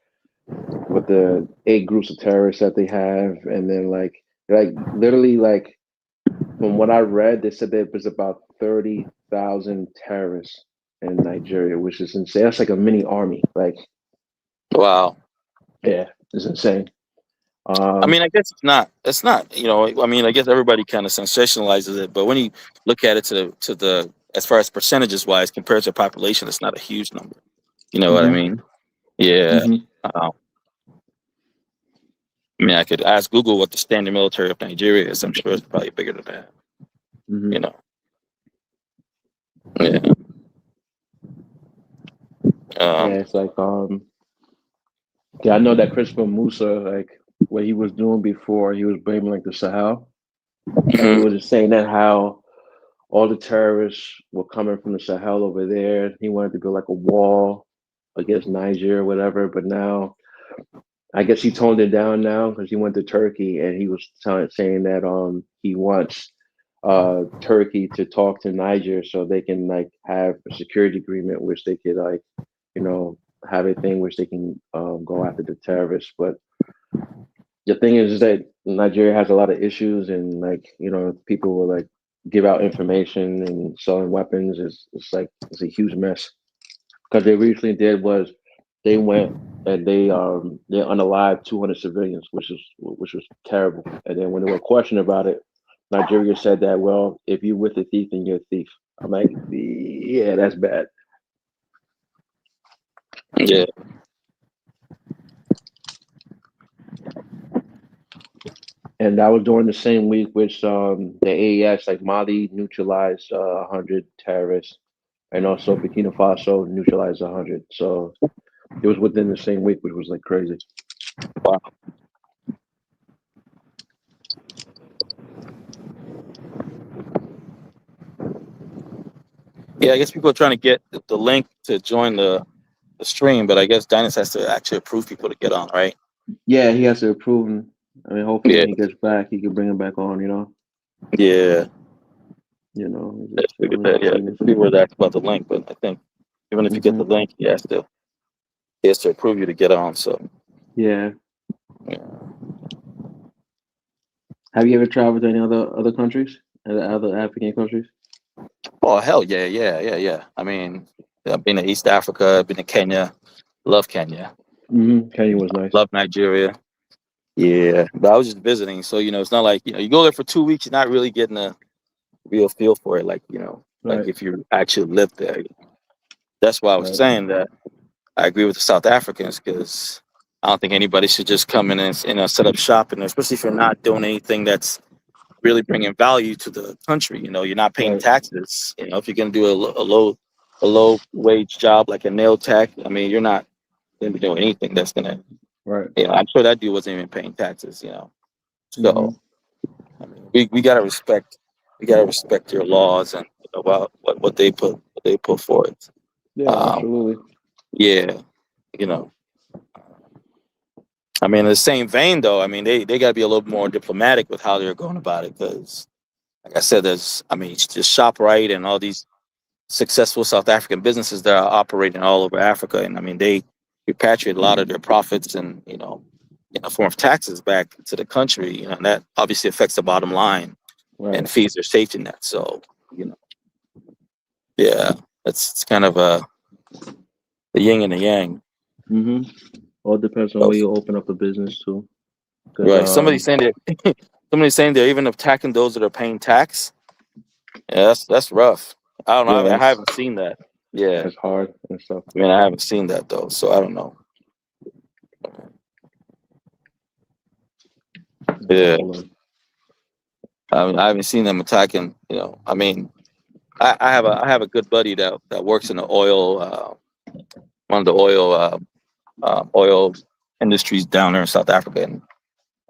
Speaker 12: with the 8 groups of terrorists that they have, and then like literally like from what I read, they said there was about 30,000 terrorists in Nigeria, which is insane. That's like a mini army. Like,
Speaker 15: Wow.
Speaker 12: yeah, it's insane.
Speaker 15: I mean, I guess it's not. It's not. I mean, I guess everybody kind of sensationalizes it, but when you look at it to the as far as percentages wise compared to population, it's not a huge number. You know what I
Speaker 12: hmm
Speaker 15: mean? Yeah.
Speaker 12: hmm
Speaker 15: Uh, I mean, I could ask Google what the standard military of Nigeria is. I'm sure it's probably bigger than that.
Speaker 12: hmm
Speaker 15: You know. Yeah.
Speaker 12: Yeah, it's like yeah, I know that Christopher Musa, like what he was doing before, he was blaming like the Sahel, and he
Speaker 15: Mhm.
Speaker 12: was just saying that how all the terrorists were coming from the Sahel over there. He wanted to build like a wall against Niger or whatever, but now I guess he toned it down now because he went to Turkey and he was saying that he wants Turkey to talk to Niger so they can like have a security agreement which they could like you know have a thing which they can go after the terrorists. But the thing is that Nigeria has a lot of issues and like people will like give out information and selling weapons. It's a huge mess because they recently did was they went and they unalived 200 civilians, which was terrible. And then when they were questioned about it, Nigeria said that, well, if you're with a thief, then you're a thief. I'm like, yeah, that's bad.
Speaker 15: Yeah.
Speaker 12: And that was during the same week which the AES, like Mali, neutralized 100 terrorists, and also Burkina Faso neutralized 100. So it was within the same week, which was like crazy.
Speaker 15: Wow. Yeah, I guess people are trying to get the link to join the stream, but I guess Dynas has to actually approve people to get on, right?
Speaker 12: Yeah, he has to approve. I mean, hopefully
Speaker 15: Yeah.
Speaker 12: when he gets back, he can bring him back on.
Speaker 15: Yeah.
Speaker 12: Just
Speaker 15: Look at
Speaker 12: only
Speaker 15: that. Yeah.
Speaker 12: thing.
Speaker 15: People were asked about the link, but I think even if you get the link, he has to approve you to get on. So
Speaker 12: Yeah. Have you ever traveled to any other countries? in the other African countries?
Speaker 15: Oh hell yeah. I mean, I've been to East Africa, I've been to Kenya, love Kenya,
Speaker 12: Kenya was nice.
Speaker 15: love Nigeria. Yeah, but I was just visiting, so it's not like you go there for 2 weeks, you're not really getting a real feel for it, like like
Speaker 12: Right.
Speaker 15: if you actually live there. That's why I was
Speaker 12: Right.
Speaker 15: saying that I agree with the South Africans because I don't think anybody should just come in and set up shop, and especially if you're not doing anything that's really bringing value to the country. You're not paying
Speaker 12: Right.
Speaker 15: taxes. If you're going to do a low wage job like a nail tech, I mean, you're not going to be doing anything that's going to.
Speaker 12: Right.
Speaker 15: I'm sure that dude wasn't even paying taxes. So
Speaker 12: Mhm.
Speaker 15: I mean, we got to respect. We got to respect your laws and what they put forth.
Speaker 12: Yeah,
Speaker 15: Um,
Speaker 12: absolutely.
Speaker 15: yeah, you know. I mean, in the same vein, though, I mean, they got to be a little more diplomatic with how they're going about it because, like I said, just ShopRite and all these successful South African businesses that are operating all over Africa, and I mean, they repatriate a lot of their profits and in the form of taxes back to the country, and that obviously affects the bottom line and feeds their safety net. So, yeah, it's kind of the yin and the yang.
Speaker 12: All depends on where you open up a business too.
Speaker 15: Right. Somebody's saying they're even attacking those that are paying tax. Yeah, that's rough. I don't know.
Speaker 12: Yeah,
Speaker 15: I haven't seen that. Yeah,
Speaker 12: it's hard and stuff.
Speaker 15: I mean, I haven't seen that though, so I don't know. Yeah, I mean, I haven't seen them attacking. I mean, I have a good buddy that works in the oil, one of the oil industries down there in South Africa, and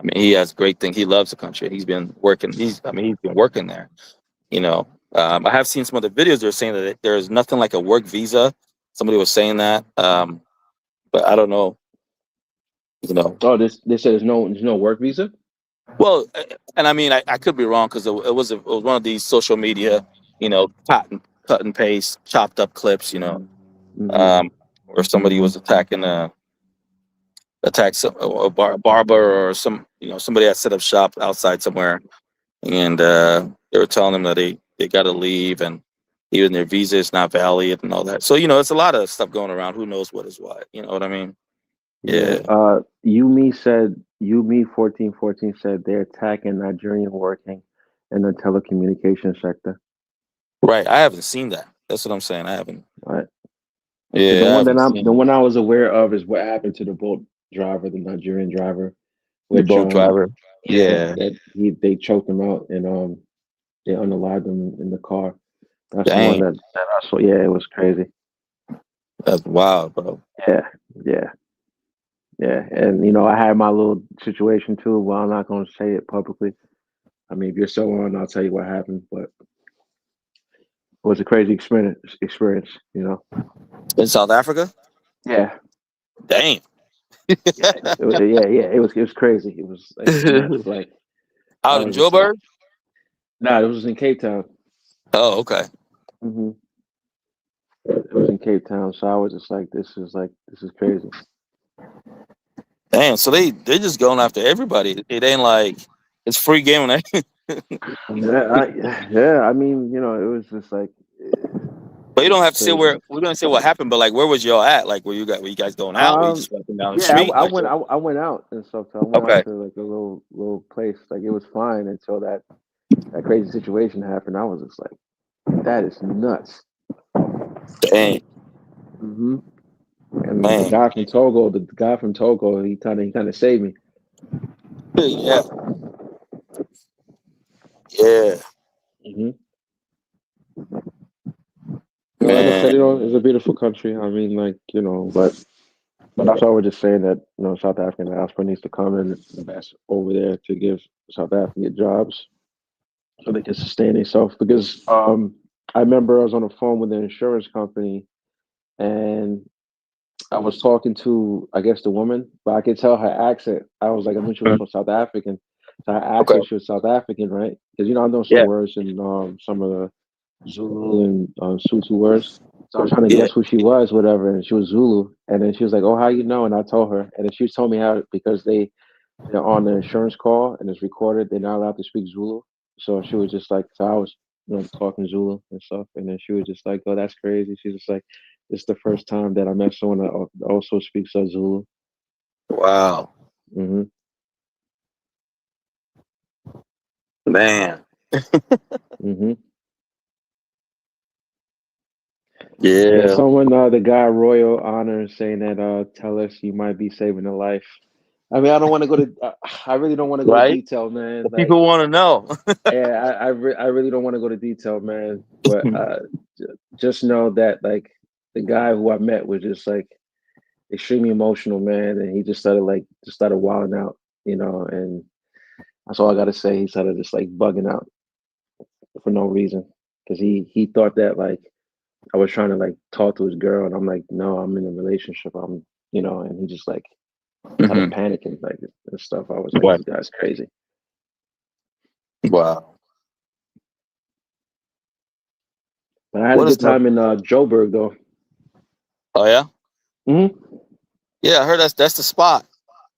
Speaker 15: I mean, he has great thing. He loves the country. He's been working. He's been working there. I have seen some other videos. They're saying that there's nothing like a work visa. Somebody was saying that, but I don't know.
Speaker 12: Oh, they said there's no work visa.
Speaker 15: Well, and I mean, I could be wrong because it was one of these social media, cut and paste, chopped up clips, where somebody was attacking a barber or somebody had set up shop outside somewhere, and they were telling them that they got to leave, and even their visa is not valid and all that. So it's a lot of stuff going around. Who knows what is what? You know what I mean? Yeah.
Speaker 12: Yumi 1414 said they're attacking Nigerian working in the telecommunications sector.
Speaker 15: Right. I haven't seen that. That's what I'm saying. I haven't.
Speaker 12: Right.
Speaker 15: Yeah.
Speaker 12: The one I was aware of is what happened to the boat driver, the Nigerian driver.
Speaker 15: The boat driver. Yeah.
Speaker 12: They choked him out and they unalived him in the car. That's the
Speaker 15: Dang.
Speaker 12: one that I saw. Yeah, it was crazy.
Speaker 15: That's wild, bro.
Speaker 12: Yeah. And I had my little situation too. Well, I'm not going to say it publicly. I mean, if you're so on, I'll tell you what happened. But it was a crazy experience.
Speaker 15: In South Africa.
Speaker 12: Yeah.
Speaker 15: Dang.
Speaker 12: It was crazy. It was nuts. Like
Speaker 15: out in Joburg.
Speaker 12: Nah, it was in Cape Town.
Speaker 15: Oh, okay.
Speaker 12: It was in Cape Town, so I was just like, this is crazy.
Speaker 15: Damn, so they're just going after everybody. It ain't like it's free game.
Speaker 12: I mean, it was just like.
Speaker 15: But you don't have to say where. We don't say what happened, but like, where was y'all at? Like, were you guys going out? Were you just walking down the street?
Speaker 12: I went out and stuff. So I went out to like a little place. Like it was fine until that crazy situation happened. I was just like, that is nuts.
Speaker 15: Dang.
Speaker 12: And the guy from Togo, he kind of saved me.
Speaker 15: Yeah.
Speaker 12: Like I said, it's a beautiful country. I mean, like, but that's why we're just saying that, South African diaspora needs to come and invest over there to give South African jobs so they can sustain themselves. Because I remember I was on the phone with an insurance company and I was talking to, I guess, the woman, but I could tell her accent. I was like, I knew she was from South African. So I asked her if she was South African, right? Because, I know some words and some of the Zulu and Sutu words. So I was trying to guess who she was, whatever, and she was Zulu. And then she was like, "Oh, how you know?" And I told her, and then she told me how because they're on the insurance call and it's recorded. They're not allowed to speak Zulu. So she was just like, so I was, talking Zulu and stuff, and then she was just like, "Oh, that's crazy." She's just like, "It's the first time that I met someone that also speaks Zulu."
Speaker 15: Wow,
Speaker 12: hmm
Speaker 15: man.
Speaker 12: hmm Yeah,
Speaker 15: Yeah.
Speaker 12: someone, the guy Royal Honor is saying that, tell us you might be saving a life. I mean, I don't want to go to, I really don't want to go to
Speaker 15: Right.
Speaker 12: detail, man.
Speaker 15: The
Speaker 12: Like,
Speaker 15: people want to know.
Speaker 12: yeah, I really don't want to go to detail, man. But just know that, like, the guy who I met was just like extremely emotional, man, and he just started wilding out, and that's all I got to say. He started just like bugging out for no reason because he thought that like I was trying to like talk to his girl, and I'm like, no, I'm in a relationship. And he just like started
Speaker 15: Mhm.
Speaker 12: panicking like and stuff. I was like,
Speaker 15: Right.
Speaker 12: this guy's crazy.
Speaker 15: Wow.
Speaker 12: But I had a
Speaker 15: What is
Speaker 12: good
Speaker 15: the?
Speaker 12: time in Joburg though.
Speaker 15: Oh yeah.
Speaker 12: hmm
Speaker 15: Yeah, I heard that's the spot.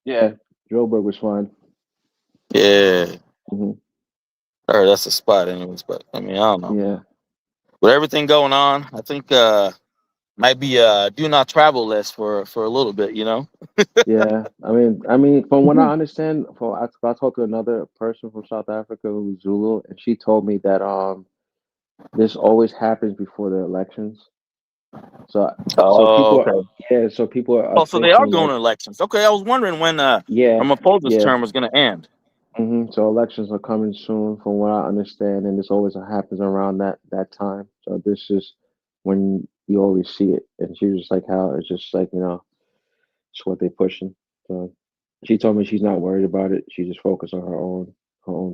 Speaker 12: Yeah, Joburg was fun.
Speaker 15: Yeah,
Speaker 12: hmm
Speaker 15: I heard that's the spot. Anyways, but I mean, I don't know.
Speaker 12: Yeah,
Speaker 15: With everything going on, I think might be do not travel list for a little bit.
Speaker 12: yeah. I mean, from what I understand, I talked to another person from South Africa who's Zulu, and she told me that this always happens before the elections. So so
Speaker 15: Oh,
Speaker 12: people are,
Speaker 15: okay.
Speaker 12: yeah, so people are
Speaker 15: Oh, so they are
Speaker 12: thinking
Speaker 15: going
Speaker 12: like,
Speaker 15: to elections. Okay, I was wondering when
Speaker 12: yeah,
Speaker 15: Ramaphosa's
Speaker 12: yeah.
Speaker 15: term was going to end.
Speaker 12: So elections are coming soon, from what I understand, and this always happens around that time. So this is when you always see it, and she was just like, how it's just like it's what they're pushing. So she told me she's not worried about it. She just focused on her own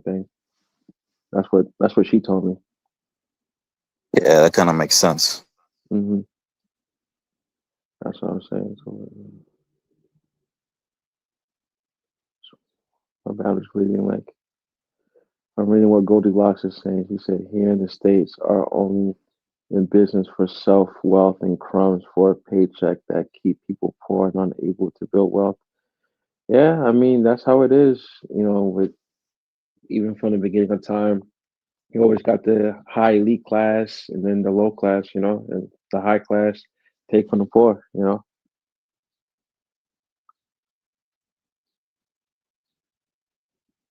Speaker 12: thing. That's what she told me.
Speaker 15: Yeah, that kind of makes sense.
Speaker 12: hmm That's what I'm saying. So I'm just reading like I'm reading what Goldilocks is saying. She said, here in the States are only in business for self, wealth, and crumbs for a paycheck that keep people poor and unable to build wealth. Yeah, I mean, that's how it is, with even from the beginning of time. You always got the high elite class and then the low class, and the high class take from the poor.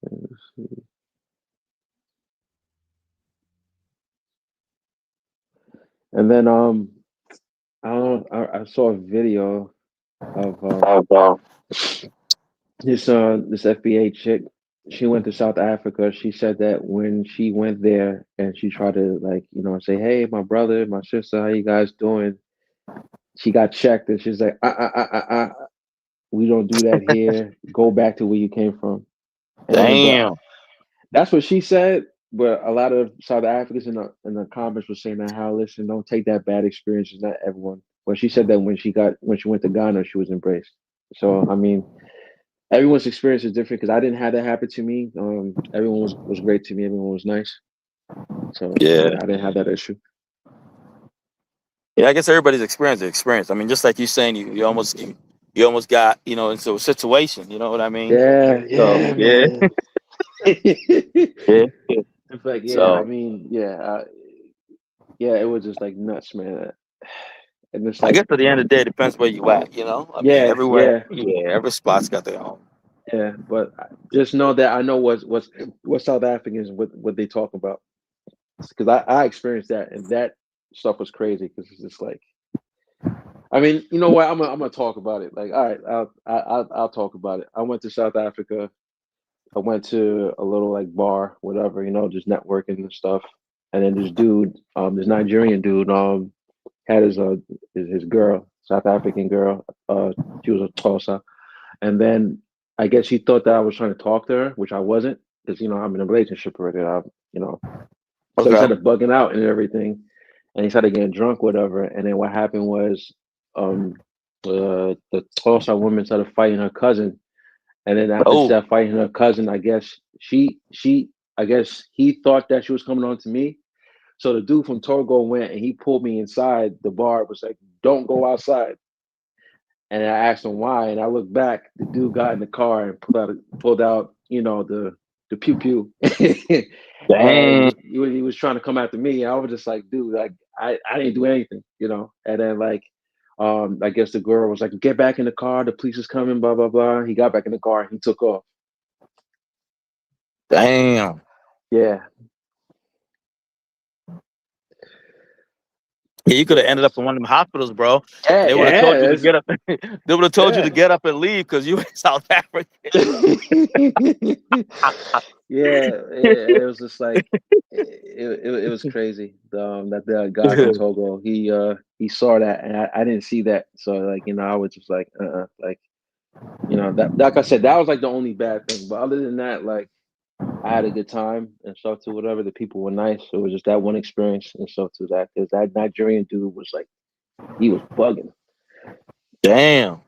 Speaker 12: Let's see. And then I don't know, I saw a video of
Speaker 15: Oh, wow.
Speaker 12: this FBA chick. She went to South Africa. She said that when she went there and she tried to like, say, "Hey, my brother, my sister, how you guys doing?" She got checked and she's like, we don't do that here. Go back to where you came from." And
Speaker 15: Damn.
Speaker 12: that's what she said. But a lot of South Africans in the comments were saying that, how, listen, don't take that bad experience. It's not everyone. But she said that when she went to Ghana, she was embraced. So I mean, everyone's experience is different because I didn't have that happen to me. Everyone was great to me. Everyone was nice. So
Speaker 15: Yeah.
Speaker 12: I didn't have that issue.
Speaker 15: Yeah, I guess everybody's experience is experience. I mean, just like you saying, you almost got into a situation. You know what I mean?
Speaker 12: Yeah,
Speaker 15: So
Speaker 12: yeah,
Speaker 15: yeah,
Speaker 12: man.
Speaker 15: yeah, yeah.
Speaker 12: In fact, yeah, I
Speaker 15: So
Speaker 12: mean, yeah, it was just like nuts, man. And it's
Speaker 15: I
Speaker 12: like,
Speaker 15: guess at the end of the day, it depends where you at. I mean,
Speaker 12: yeah,
Speaker 15: everywhere.
Speaker 12: yeah,
Speaker 15: Yeah, every spot's got their own.
Speaker 12: yeah. But just know that I know what South Africans what they talk about, because I experienced that, and that stuff was crazy because it's just like, I mean, you know what? I'm gonna talk about it. Like, all right, I'll talk about it. I went to South Africa. I went to a little like bar, whatever, just networking and stuff. And then this Nigerian dude, had his girl, South African girl. She was a Tosa, and then I guess he thought that I was trying to talk to her, which I wasn't, because I'm in a relationship already. You know, so he
Speaker 15: Okay.
Speaker 12: started bugging out and everything, and he started getting drunk, whatever. And then what happened was, the Tosa woman started fighting her cousin, and then after she
Speaker 15: Oh,
Speaker 12: started fighting her cousin, I guess I guess he thought that she was coming on to me. So the dude from Togo went and he pulled me inside the bar. Was like, "Don't go outside." And I asked him why, and I looked back. The dude got in the car and pulled out, the pew pew, And
Speaker 15: Damn.
Speaker 12: he was trying to come after me. I was just like, dude, like I didn't do anything, you know. And then like, I guess the girl was like, get back in the car. The police is coming. Blah blah blah. He got back in the car. And he took off.
Speaker 15: Damn.
Speaker 12: Yeah.
Speaker 15: Yeah, you could have ended up in one of them hospitals, bro.
Speaker 12: Yeah,
Speaker 15: And they would have told you to
Speaker 12: yeah,
Speaker 15: get up. They would have told you to get up and leave because you in South Africa.
Speaker 12: It was just like it was crazy. That the guy from Togo, he saw that, and I didn't see that. So like, you know, I was just like, like, you know, that like I said, that was like the only bad thing. But other than that, like, I had a good time and stuff too. Whatever, the people were nice. It was just that one experience and stuff to that, because that Nigerian dude was like, he was bugging.
Speaker 15: Damn.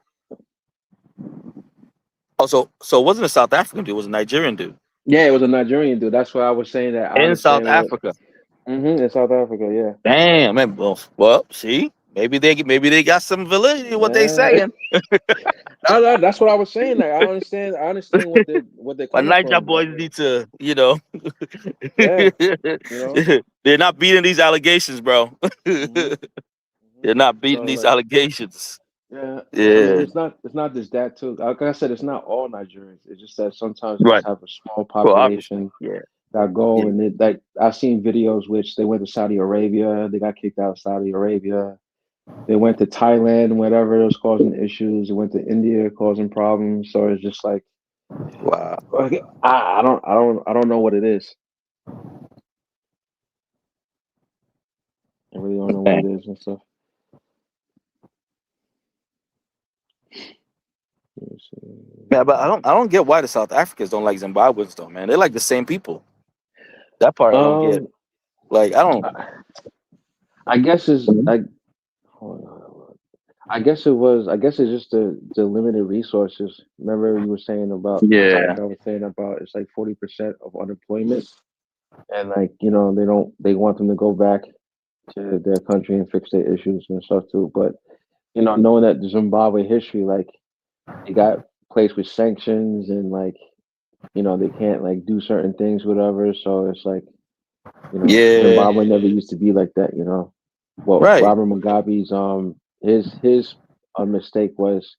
Speaker 15: Oh, so it wasn't a South African dude, it was a Nigerian dude.
Speaker 12: Yeah, it was a Nigerian dude. That's why I was saying that. I
Speaker 15: In South
Speaker 12: understand what.
Speaker 15: Africa.
Speaker 12: In South Africa, yeah.
Speaker 15: Damn, man. Well, see, maybe they got some validity in what they saying.
Speaker 12: No, that's what I was saying. Like, I understand what they're
Speaker 15: But
Speaker 12: coming
Speaker 15: Niger
Speaker 12: from.
Speaker 15: boys need to, you know,
Speaker 12: Yeah, you know.
Speaker 15: they're not beating these allegations, bro. They're not beating
Speaker 12: So,
Speaker 15: these
Speaker 12: like,
Speaker 15: allegations.
Speaker 12: yeah, I mean,
Speaker 15: Yeah.
Speaker 12: it's not just that too. Like I said, it's not all Nigerians. It's just that sometimes you
Speaker 15: Right.
Speaker 12: just have a small
Speaker 15: Well, obviously,
Speaker 12: population that go, and it, like, I've seen videos which they went to Saudi Arabia, they got kicked out of Saudi Arabia. They went to Thailand, whatever, it was causing issues. They went to India, causing problems. So it's just like,
Speaker 15: wow.
Speaker 12: I don't know what it is. I really don't know what it is and stuff.
Speaker 15: Yeah, but I don't get why the South Africans don't like Zimbabweans though, man. They're like the same people. That part I don't get. Like I don't.
Speaker 12: I guess it's like. I guess it's just the limited resources. Remember you were saying about the topic I was saying about, it's like 40% of unemployment, and like, you know, they want them to go back to their country and fix their issues and stuff too. But, you know, knowing that the Zimbabwe history, like, they got placed with sanctions, and like, you know, they can't like do certain things, whatever. So it's like, you know, Zimbabwe never used to be like that, you know. Well,
Speaker 15: Right.
Speaker 12: Robert Mugabe's his mistake was,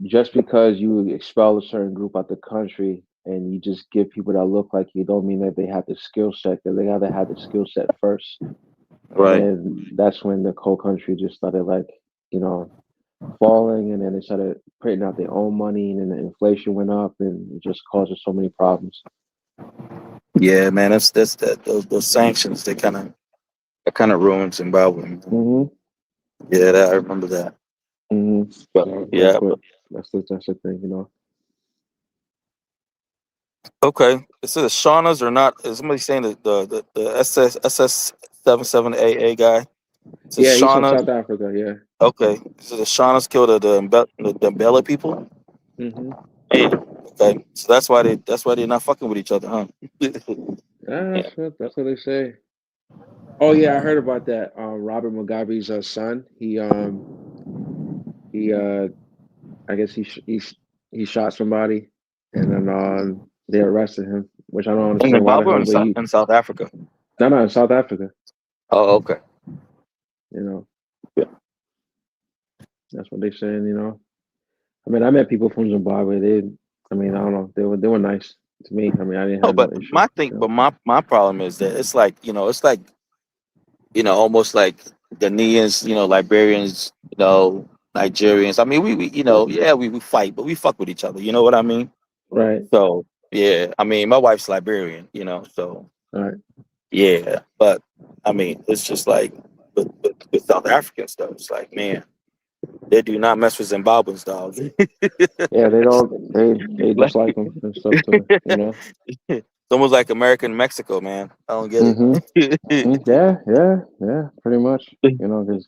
Speaker 12: just because you expel a certain group out the country and you just give people that look like you, don't mean that they have the skill set. That they gotta have the skill set first.
Speaker 15: Right.
Speaker 12: And that's when the whole country just started, like, you know, falling, and then they started printing out their own money, and then the inflation went up, and it just causes so many problems.
Speaker 15: Yeah, man, that's those sanctions. They kind of ruined Zimbabwe. Yeah, I remember that. But, yeah,
Speaker 12: That's the thing, you know.
Speaker 15: Okay, is it a Shaunas or not? Is somebody saying the SS77AA guy?
Speaker 12: Yeah, he's from South Africa. Yeah.
Speaker 15: Okay, is it the Shaunas killed the Mbele people? Hey, okay, so that's why they're not fucking with each other, huh?
Speaker 12: That's what they say. Oh yeah, I heard about that. Robert Mugabe's son. He I guess he shot somebody, and then they arrested him, which I don't
Speaker 15: In
Speaker 12: understand why the
Speaker 15: Zimbabwe or
Speaker 12: hell.
Speaker 15: in South Africa?
Speaker 12: No, in South Africa.
Speaker 15: Oh, okay.
Speaker 12: You know. Yeah. That's what they're saying. You know. I mean, I met people from Zimbabwe. I don't know. They were nice to me. I mean, I didn't have no issue.
Speaker 15: But my problem is that it's like, almost like Ghanaians, Liberians, Nigerians. I mean, we fight, but we fuck with each other. You know what I mean?
Speaker 12: Right.
Speaker 15: So yeah, I mean, my wife's Liberian, so
Speaker 12: right.
Speaker 15: Yeah, but I mean, it's just like with South Africans though. It's like, man, they do not mess with Zimbabweans, dog.
Speaker 12: Yeah, they don't. They dislike them and stuff too. You know.
Speaker 15: It's almost like American Mexico, man. I don't get it.
Speaker 12: Yeah, pretty much. You know, because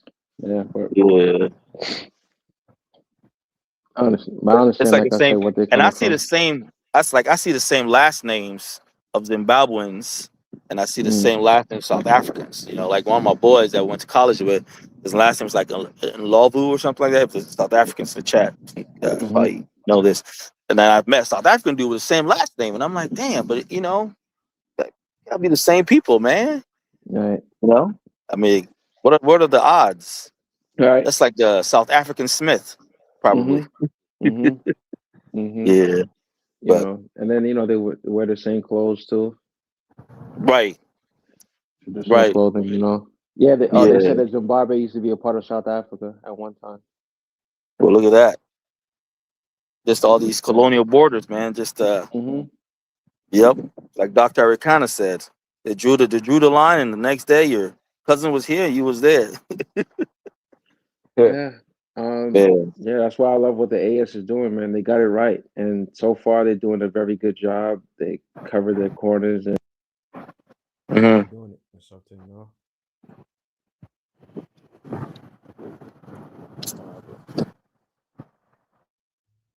Speaker 12: I understand,
Speaker 15: It's like
Speaker 12: like
Speaker 15: the
Speaker 12: I
Speaker 15: same,
Speaker 12: said, what they're
Speaker 15: and
Speaker 12: coming
Speaker 15: I see
Speaker 12: from.
Speaker 15: the same. That's like I see the same last names of Zimbabweans, and I see the same last name of South Africans. Like one of my boys that I went to college with, his last name was like Lovu or something like that. If there's South Africans in the chat, probably know this. And then I've met a South African dude with the same last name, and I'm like, damn, but Gotta be the same people, man.
Speaker 12: Right.
Speaker 15: You know, I mean, what are the odds?
Speaker 12: Right.
Speaker 15: That's like the South African Smith, probably.
Speaker 12: Mm-hmm. Mm-hmm.
Speaker 15: Yeah,
Speaker 12: You
Speaker 15: but
Speaker 12: know, and then they wear the same clothes too.
Speaker 15: right,
Speaker 12: Traditional
Speaker 15: right.
Speaker 12: clothing, Yeah, they
Speaker 15: Yeah.
Speaker 12: said that Zimbabwe used to be a part of South Africa at one time.
Speaker 15: Well, look at that. Just all these colonial borders, man. Just
Speaker 12: Mm-hmm.
Speaker 15: yep. Like Dr. Arikana said, they drew the line, and the next day your cousin was here, you was there.
Speaker 12: Yeah.
Speaker 15: Yeah.
Speaker 12: Yeah, that's why I love what the AS is doing, man. They got it right. And so far they're doing a very good job. They cover their corners and
Speaker 15: Mhm.
Speaker 2: Doing it or something, no?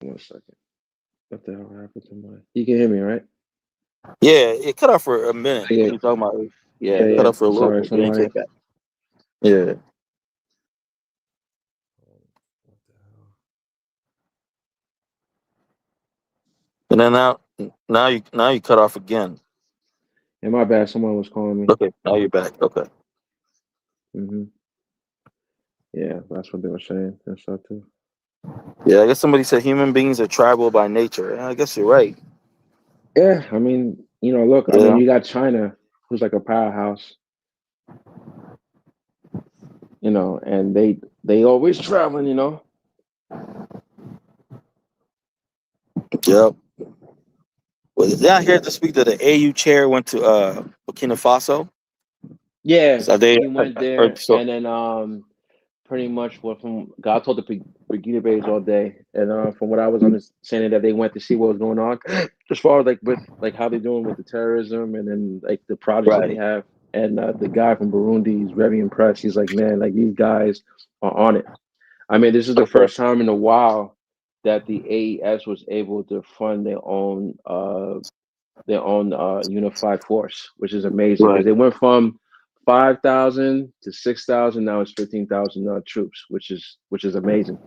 Speaker 12: one second. What the hell happened to my you can hear me, right?
Speaker 15: Yeah, it cut off for a minute.
Speaker 12: Yeah.
Speaker 15: You talking about? Yeah,
Speaker 12: Yeah,
Speaker 15: it cut
Speaker 12: yeah.
Speaker 15: off for a little
Speaker 12: Sorry,
Speaker 15: bit, then it
Speaker 12: somebody.
Speaker 15: came back. Yeah.
Speaker 2: What the hell?
Speaker 15: And then now you cut off again.
Speaker 12: Yeah, my bad. Someone was calling me.
Speaker 15: Okay, now you're back. Okay.
Speaker 12: Mm-hmm. Yeah, that's what they were saying. That's so too.
Speaker 15: Yeah, I guess somebody said human beings are tribal by nature. Yeah, I guess you're right.
Speaker 12: Yeah, I mean, look, I mean,
Speaker 15: Yeah.
Speaker 12: you got China, who's like a powerhouse, and they always traveling.
Speaker 15: Yep. Well, yeah, I hear to speak that the AU chair went to Burkina Faso.
Speaker 12: Yeah,
Speaker 15: So they
Speaker 12: he went there,
Speaker 15: so
Speaker 12: and then pretty much what from God told the Brigida Bays all day, and from what I was understanding that they went to see what was going on, as far as like with like how they're doing with the terrorism, and then like the projects that they
Speaker 15: right.
Speaker 12: have, and the guy from Burundi is very impressed. He's like, man, like these guys are on it. I mean, this is the
Speaker 15: Okay.
Speaker 12: first time in a while that the AES was able to fund their own unified force, which is amazing because
Speaker 15: Right.
Speaker 12: they went from 5,000 to 6,000. Now it's 15,000 troops, which is amazing.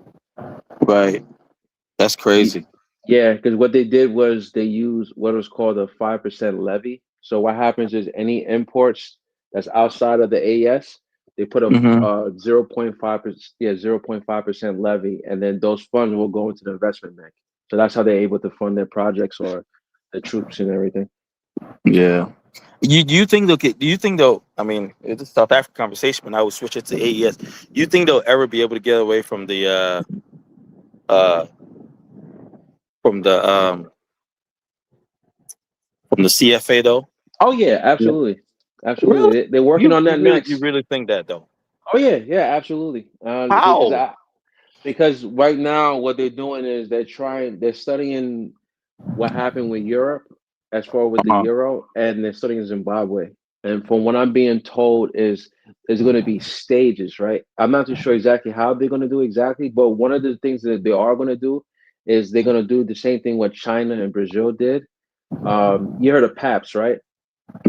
Speaker 15: Right. That's crazy.
Speaker 12: Yeah, because what they did was they used what was called a 5% levy. So what happens is any imports that's outside of the AES, they put a
Speaker 15: Mm-hmm.
Speaker 12: 0.5% levy, and then those funds will go into the investment bank. So that's how they're able to fund their projects or the troops and everything.
Speaker 15: Yeah. Do you think they'll I mean, it's a South African conversation, but I would switch it to AES. Do you think they'll ever be able to get away from the from the um from the CFA though?
Speaker 12: Oh yeah,
Speaker 15: Yeah.
Speaker 12: absolutely, absolutely.
Speaker 15: Really?
Speaker 12: They're working on that
Speaker 15: You
Speaker 12: next.
Speaker 15: really think that though?
Speaker 12: Oh yeah, absolutely.
Speaker 15: How?
Speaker 12: Because right now what they're doing is they're studying what happened with Europe as far with the
Speaker 15: Uh-huh.
Speaker 12: euro, and they're studying Zimbabwe. And from what I'm being told is there's going to be stages, right? I'm not too sure exactly how they're going to do exactly, but one of the things that they are going to do is they're going to do the same thing what China and Brazil did. You heard of PAPS, right?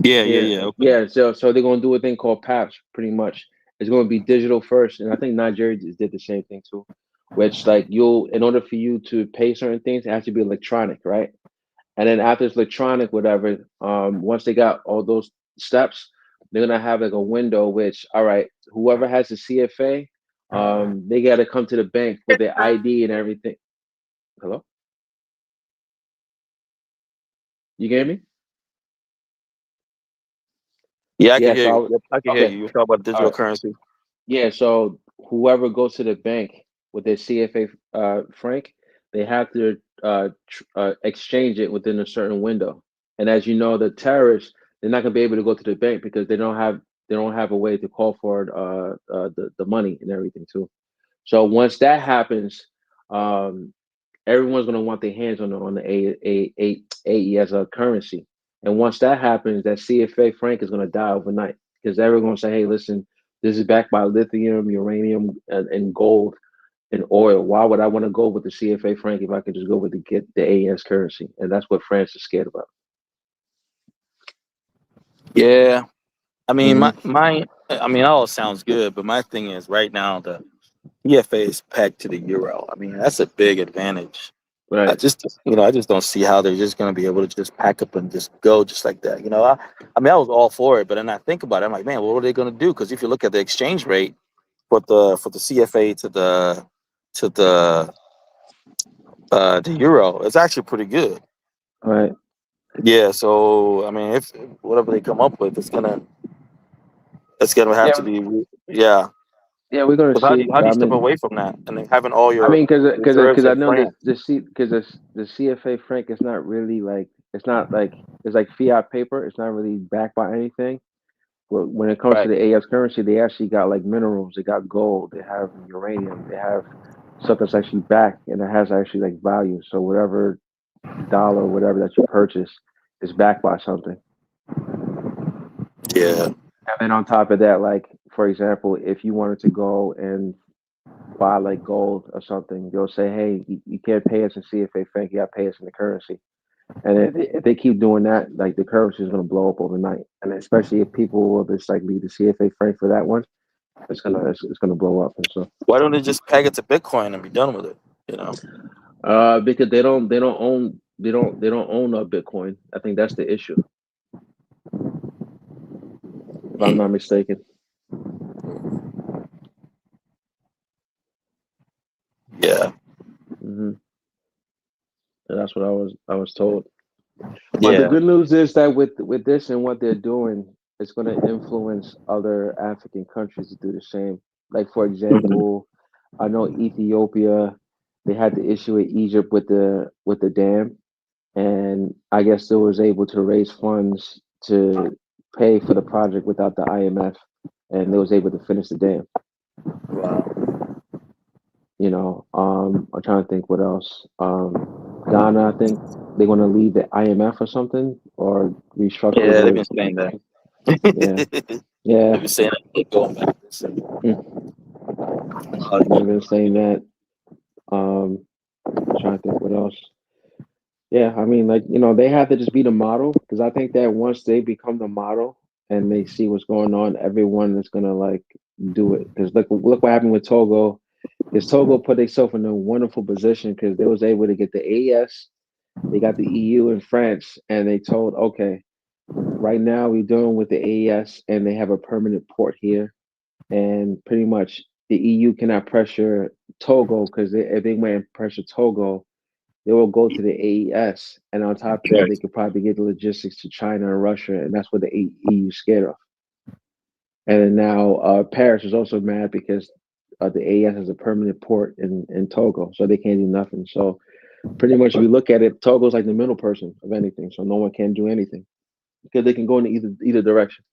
Speaker 15: Yeah. Okay.
Speaker 12: Yeah. So they're going to do a thing called PAPS, pretty much. It's going to be digital first, and I think Nigeria did the same thing too. Which like in order for you to pay certain things, it has to be electronic, right? And then after it's electronic, whatever, once they got all those steps, they're gonna have like a window. Which, all right, whoever has the CFA, they got to come to the bank with their ID and everything. Hello, you get me?
Speaker 15: Yeah, I can
Speaker 12: Yeah.
Speaker 15: hear you. Yep, I can hear
Speaker 12: Okay.
Speaker 15: you. You're talking about
Speaker 12: All
Speaker 15: digital
Speaker 12: right.
Speaker 15: currency.
Speaker 12: Yeah, so whoever goes to the bank with their CFA franc, they have to exchange it within a certain window. And as you know, the terrorists, they're not gonna be able to go to the bank because they don't have a way to call for the money and everything too. So once that happens, um, everyone's going to want their hands on the AES currency. And once that happens, that CFA franc is going to die overnight because everyone's going to say, hey, listen, this is backed by lithium, uranium, and gold and oil. Why would I want to go with the CFA franc if I could just go with the AES currency? And that's what France is scared about.
Speaker 15: Yeah. I mean,
Speaker 12: Mhm.
Speaker 15: I mean, all sounds good, but my thing is right now the EFA is pegged to the euro. I mean, that's a big advantage I just don't see how they're just going to be able to just pack up and just go just like that. I mean, I was all for it, but then I think about it, I'm like, man, what are they going to do? Because if you look at the exchange rate for the CFA to the euro, it's actually pretty good.
Speaker 12: Right.
Speaker 15: Yeah. So I mean, if whatever they come up with, it's gonna have to be yeah.
Speaker 12: Yeah, we're gonna
Speaker 15: 'Cause
Speaker 12: see.
Speaker 15: how do you
Speaker 12: I
Speaker 15: step
Speaker 12: mean,
Speaker 15: away from that and then having all your reserves
Speaker 12: because I
Speaker 15: in
Speaker 12: know
Speaker 15: France?
Speaker 12: the CFA franc is not really like it's like fiat paper. It's not really backed by anything. But when it comes to
Speaker 15: Right.
Speaker 12: the AS currency, they actually got like minerals. They got gold. They have uranium. They have stuff that's actually backed and it has actually like value. So whatever dollar, whatever that you purchase, is backed by something.
Speaker 15: Yeah.
Speaker 12: And then on top of that, like for example, if you wanted to go and buy like gold or something, they'll say, "Hey, you can't pay us in CFA franc. You got to pay us in the currency." And if they keep doing that, like the currency is going to blow up overnight. And especially if people will just like leave the CFA franc for that one, it's gonna blow up. And so,
Speaker 15: Why don't they just peg it to Bitcoin and be done with it?
Speaker 12: because they don't own a Bitcoin. I think that's the issue, if I'm not mistaken.
Speaker 15: Yeah.
Speaker 12: hmm And that's what I was told. But the
Speaker 15: Yeah.
Speaker 12: good news is that with this and what they're doing, it's going to influence other African countries to do the same. Like for example, I know Ethiopia, they had the issue with Egypt with the dam, and I guess they was able to raise funds to pay for the project without the IMF, and they was able to finish the dam.
Speaker 15: Wow.
Speaker 12: I'm trying to think what else. Ghana, I think they're going to leave the IMF or something, or restructure
Speaker 15: Yeah, they've
Speaker 12: their.
Speaker 15: been saying that.
Speaker 12: Yeah,
Speaker 15: They've
Speaker 12: yeah.
Speaker 15: been saying that they're going back.
Speaker 12: They've been saying that. Trying to think what else. Yeah, I mean, like they have to just be the model because I think that once they become the model and they see what's going on, everyone is gonna like do it. Because look what happened with Togo. Because Togo put themselves in a wonderful position because they was able to get the AES, they got the EU and France, and they told, okay, right now we're dealing with the AES, and they have a permanent port here, and pretty much the EU cannot pressure Togo because if they went and pressure Togo, they will go to the AES, and on top of that, they could probably get the logistics to China and Russia, and that's what the EU is scared of. And then now Paris is also mad because the AES has a permanent port in Togo, so they can't do nothing. So pretty much, if you look at it, Togo's like the middle person of anything, so no one can do anything because they can go in either direction.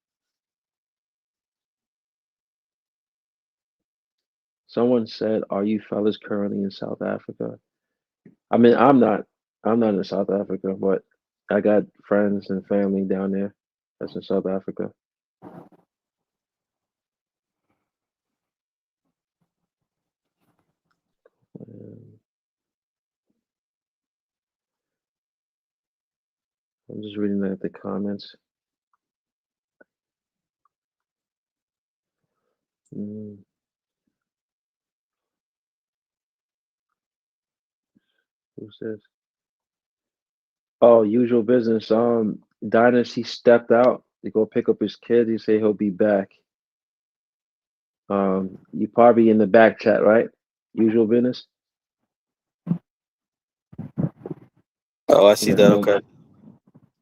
Speaker 12: Someone said, "Are you fellas currently in South Africa?" I mean, I'm not in South Africa, but I got friends and family down there that's in South Africa. I'm just reading at the comments. Who's this? Oh, usual business. Dynasty stepped out to go pick up his kid. He say he'll be back. You probably in the back chat, right? Usual business.
Speaker 15: Oh, I see
Speaker 12: Yeah.
Speaker 15: that. Okay.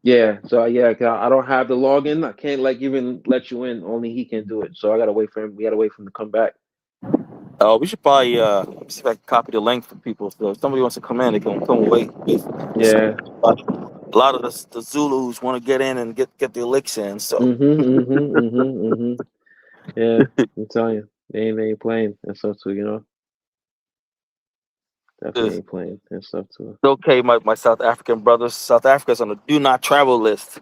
Speaker 12: Yeah. So yeah, 'cause I don't have the login. I can't like even let you in. Only he can do it. So I gotta wait for him. We gotta wait for him to come back.
Speaker 15: Oh, we should probably let me see if I can copy the link for people. So if somebody wants to come in, they can come away.
Speaker 12: Yeah.
Speaker 15: A lot of the Zulus want to get in and get their licks in. So
Speaker 12: Yeah, I'm telling you, they ain't playing and stuff too. Definitely
Speaker 15: it's
Speaker 12: ain't playing and stuff too.
Speaker 15: okay, my South African brothers. South Africa's on the do not travel list.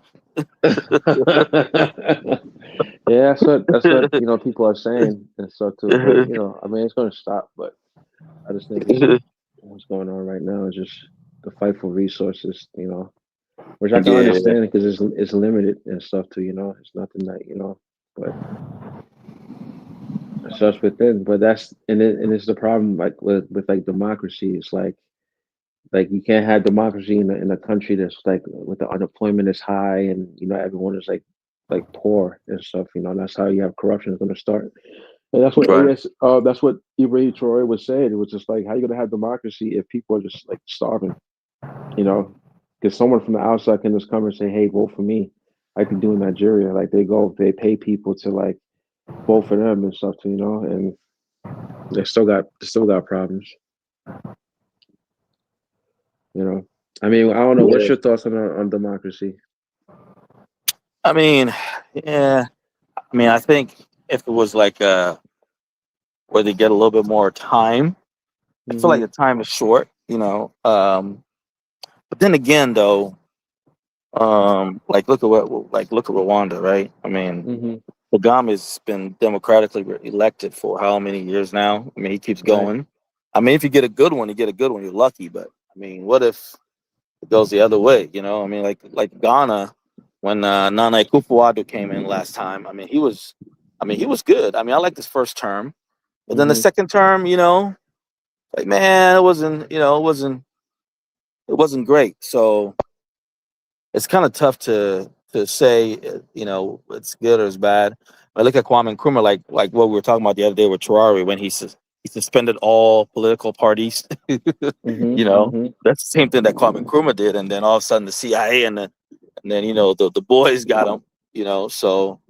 Speaker 12: Yeah, that's what people are saying and stuff too. But I mean, it's gonna stop. But I just think it's what's going on right now is just the fight for resources. Which I can
Speaker 15: Yeah.
Speaker 12: understand because it's limited and stuff too. It's nothing that but it starts within. But that's and it's the problem like with like democracy. It's like Like you can't have democracy in a country that's like with the unemployment is high and everyone is like poor and stuff. That's how you have corruption is going to start. And that's what
Speaker 15: Right.
Speaker 12: that's what Ibrahim Traore was saying. It was just like, how you going to have democracy if people are just like starving? Because someone from the outside can just come and say, "Hey, vote for me," like they do in Nigeria. Like they pay people to like vote for them and stuff. And they still got problems. I mean, I don't know. What's
Speaker 15: Yeah.
Speaker 12: your thoughts on democracy?
Speaker 15: I mean, yeah. I mean, I think if it was like where they get a little bit more time, I feel like the time is short. But then again, though, like look at Rwanda, right? I mean, Kagame's been democratically elected for how many years now? I mean, he keeps
Speaker 12: Right.
Speaker 15: going. I mean, if you get a good one, you get a good one. You're lucky. But I mean, what if it goes the other way? I mean, like Ghana, when Nana Akufo-Addo came in last time. I mean, he was good. I mean, I liked his first term, but then the second term, like man, it wasn't great. So it's kind of tough to say, it's good or it's bad. I look at Kwame Nkrumah, like what we were talking about the other day with Traore, when he suspended all political parties. That's the same thing that Kwame Nkrumah did, and then all of a sudden the CIA and then the boys got him. So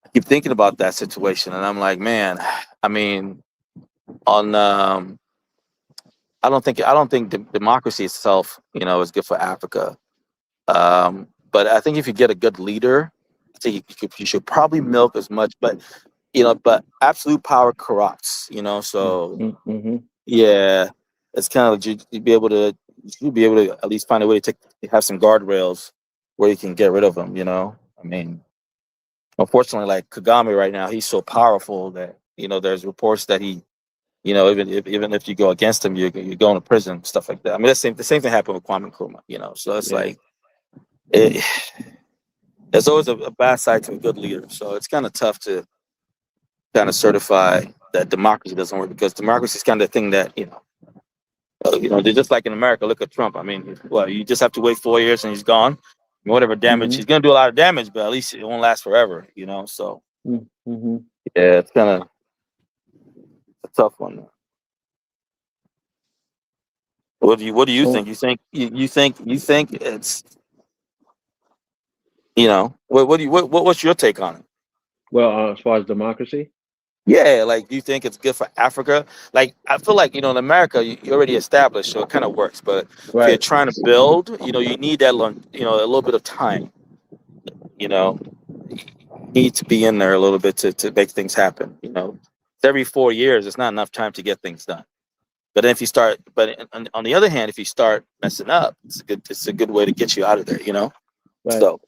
Speaker 15: I keep thinking about that situation, and I'm like, man, I mean, on I don't think democracy itself, is good for Africa. But I think if you get a good leader, I think you should probably milk as much. But absolute power corrupts. So yeah, it's kind of you'd be able to at least find a way to have some guardrails where you can get rid of them. I mean, unfortunately, like Kagame right now, he's so powerful that there's reports that he, even if you go against him, you're going to prison, stuff like that. I mean, the same thing happened with Kwame Nkrumah. So it's like it, there's always a bad side to a good leader. So it's kind of tough to kind of certify that democracy doesn't work, because democracy is kind of the thing that they're just like in America. Look at Trump. I mean, well, you just have to wait 4 years and he's gone. Whatever damage he's going to do, a lot of damage, but at least it won't last forever. So yeah, it's kind of a tough one. What do you think? You think it's what's your take on it?
Speaker 12: Well, as far as democracy,
Speaker 15: Yeah, like, do you think it's good for Africa? Like, I feel like, in America, you already established, so it kind of works. But if you're
Speaker 12: right?
Speaker 15: trying to build, you need that, a little bit of time. You need to be in there a little bit to make things happen. Every 4 years, it's not enough time to get things done. But then if you start, on the other hand, if you start messing up, it's a good way to get you out of there.
Speaker 12: Right.
Speaker 15: So,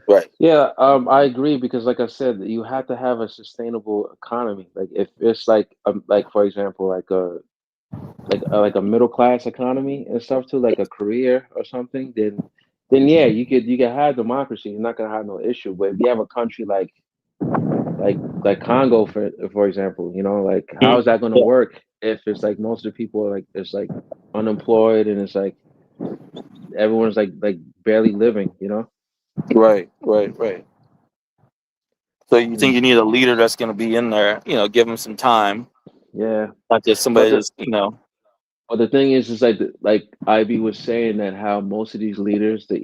Speaker 15: right.
Speaker 12: Yeah, I agree because, like I said, you have to have a sustainable economy. Like if it's like for example, like a middle class economy and stuff too, like a Korea or something, then yeah, you could have democracy. You're not gonna have no issue. But if you have a country like Congo, for example, like how is that gonna
Speaker 15: Yeah.
Speaker 12: work if it's like most of the people are like it's like unemployed and it's like everyone's like barely living.
Speaker 15: Right. Right. So you think
Speaker 12: Mm,
Speaker 15: you need a leader that's going to be in there, give them some time,
Speaker 12: yeah,
Speaker 15: not just
Speaker 12: but
Speaker 15: somebody
Speaker 12: the
Speaker 15: that's.
Speaker 12: but the thing is like Ivy was saying that how most of these leaders they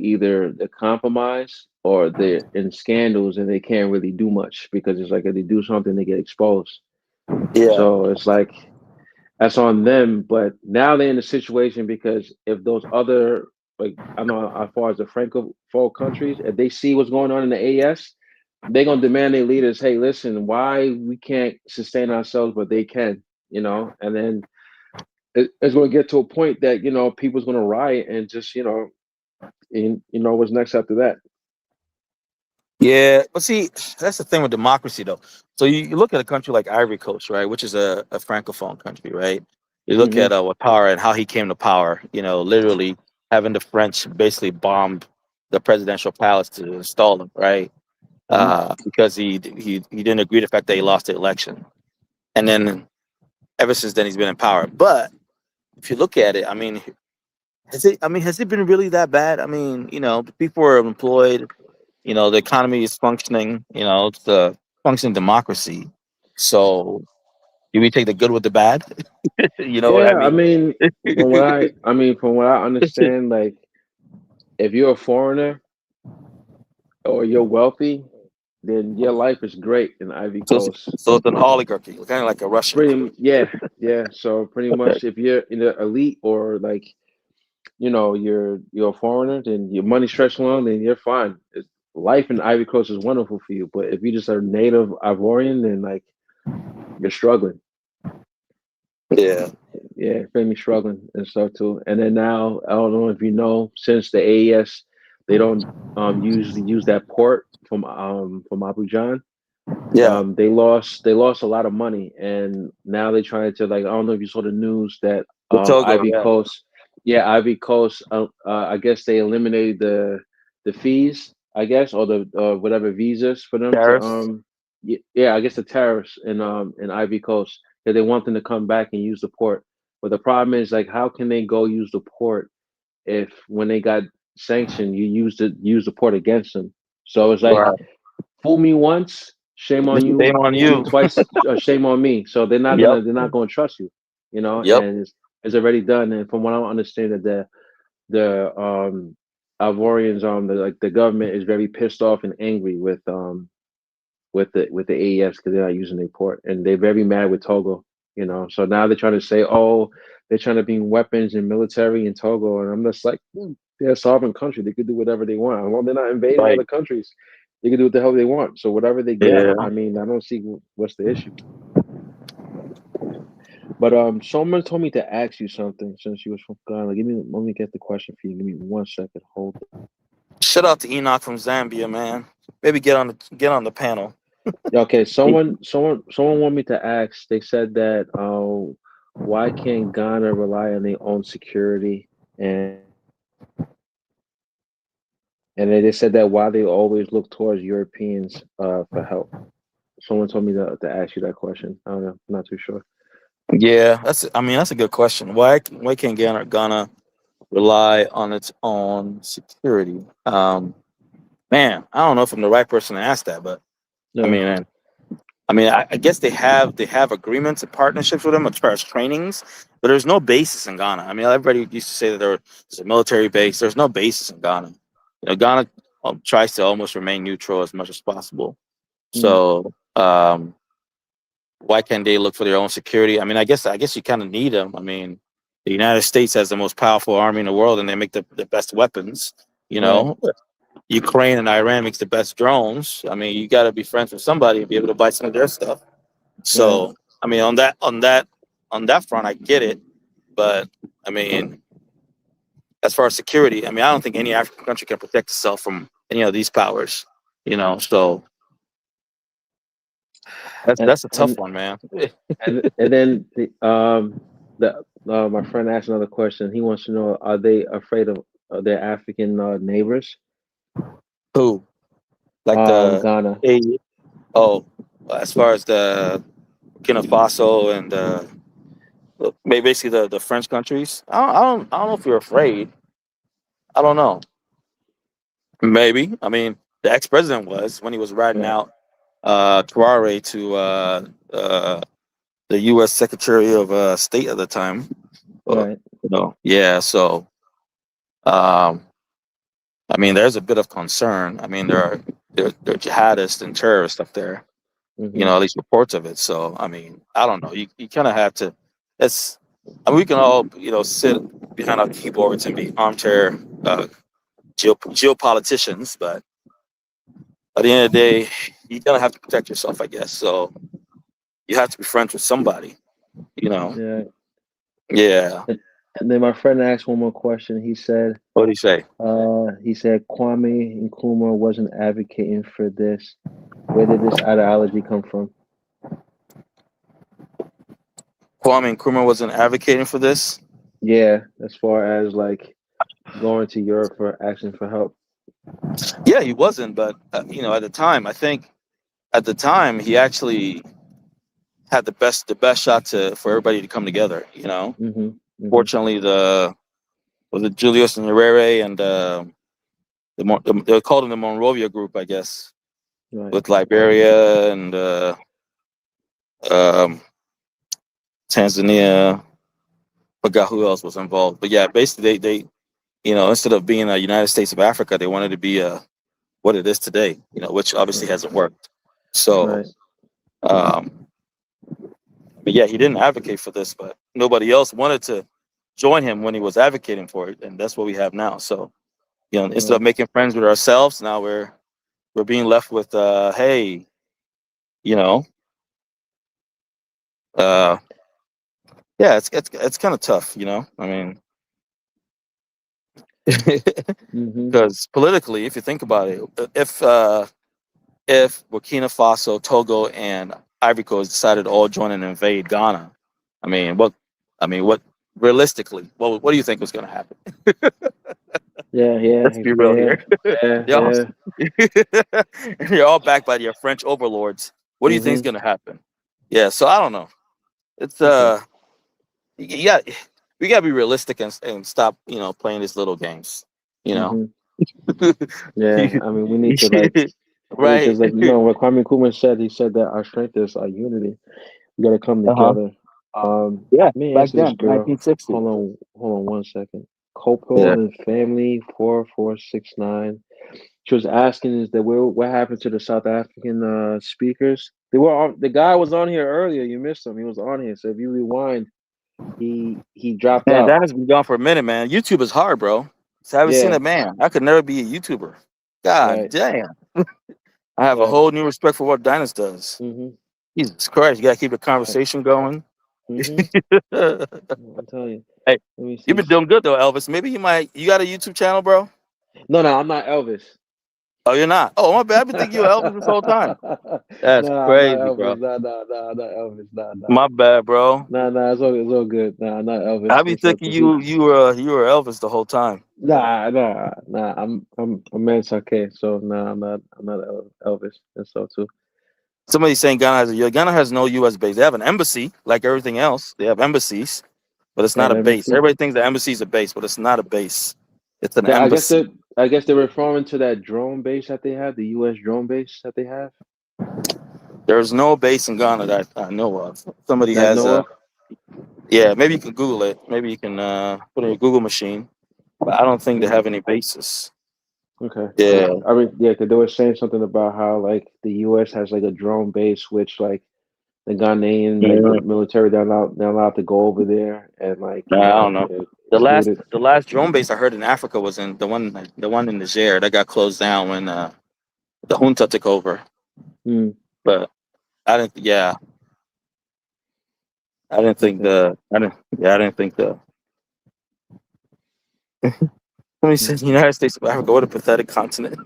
Speaker 12: compromise or they're in scandals and they can't really do much because it's like if they do something they get exposed.
Speaker 15: Yeah.
Speaker 12: So it's like that's on them. But now they're in a situation because if those other like I know as far as the Francophone countries, if they see what's going on in the AS, they're gonna demand their leaders, hey, listen, why we can't sustain ourselves, but they can. And then it's going to get to a point that people's going to riot and just and what's next after that.
Speaker 15: Yeah, but see, that's the thing with democracy, though. So you look at a country like Ivory Coast, right, which is a francophone country, right? You look at Ouattara and how he came to power. Literally having the French basically bomb the presidential palace to install him, right? Because he didn't agree with the fact that he lost the election, and then ever since then he's been in power. But if you look at it, I mean, has it been really that bad? I mean, people are employed. The economy is functioning. It's a functioning democracy. So do we take the good with the bad? You know what I
Speaker 12: Yeah, I
Speaker 15: mean?
Speaker 12: mean, from what I understand, like if you're a foreigner or you're wealthy, then your life is great in Ivory
Speaker 15: So, it's-
Speaker 12: Coast.
Speaker 15: so it's an oligarchy, kind of like a Russian.
Speaker 12: Yeah, yeah. So pretty
Speaker 15: Okay.
Speaker 12: much, if you're in the elite or like you're a foreigner, then your money stretched along, then you're fine. Life in Ivory Coast is wonderful for you. But if you just are native Ivorian, then like you're struggling.
Speaker 15: Yeah.
Speaker 12: Yeah, family struggling and stuff too. And then now I don't know if you know, since the AES they don't usually use that port from Abujan.
Speaker 15: Yeah.
Speaker 12: They lost a lot of money, and now they're trying to, like, I don't know if you saw the news that
Speaker 15: The Togo.
Speaker 12: Ivory
Speaker 15: Yeah.
Speaker 12: Coast, yeah, Ivory Coast, I guess they eliminated the fees, I guess, or the whatever visas for them to
Speaker 15: Tariffs.
Speaker 12: yeah, I guess the tariffs in Ivory Coast, that they want them to come back and use the port. But the problem is, like, how can they go use the port if when they got sanctioned, you use the port against them? So it's like,
Speaker 15: Right.
Speaker 12: fool me once, shame on you.
Speaker 15: Shame on
Speaker 12: Fool me
Speaker 15: you.
Speaker 12: twice, shame on me. So
Speaker 15: Yep.
Speaker 12: they're not gonna trust you,
Speaker 15: Yep.
Speaker 12: and it's already done. And from what I understand, that the Ivorians, the government is very pissed off and angry with the AES because they're not using their port, and they're very mad with Togo. So now they're trying to say, oh, they're trying to bring weapons and military in Togo, and I'm just like, they're a sovereign country. They could do whatever they want. Well, they're not invading
Speaker 15: Right.
Speaker 12: other countries. They can do what the hell they want. So whatever they get,
Speaker 15: Yeah.
Speaker 12: I mean, I don't see what's the issue. But someone told me to ask you something since you was from Ghana. Let me get the question for you. Give me 1 second. Hold it.
Speaker 15: Shout out to Enoch from Zambia, man. Maybe get on the panel.
Speaker 12: Yeah, okay, someone want me to ask. They said that why can't Ghana rely on their own security, and they said that why they always look towards Europeans for help. Someone told me to ask you that question. I don't know. I'm not too sure.
Speaker 15: Yeah, that's a good question. Why can't Ghana rely on its own security? Man, I don't know if I'm the right person to ask that, but I
Speaker 12: No.
Speaker 15: mean, I guess they have agreements and partnerships with them as far as trainings, but there's no basis in Ghana. I mean, everybody used to say that there's a military base. There's no basis in Ghana. Ghana tries to almost remain neutral as much as possible. So, why can't they look for their own security? I mean, I guess you kind of need them. I mean, the United States has the most powerful army in the world, and they make the best weapons. You
Speaker 12: Right.
Speaker 15: know, Ukraine and Iran makes the best drones. I mean, you got to be friends with somebody and be able to buy some of their stuff.
Speaker 12: Right.
Speaker 15: So, I mean, on that front, I get it. But I mean, as far as security, I mean, I don't think any African country can protect itself from any of these powers. So
Speaker 12: And
Speaker 15: that's a tough one, man.
Speaker 12: and then my friend asked another question. He wants to know: are they afraid of their African neighbors?
Speaker 15: Who? Like the
Speaker 12: Ghana.
Speaker 15: oh, as far as the Burkina Faso and basically the French countries. I don't know if you're afraid. I don't know. Maybe. I mean, the ex-president was when he was riding
Speaker 12: Right.
Speaker 15: out Traore to the U.S. Secretary of State at the time.
Speaker 12: Right.
Speaker 15: Yeah. So, um, I mean, there's a bit of concern. I mean, there are jihadists and terrorists up there. At least reports of it. So, I mean, I don't know. You kind of have to. We can all sit behind our keyboards and be armchair geopoliticians, but at the end of the day, you gotta have to protect yourself, I guess. So you have to be friends with somebody.
Speaker 12: Yeah.
Speaker 15: Yeah.
Speaker 12: And then my friend asked one more question. He said,
Speaker 15: What do you say?
Speaker 12: Kwame Nkrumah wasn't advocating for this. Where did this ideology come from?
Speaker 15: Kwame Nkrumah wasn't advocating for this.
Speaker 12: Yeah, as far as like going to Europe for asking for help.
Speaker 15: Yeah, he wasn't. But at the time, I think he actually had the best shot for everybody to come together. Fortunately, was it Julius Nyerere and they're called in the Monrovia group, I guess, with Liberia and Tanzania. Forgot who else was involved, but yeah, basically they instead of being a United States of Africa, they wanted to be what it is today, which obviously hasn't worked. So, but yeah, he didn't advocate for this, but nobody else wanted to join him when he was advocating for it, and that's what we have now. So, instead of making friends with ourselves, now we're being left with, hey, yeah, it's kind of tough, I mean, because politically, if you think about it, if Burkina Faso, Togo, and Ivory Coast decided to all join and invade Ghana, what realistically, what do you think was going to happen? Let's be real here. You're all backed by your French overlords. What do you think is going to happen? Yeah, so I don't know. It's yeah, we gotta be realistic and stop, playing these little games.
Speaker 12: Yeah, I mean, we need to
Speaker 15: right?
Speaker 12: Because what Kwame Nkrumah said, he said that our strength is our unity. We got to come together.
Speaker 15: Yeah,
Speaker 12: Let me
Speaker 15: back
Speaker 12: answer this
Speaker 15: then,
Speaker 12: girl.
Speaker 15: 1960.
Speaker 12: Hold on 1 second. Copel
Speaker 15: Yeah.
Speaker 12: and family 4469. She was asking is that what happened to the South African speakers? They were on, the guy was on here earlier. You missed him. He was on here. So if you rewind, he dropped
Speaker 15: Man,
Speaker 12: out.
Speaker 15: that has been gone for a minute, man. YouTube is hard, bro. So I haven't seen it, man. I could never be a YouTuber. God damn. I have a whole new respect for what Dynas does. Jesus Christ, you gotta keep the conversation going.
Speaker 12: I'm telling you.
Speaker 15: Hey, you've been doing good though, Elvis. Maybe you got a YouTube channel, bro?
Speaker 12: No, I'm not Elvis.
Speaker 15: Oh, you're not? Oh, my bad. I've been thinking you were Elvis this whole time. That's
Speaker 12: I'm
Speaker 15: crazy,
Speaker 12: not
Speaker 15: bro.
Speaker 12: Elvis. Not Elvis. Nah.
Speaker 15: My bad, bro.
Speaker 12: It's all good. Nah, not Elvis.
Speaker 15: I be thinking you were Elvis the whole time.
Speaker 12: Nah. I'm Manchake, so I'm not Elvis. That's so too.
Speaker 15: Somebody's saying Ghana has no U.S. base. They have an embassy, like everything else. They have embassies, but it's not a base. Everybody thinks the embassy is a base, but it's not a base. It's an embassy.
Speaker 12: I guess they're referring to that drone base that they have, the U.S. drone base that they have.
Speaker 15: There's no base in Ghana that I know of. Somebody has yeah, maybe you can Google it. Maybe you can put in your Google machine. But I don't think they have any bases.
Speaker 12: Okay.
Speaker 15: Yeah.
Speaker 12: I mean, because they were saying something about how like the U.S. has like a drone base, which like the Ghanaian military they're allowed to go over there and like.
Speaker 15: I don't know. The last drone base I heard in Africa was in the one in Niger that got closed down when the junta took over. But I didn't. Yeah. I didn't think the. Somebody says the United States of Africa, what a pathetic continent.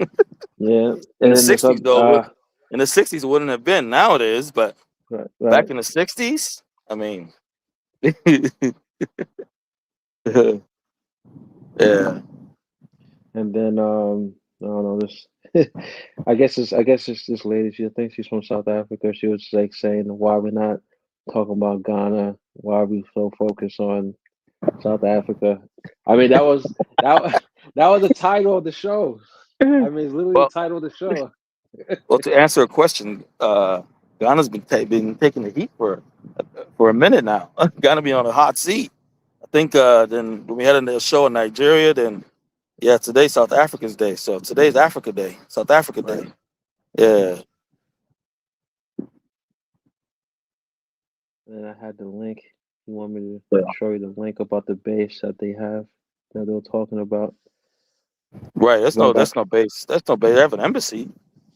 Speaker 12: Yeah.
Speaker 15: In the 60s, though, in the 60s, it wouldn't have been. Now it is, but back in the 60s, I mean, yeah.
Speaker 12: And then I don't know this. I guess it's this lady. She thinks she's from South Africa. She was like saying why we're not talking about Ghana. Why are we so focused on South Africa? I mean that was the title of the show. I mean it's literally the title of the show.
Speaker 15: Well, to answer a question, Ghana's been taking the heat for a minute now. Ghana be on a hot seat. I think then when we had a show in Nigeria, then yeah, today's South Africa's Day. So today's Africa Day, South Africa Day. Yeah.
Speaker 12: And I had the link. You want me to show you the link about the base that they have that they were talking about?
Speaker 15: Right. That's no base. That's no base. They have an embassy.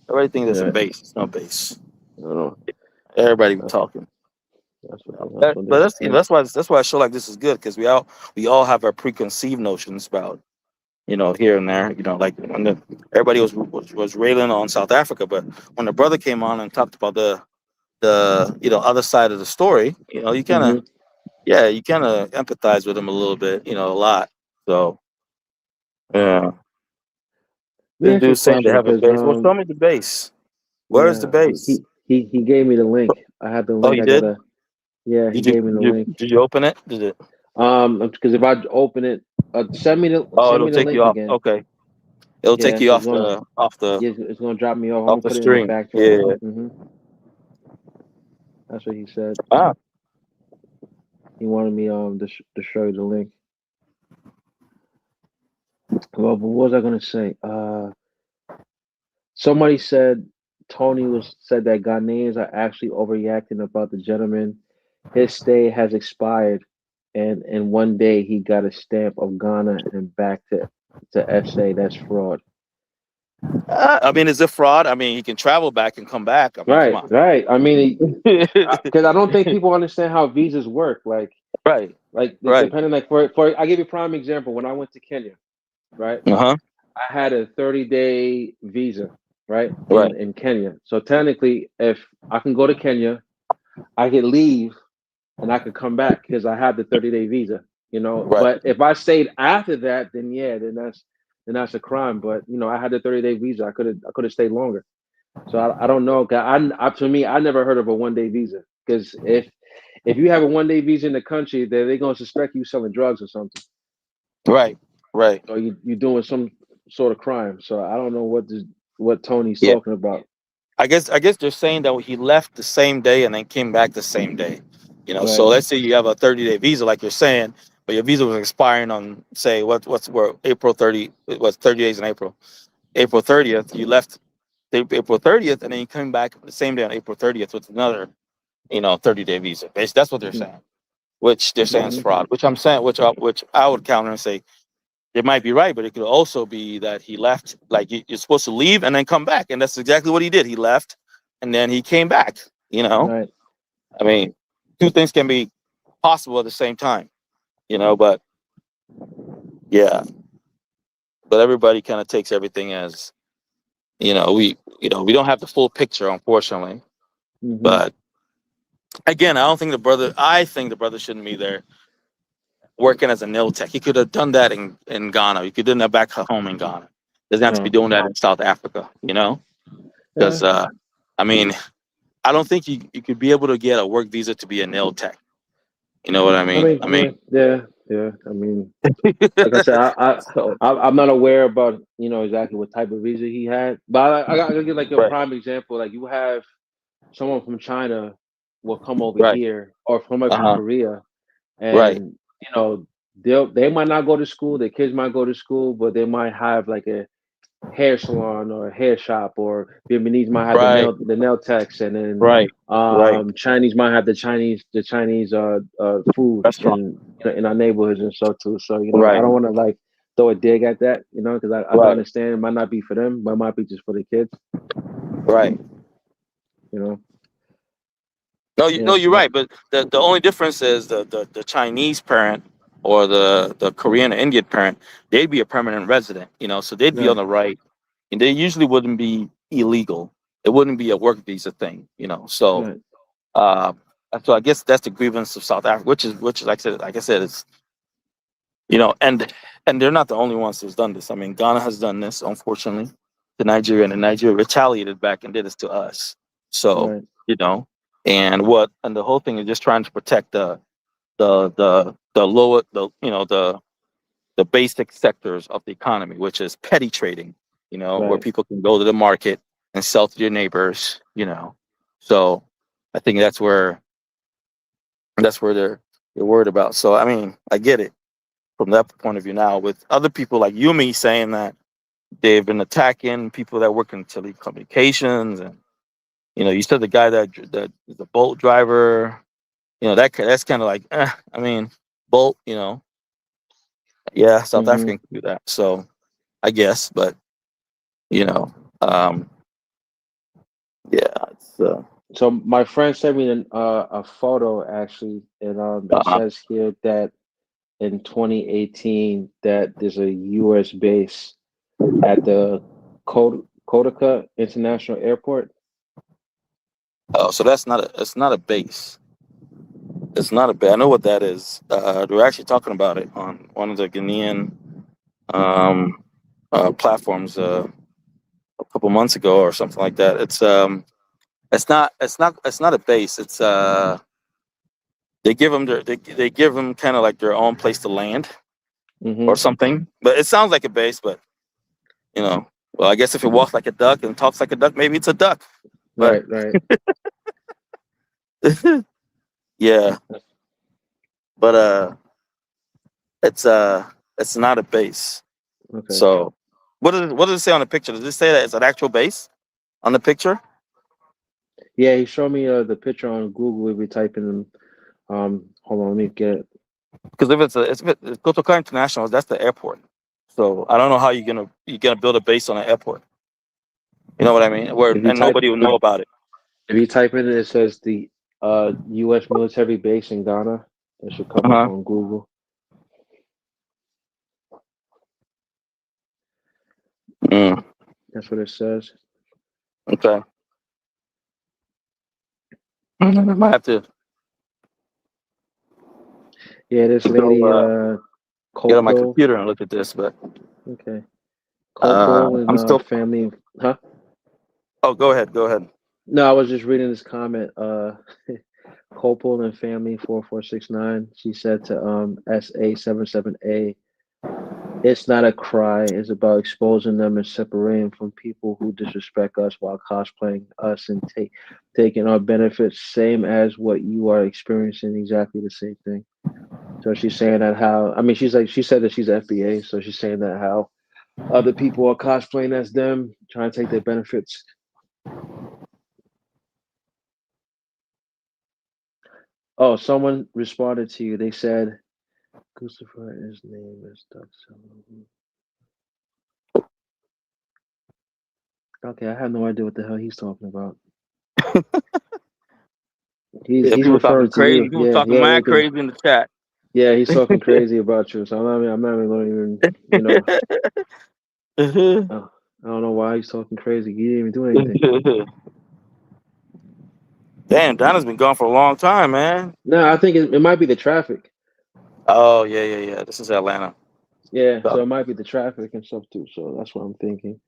Speaker 15: Everything that's a base. It's no base. Everybody be talking. That's why a show like this is good, because we all have our preconceived notions about here and there, like when everybody was railing on South Africa, but when the brother came on and talked about the other side of the story, you kind of empathize with him a little bit, a lot. So yeah, this dude's saying they have a base. Well, show me the base. Where is the base?
Speaker 12: He gave me the link. I had the link.
Speaker 15: Oh, he did?
Speaker 12: He gave me the link.
Speaker 15: Did you open it? Did it?
Speaker 12: Because if I open it, send me the
Speaker 15: It'll take
Speaker 12: link
Speaker 15: you off.
Speaker 12: again.
Speaker 15: Okay, it'll take
Speaker 12: Yeah,
Speaker 15: you
Speaker 12: so
Speaker 15: off the
Speaker 12: it's gonna drop me off. I'm
Speaker 15: off
Speaker 12: gonna
Speaker 15: the
Speaker 12: put it in the
Speaker 15: stream.
Speaker 12: back
Speaker 15: Yeah.
Speaker 12: channel. That's what he said.
Speaker 15: Ah.
Speaker 12: He wanted me to show you the link. Well, but what was I gonna say? Somebody said Tony said that Ghanaians are actually overreacting about the gentleman. His stay has expired, and in one day he got a stamp of Ghana and back to SA. That's fraud.
Speaker 15: I mean, is it fraud? I mean, he can travel back and come back. I mean, come on.
Speaker 12: Right. I mean, because I don't think people understand how visas work. Like
Speaker 15: Right.
Speaker 12: Depending, like for I give you a prime example. When I went to Kenya, right?
Speaker 15: Uh-huh.
Speaker 12: I had a 30-day visa, right?
Speaker 15: Right.
Speaker 12: In Kenya. So technically, if I can go to Kenya, I could leave and I could come back because I have the 30-day visa, you know.
Speaker 15: Right.
Speaker 12: But if I stayed after that, then yeah, then that's a crime. But you know, I had the 30-day visa. I could have stayed longer. So I don't know. To me, I never heard of a 1-day visa because if you have a 1-day visa in the country, they're gonna suspect you selling drugs or something.
Speaker 15: Right.
Speaker 12: Or you're doing some sort of crime. So I don't know what Tony's talking about.
Speaker 15: I guess they're saying that he left the same day and then came back the same day. You know, so
Speaker 12: Right.
Speaker 15: let's say you have a 30-day visa, like you're saying, but your visa was expiring on, say, April 30. It was 30 days in April. April 30th, you left April 30th, and then you came back the same day on April 30th with another, 30-day visa. That's what they're saying, which they're saying is fraud. Which I'm saying, which I would counter and say, it might be right, but it could also be that he left, like you're supposed to leave and then come back. And that's exactly what he did. He left and then he came back,
Speaker 12: Right.
Speaker 15: I mean, two things can be possible at the same time, but yeah. But everybody kind of takes everything as, we don't have the full picture, unfortunately. But again, I think the brother shouldn't be there working as a nail tech. He could have done that in Ghana. He could have done that back home in Ghana. Doesn't have to be doing that in South Africa, because I mean, I don't think you could be able to get a work visa to be a nail tech. You know what I mean?
Speaker 12: Yeah. I mean, like I said, I'm not aware about exactly what type of visa he had, but I got to give like a prime example. Like you have someone from China will come over here, or from Korea, and they might not go to school. Their kids might go to school, but they might have like a hair salon or a hair shop, or Vietnamese might have the nail techs, and then Chinese might have the Chinese food in our neighborhoods and so too. So I don't want to like throw a dig at that, because I can understand it might not be for them, but it might be just for the kids.
Speaker 15: Right. No, you're right. But the only difference is the Chinese parent or the Korean or Indian parent, they'd be a permanent resident, so they'd be on the right. And they usually wouldn't be illegal. It wouldn't be a work visa thing, So, so I guess that's the grievance of South Africa, which like I said, it's and they're not the only ones who's done this. I mean, Ghana has done this, unfortunately, to Nigeria, and Nigeria retaliated back and did this to us. So, and the whole thing is just trying to protect the lower the basic sectors of the economy, which is petty trading, where people can go to the market and sell to their neighbors, So I think that's where they're worried about. So I mean, I get it from that point of view. Now, with other people like Yumi saying that they've been attacking people that work in telecommunications, and you said the guy that is a Bolt driver, that's kind of like, I mean, Bolt, yeah, South African can do that. So I guess, but yeah, it's
Speaker 12: So my friend sent me a photo actually, and it says here that in 2018 that there's a U.S. base at the Kotka International Airport.
Speaker 15: Oh, so it's not a base. It's not a base. I know what that is. We're actually talking about it on one of the Ghanaian platforms a couple months ago or something like that. It's not a base. They give them they give them kind of like their own place to land
Speaker 12: Mm-hmm.
Speaker 15: or something. But it sounds like a base. But you know, well, I guess if it walks like a duck and talks like a duck, maybe it's a duck. But
Speaker 12: Right.
Speaker 15: yeah, but it's not a base.
Speaker 12: Okay.
Speaker 15: So what does it say on the picture? Does it say that it's an actual base on the picture?
Speaker 12: Yeah, he showed me the picture on Google. If we type in, hold on, let me get it.
Speaker 15: Because if it's Kotoka International, that's the airport. So I don't know how you're gonna build a base on an airport. You know what I mean?
Speaker 12: If you
Speaker 15: And
Speaker 12: type
Speaker 15: nobody will know about it.
Speaker 12: if you type in, it says the U.S. military base in Ghana. It should come up
Speaker 15: Uh-huh.
Speaker 12: on Google.
Speaker 15: Mm,
Speaker 12: That's what it says.
Speaker 15: okay. I might have to
Speaker 12: Yeah, this
Speaker 15: go
Speaker 12: lady,
Speaker 15: get on my
Speaker 12: Coco.
Speaker 15: computer and look at this, but
Speaker 12: Okay, Coco and
Speaker 15: I'm still.
Speaker 12: family. Huh?
Speaker 15: Oh, go ahead. Go ahead.
Speaker 12: No, I was just reading this comment. Copel and family 4469. She said to SA77A, it's not a cry, it's about exposing them and separating from people who disrespect us while cosplaying us and taking our benefits, same as what you are experiencing, exactly the same thing. So she's saying that how she said that she's FBA, so she's saying that how other people are cosplaying as them, trying to take their benefits. Oh, someone responded to you. They said Christopher, his name is Doug. Okay, I have no idea what the hell he's talking about.
Speaker 15: Yeah,
Speaker 12: He's
Speaker 15: people talking
Speaker 12: referring to
Speaker 15: crazy.
Speaker 12: you.
Speaker 15: People
Speaker 12: Yeah,
Speaker 15: talking mad crazy in the chat.
Speaker 12: yeah, he's talking crazy about you. So I'm not even going to even, I don't know why he's talking crazy. He didn't even do anything.
Speaker 15: Damn, Donna's been gone for a long time, man.
Speaker 12: No, I think it might be the traffic.
Speaker 15: Oh yeah. This is Atlanta.
Speaker 12: Yeah, so
Speaker 15: So,
Speaker 12: it might be the traffic and stuff too. So that's what I'm thinking.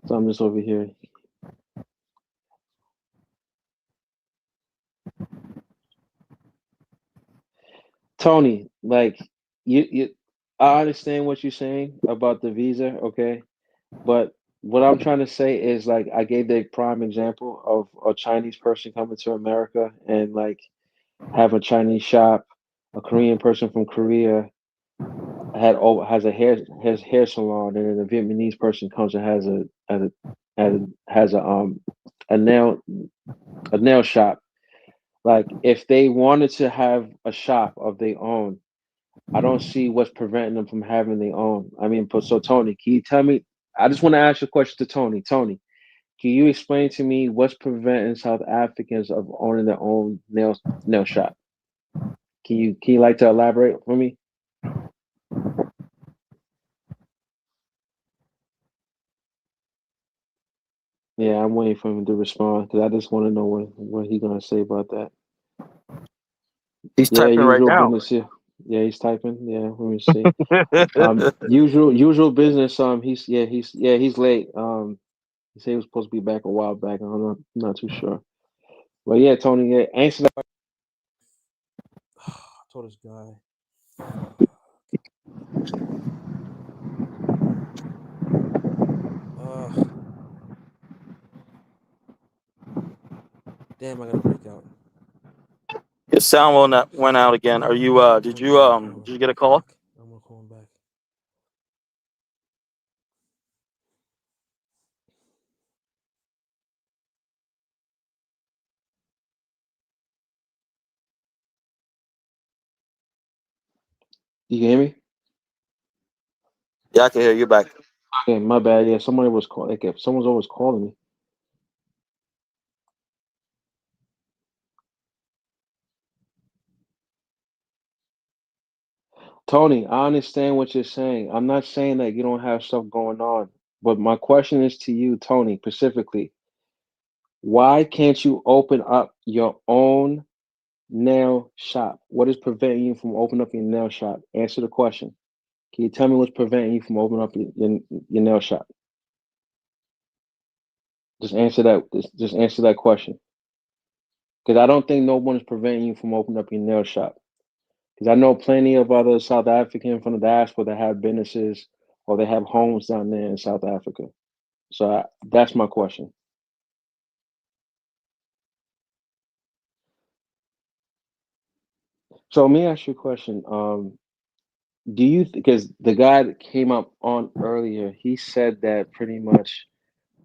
Speaker 12: So I'm just over here. Tony, like I understand what you're saying about the visa, okay? But what I'm trying to say is like I gave the prime example of a Chinese person coming to America and like have a Chinese shop, a Korean person from Korea has a hair salon, and then a Vietnamese person comes and has a nail shop. Like if they wanted to have a shop of their own, I don't see what's preventing them from having their own. I mean, so Tony, can you tell me? I just want to ask a question to Tony. Tony, can you explain to me what's preventing South Africans of owning their own nail shop? Can you like to elaborate for me? Yeah, I'm waiting for him to respond because I just want to know what he's gonna say about that.
Speaker 15: he's
Speaker 12: Yeah,
Speaker 15: typing right
Speaker 12: usual
Speaker 15: now.
Speaker 12: business here. Yeah, he's typing. Yeah, let me see. Usual business. He's late. He said he was supposed to be back a while back. I'm not too sure. But yeah, Tony, yeah, answer that.
Speaker 2: I told this guy. Damn, I gotta break out.
Speaker 15: Your sound went out again. Are you? Did you get a call?
Speaker 2: I'm gonna call him back.
Speaker 12: You can hear me?
Speaker 15: Yeah, I can hear you back.
Speaker 12: Okay, my bad. Yeah, somebody was calling. Like, if someone's always calling me. Tony, I understand what you're saying. I'm not saying that you don't have stuff going on, but my question is to you, Tony, specifically. Why can't you open up your own nail shop? What is preventing you from opening up your nail shop? Answer the question. Can you tell me what's preventing you from opening up your nail shop? Just answer that. Just answer that question. Because I don't think no one is preventing you from opening up your nail shop. Because I know plenty of other South African from the diaspora that have businesses or they have homes down there in South Africa. So that's my question. So let me ask you a question. Do you, because the guy that came up on earlier, he said that pretty much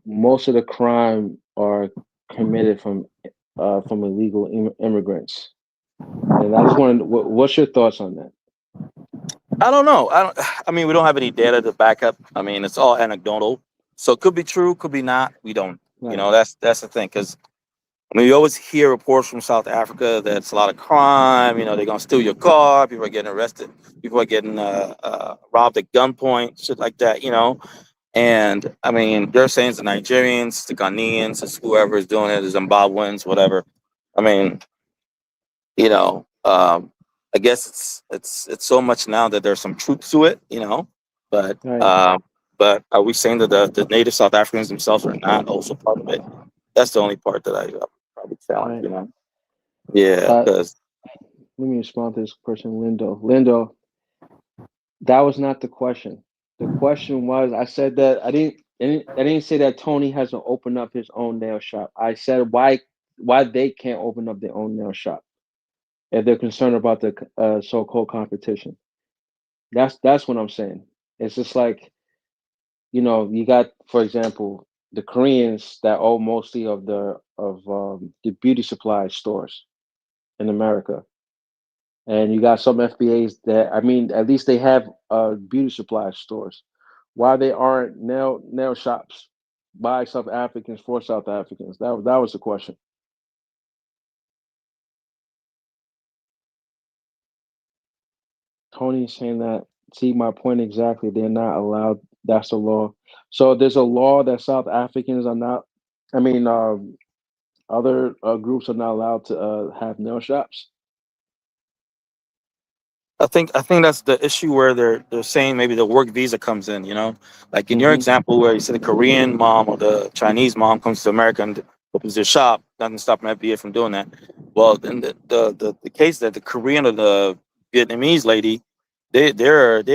Speaker 12: most of the crime are committed from illegal immigrants. And I just wanted, what's your thoughts on that?
Speaker 15: I don't know. I mean, we don't have any data to back up. I mean, it's all anecdotal. So it could be true, could be not. We don't. You know, that's the thing. Because I mean, you always hear reports from South Africa that it's a lot of crime. You know, they're gonna steal your car. People are getting arrested. People are getting robbed at gunpoint, shit like that. You know, and I mean, they're saying it's the Nigerians, the Ghanaians, it's whoever is doing it, the Zimbabweans, whatever. I mean, you know, I guess it's so much now that there's some truth to it. You know, but are we saying that the native South Africans themselves are not also part of it? That's the only part that I probably challenge. You know, yeah, because.
Speaker 12: Let me respond to this person, Lindo. Lindo, that was not the question. The question was, I said that I didn't say that Tony has to open up his own nail shop. I said why they can't open up their own nail shop if they're concerned about the so-called competition. That's what I'm saying. It's just like, you know, you got, for example, the Koreans that own mostly of the beauty supply stores in America. And you got some FBAs that, I mean, at least they have beauty supply stores. Why they aren't nail shops by South Africans for South Africans? That was the question. Tony's saying that. See my point exactly. They're not allowed. That's the law. So there's a law that South Africans are not. I mean, other groups are not allowed to have nail shops.
Speaker 15: I think that's the issue where they're saying maybe the work visa comes in, you know, like in your
Speaker 12: Mm-hmm.
Speaker 15: example where you said the Korean mom or the Chinese mom comes to America and opens their shop, nothing stopping FBA from doing that. Well, in the case that the Korean or the Vietnamese lady, they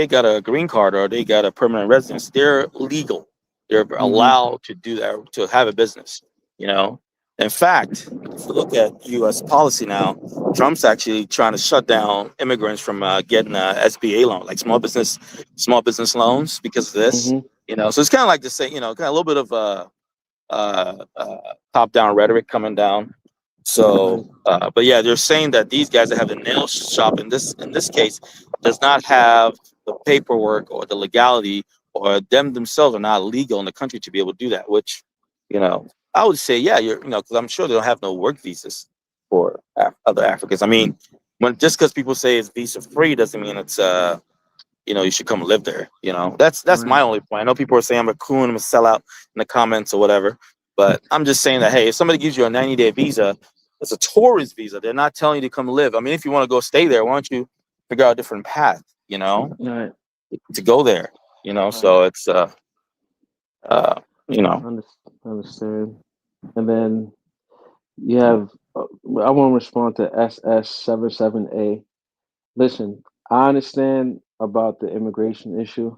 Speaker 15: got a green card or they got a permanent residence, they're legal, they're allowed to do that, to have a business, you know. In fact, if you look at U.S. policy now, Trump's actually trying to shut down immigrants from getting a SBA loan, like small business loans, because of this. You know, so it's kind of like to say, you know, kind of a little bit of top down rhetoric coming down. So, but yeah, they're saying that these guys that have the nail shop in this case does not have the paperwork or the legality, or them themselves are not legal in the country to be able to do that. Which, you know, I would say, yeah, you know, because I'm sure they don't have no work visas for other Africans. I mean, when just because people say it's visa free doesn't mean it's you know, you should come live there. You know, that's my only point. I know people are saying I'm a coon, I'm a sellout in the comments or whatever, but I'm just saying that, hey, if somebody gives you a 90-day visa, it's a tourist visa. They're not telling you to come live. I mean, if you want to go stay there, why don't you figure out a different path, you know, to go there, you know? So it's you know.
Speaker 12: Understand. And then you have, I want to respond to SS77A. Listen, I understand about the immigration issue.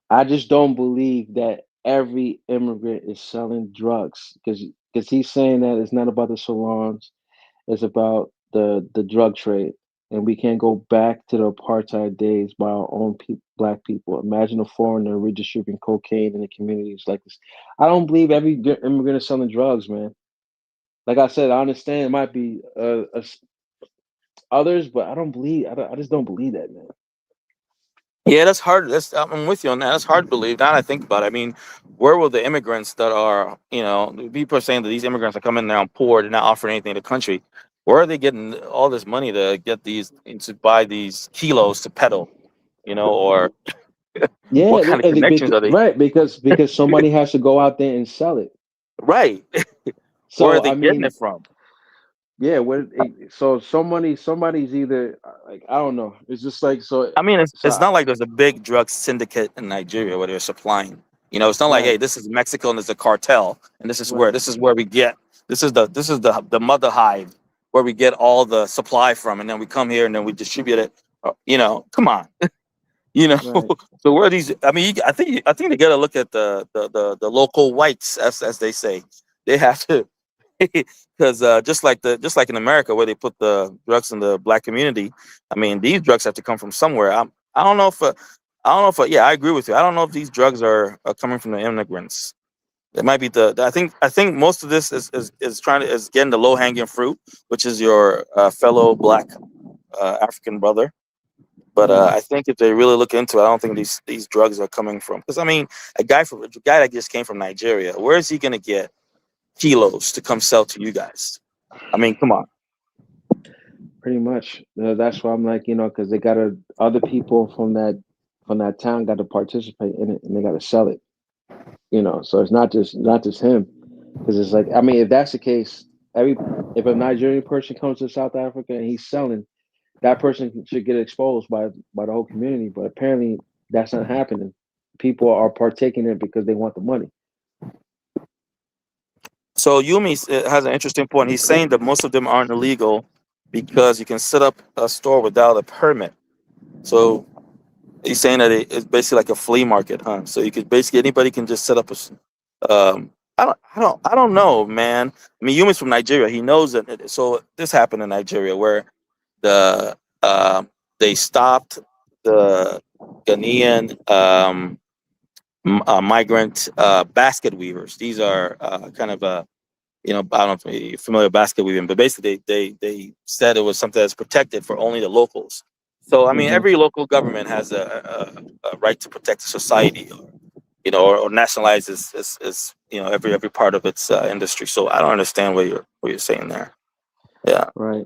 Speaker 12: I just don't believe that every immigrant is selling drugs because he's saying that it's not about the salons, it's about the drug trade, and we can't go back to the apartheid days by our own black people. Imagine a foreigner redistributing cocaine in the communities like this. I don't believe every immigrant is selling drugs, man. Like I said, I understand it might be others, but I don't believe. I just don't believe that, man.
Speaker 15: Yeah, that's hard. I'm with you on that. That's hard to believe. Now that I think about it, I mean, where will the immigrants that are, you know, people are saying that these immigrants are coming down poor, they're not offering anything to the country. Where are they getting all this money to get these, to buy these kilos to peddle, you know, or
Speaker 12: Yeah,
Speaker 15: what kind of connections are they?
Speaker 12: right, because somebody has to go out there and sell it.
Speaker 15: Right. Where are
Speaker 12: So
Speaker 15: they
Speaker 12: I
Speaker 15: getting
Speaker 12: mean,
Speaker 15: it from?
Speaker 12: yeah, so somebody's either like, I don't know. It's just like so.
Speaker 15: I mean, it's
Speaker 12: So
Speaker 15: not like there's a big drug syndicate in Nigeria where they're supplying. You know, it's not like,
Speaker 12: right,
Speaker 15: hey, this is Mexico and there's a cartel, and this is where we get This is the mother hive where we get all the supply from, and then we come here and then we distribute it. Come on.
Speaker 12: Right.
Speaker 15: So where are these? I mean, I think they got to look at the local whites, as they say. They have to, because just like in America where they put the drugs in the black community. I mean, these drugs have to come from somewhere. I don't know if yeah, I agree with you. I don't know if these drugs are coming from the immigrants. It might be I think most of this is getting the low hanging fruit, which is your fellow black African brother. But I think if they really look into it, I don't think these drugs are coming from. Because I mean, a guy that just came from Nigeria, where is he going to get kilos to come sell to you guys? I mean, come on.
Speaker 12: Pretty much. That's why I'm like, because they gotta other people from that town got to participate in it, and they got to sell it. So it's not just him, because it's like, I mean, if that's the case, if a Nigerian person comes to South Africa and he's selling, that person should get exposed by the whole community. But apparently, that's not happening. People are partaking in it because they want the money.
Speaker 15: So Yumi has an interesting point. He's saying that most of them aren't illegal because you can set up a store without a permit. So he's saying that it's basically like a flea market, huh? So you could basically anybody can just set up I don't know, man. I mean, Yumi's from Nigeria. He knows that. So this happened in Nigeria where the they stopped the Ghanaian migrant basket weavers. These are kind of I don't know if you're familiar with basket weaving, but basically they said it was something that's protected for only the locals. So I mean,
Speaker 12: Hmm.
Speaker 15: every local government has a right to protect the society, or nationalize every part of its industry. So I don't understand what you're saying there. Yeah,
Speaker 12: Right.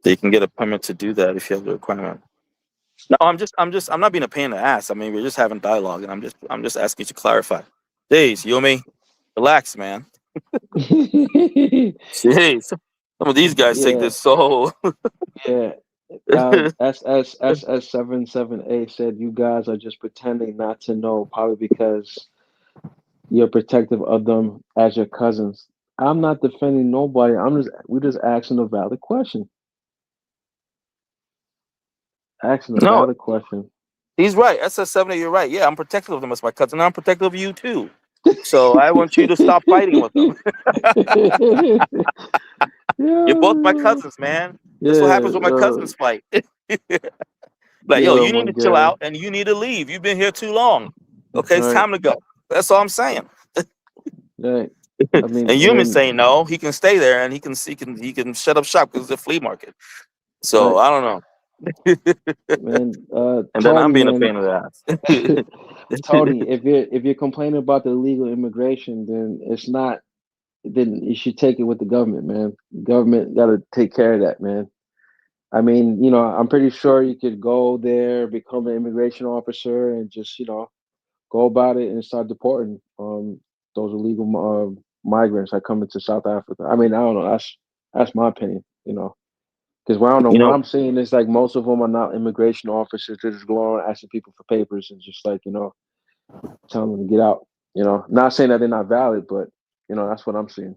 Speaker 15: they can get a permit to do that if you have the requirement. No, I'm not being a pain in the ass. I mean, we're just having dialogue, and I'm just asking you to clarify. Jeez, Yumi, relax, man. Jeez, some of these guys take
Speaker 12: Yeah.
Speaker 15: this so.
Speaker 12: Yeah. SS77A said you guys are just pretending not to know, probably because you're protective of them as your cousins. I'm not defending nobody. We're just asking a valid question. Asking a
Speaker 15: No,
Speaker 12: valid question.
Speaker 15: he's right. SS70, you're right. Yeah, I'm protective of them as my cousin. I'm protective of you too. So I want you to stop fighting with them. You're both my
Speaker 12: Yeah.
Speaker 15: cousins, man. That's what
Speaker 12: Yeah.
Speaker 15: happens when my cousins fight. Like, yo,
Speaker 12: Yeah,
Speaker 15: you
Speaker 12: my
Speaker 15: need to chill
Speaker 12: guy.
Speaker 15: out and you need to leave. You've been here too long. Okay, it's
Speaker 12: Right.
Speaker 15: time to go. That's all I'm saying.
Speaker 12: Right. I mean,
Speaker 15: And
Speaker 12: and
Speaker 15: Yumi's
Speaker 12: then
Speaker 15: saying no, he can stay there and he can shut up shop because it's a flea market. So
Speaker 12: right,
Speaker 15: I don't know.
Speaker 12: man.
Speaker 15: And then I'm
Speaker 12: Tony,
Speaker 15: being a
Speaker 12: man.
Speaker 15: pain in the ass.
Speaker 12: Tony, if you're complaining about the illegal immigration, then it's not. Then you should take it with the government, man. Government got to take care of that, man. I mean, I'm pretty sure you could go there, become an immigration officer, and just go about it and start deporting those illegal migrants that come into South Africa. I mean, I don't know. That's my opinion. Because I don't know
Speaker 15: you
Speaker 12: what
Speaker 15: know,
Speaker 12: I'm seeing is like most of them are not immigration officers. They're just going around asking people for papers and just like telling them to get out. Not saying that they're not valid, but that's what I'm seeing.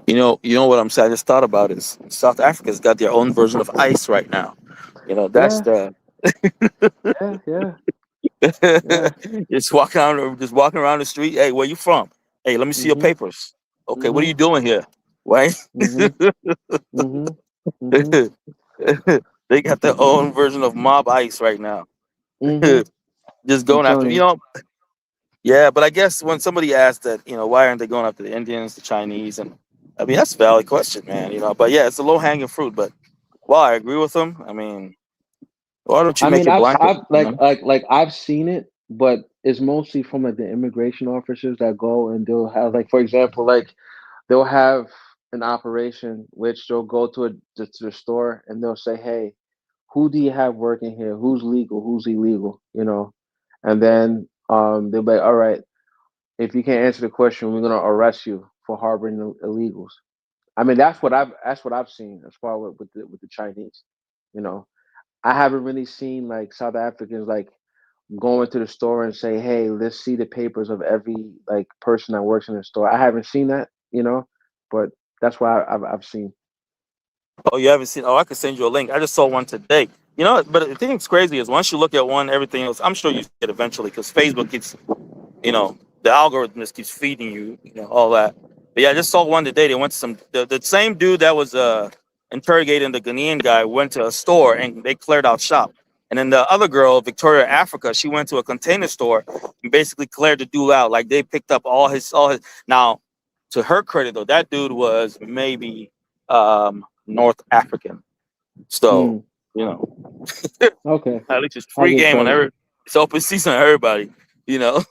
Speaker 15: you know what I'm saying. I just thought about is South Africa's got their own version of ICE right now. That's
Speaker 12: Yeah,
Speaker 15: the
Speaker 12: yeah, yeah, yeah.
Speaker 15: just walking around the street. Hey, where you from? Hey, let me see your
Speaker 12: Mhm,
Speaker 15: papers. Okay, what are
Speaker 12: mhm,
Speaker 15: you doing here? Right?
Speaker 12: mhm, mhm, mhm,
Speaker 15: They got their own version of mob ICE right now.
Speaker 12: mhm.
Speaker 15: Just
Speaker 12: I'm
Speaker 15: going after,
Speaker 12: telling you.
Speaker 15: yeah, but I guess when somebody asked that, why aren't they going after the Indians, the Chinese, and I mean that's a valid question, man. But yeah, it's a low hanging fruit. But while I agree with them, I mean, why don't you
Speaker 12: I
Speaker 15: make
Speaker 12: mean,
Speaker 15: it
Speaker 12: I've
Speaker 15: blanket?
Speaker 12: I've like I've seen it, but it's mostly from like the immigration officers that go and they'll have like, for example, like they'll have an operation which they'll go to the store and they'll say, "Hey, who do you have working here? Who's legal? Who's illegal?" And then they'll be like, "All right, if you can't answer the question, we're gonna arrest you for harboring illegals." I mean, that's what I've seen as far with the Chinese. You know, I haven't really seen like South Africans like going to the store and say, "Hey, let's see the papers of every like person that works in the store." I haven't seen that. you know. But that's why I've seen.
Speaker 15: Oh, you haven't seen? Oh, I could send you a link. I just saw one today. You know, but the thing that's crazy is once you look at one, everything else. I'm sure you see it eventually because Facebook keeps, the algorithm just keeps feeding you, all that. But yeah, I just saw one today. They went to the same dude that was interrogating the Ghanaian guy went to a store and they cleared out shop. And then the other girl, Victoria Africa, she went to a container store and basically cleared the dude out. Like they picked up all his. Now, to her credit though, that dude was maybe North African. So,
Speaker 12: Mm,
Speaker 15: you know,
Speaker 12: okay,
Speaker 15: at least it's
Speaker 12: I
Speaker 15: free
Speaker 12: give
Speaker 15: game on
Speaker 12: credit.
Speaker 15: it's open season on everybody, you know.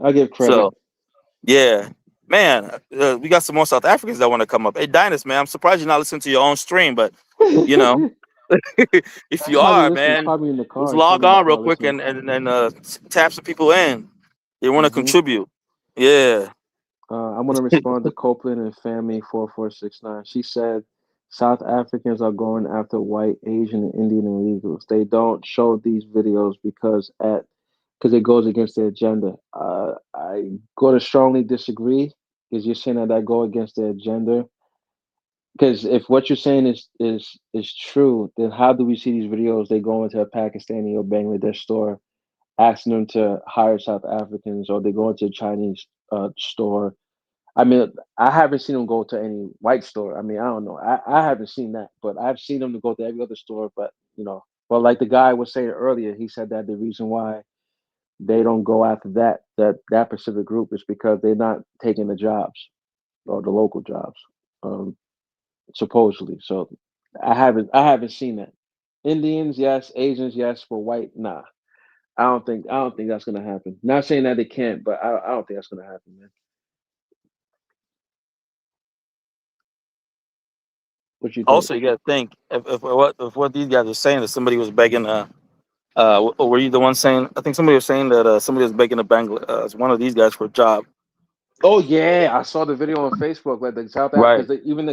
Speaker 12: I give credit.
Speaker 15: So yeah, man, we got some more South Africans that want to come up. Hey, Dynas, man, I'm surprised you're not listening to your own stream, but you know, if
Speaker 12: He's
Speaker 15: you
Speaker 12: probably
Speaker 15: are,
Speaker 12: listening. He's
Speaker 15: man,
Speaker 12: probably in the
Speaker 15: just
Speaker 12: car. He's
Speaker 15: log
Speaker 12: probably in the
Speaker 15: on real
Speaker 12: car
Speaker 15: quick
Speaker 12: listening.
Speaker 15: and tap some people in. They want to
Speaker 12: Hmm.
Speaker 15: contribute. Yeah.
Speaker 12: I want to respond to Copeland and Family 4469. She said South Africans are going after white, Asian, and Indian illegals. They don't show these videos because it goes against their agenda. I go to strongly disagree because you're saying that go against their agenda. Because if what you're saying is true, then how do we see these videos? They go into a Pakistani or Bangladesh store, asking them to hire South Africans, or they go into a Chinese store. I mean, I haven't seen them go to any white store. I mean, I don't know. I haven't seen that, but I've seen them to go to every other store. But like the guy was saying earlier, he said that the reason why they don't go after that specific group is because they're not taking the jobs or the local jobs, um, supposedly. So I haven't seen that. Indians, yes. Asians, yes. For white, nah. I don't think that's gonna happen. Not saying that it can't, but I don't think that's gonna happen, man. What you think?
Speaker 15: Also, you got to think if what these guys are saying that somebody was begging. Were you the one saying? I think somebody was saying that somebody was begging one of these guys for a job.
Speaker 12: Oh yeah, I saw the video on Facebook. Like the South Africa,
Speaker 15: Right.
Speaker 12: because even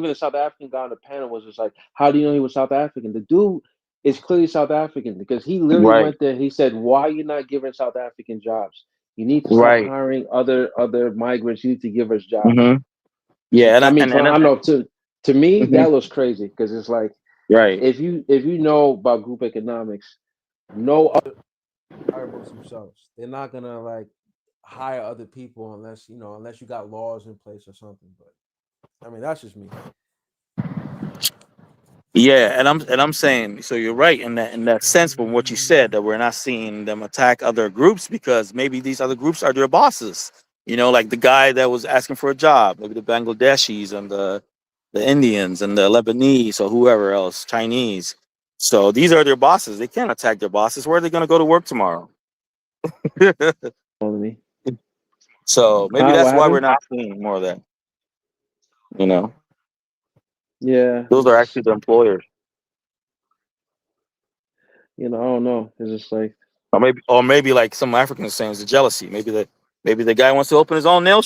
Speaker 12: the South African guy on the panel was just like, "How do you know he was South African?" The dude is clearly South African because he literally
Speaker 15: Right.
Speaker 12: went there. He said, "Why are you not giving South African jobs? You need to stop
Speaker 15: Right.
Speaker 12: hiring other migrants. You need to give us jobs."
Speaker 15: Mm-hmm. Yeah, and
Speaker 12: I
Speaker 15: I-
Speaker 12: mean,
Speaker 15: and and,
Speaker 12: I
Speaker 15: and
Speaker 12: don't know. To me,
Speaker 15: mhm.
Speaker 12: that looks crazy because it's like
Speaker 15: Right.
Speaker 12: if you know about group economics, no
Speaker 2: Hire amongst themselves. They're not gonna like hire other people unless you got laws in place or something. But I mean, that's just me.
Speaker 15: Yeah, and I'm saying so you're right in that sense from what you said that we're not seeing them attack other groups because maybe these other groups are their bosses. Like the guy that was asking for a job, maybe the Bangladeshis and the Indians and the Lebanese or whoever else, Chinese. So these are their bosses. They can't attack their bosses. Where are they going to go to work tomorrow?
Speaker 12: on me.
Speaker 15: So maybe
Speaker 12: Huh?
Speaker 15: that's
Speaker 12: What
Speaker 15: why we're
Speaker 12: happened?
Speaker 15: not seeing more of that. You know,
Speaker 12: Yeah,
Speaker 15: those
Speaker 12: it's
Speaker 15: are
Speaker 12: just
Speaker 15: actually the employers.
Speaker 12: I don't know. It's just like
Speaker 15: Or maybe like some Africans saying it's a jealousy. Maybe the guy wants to open his own nail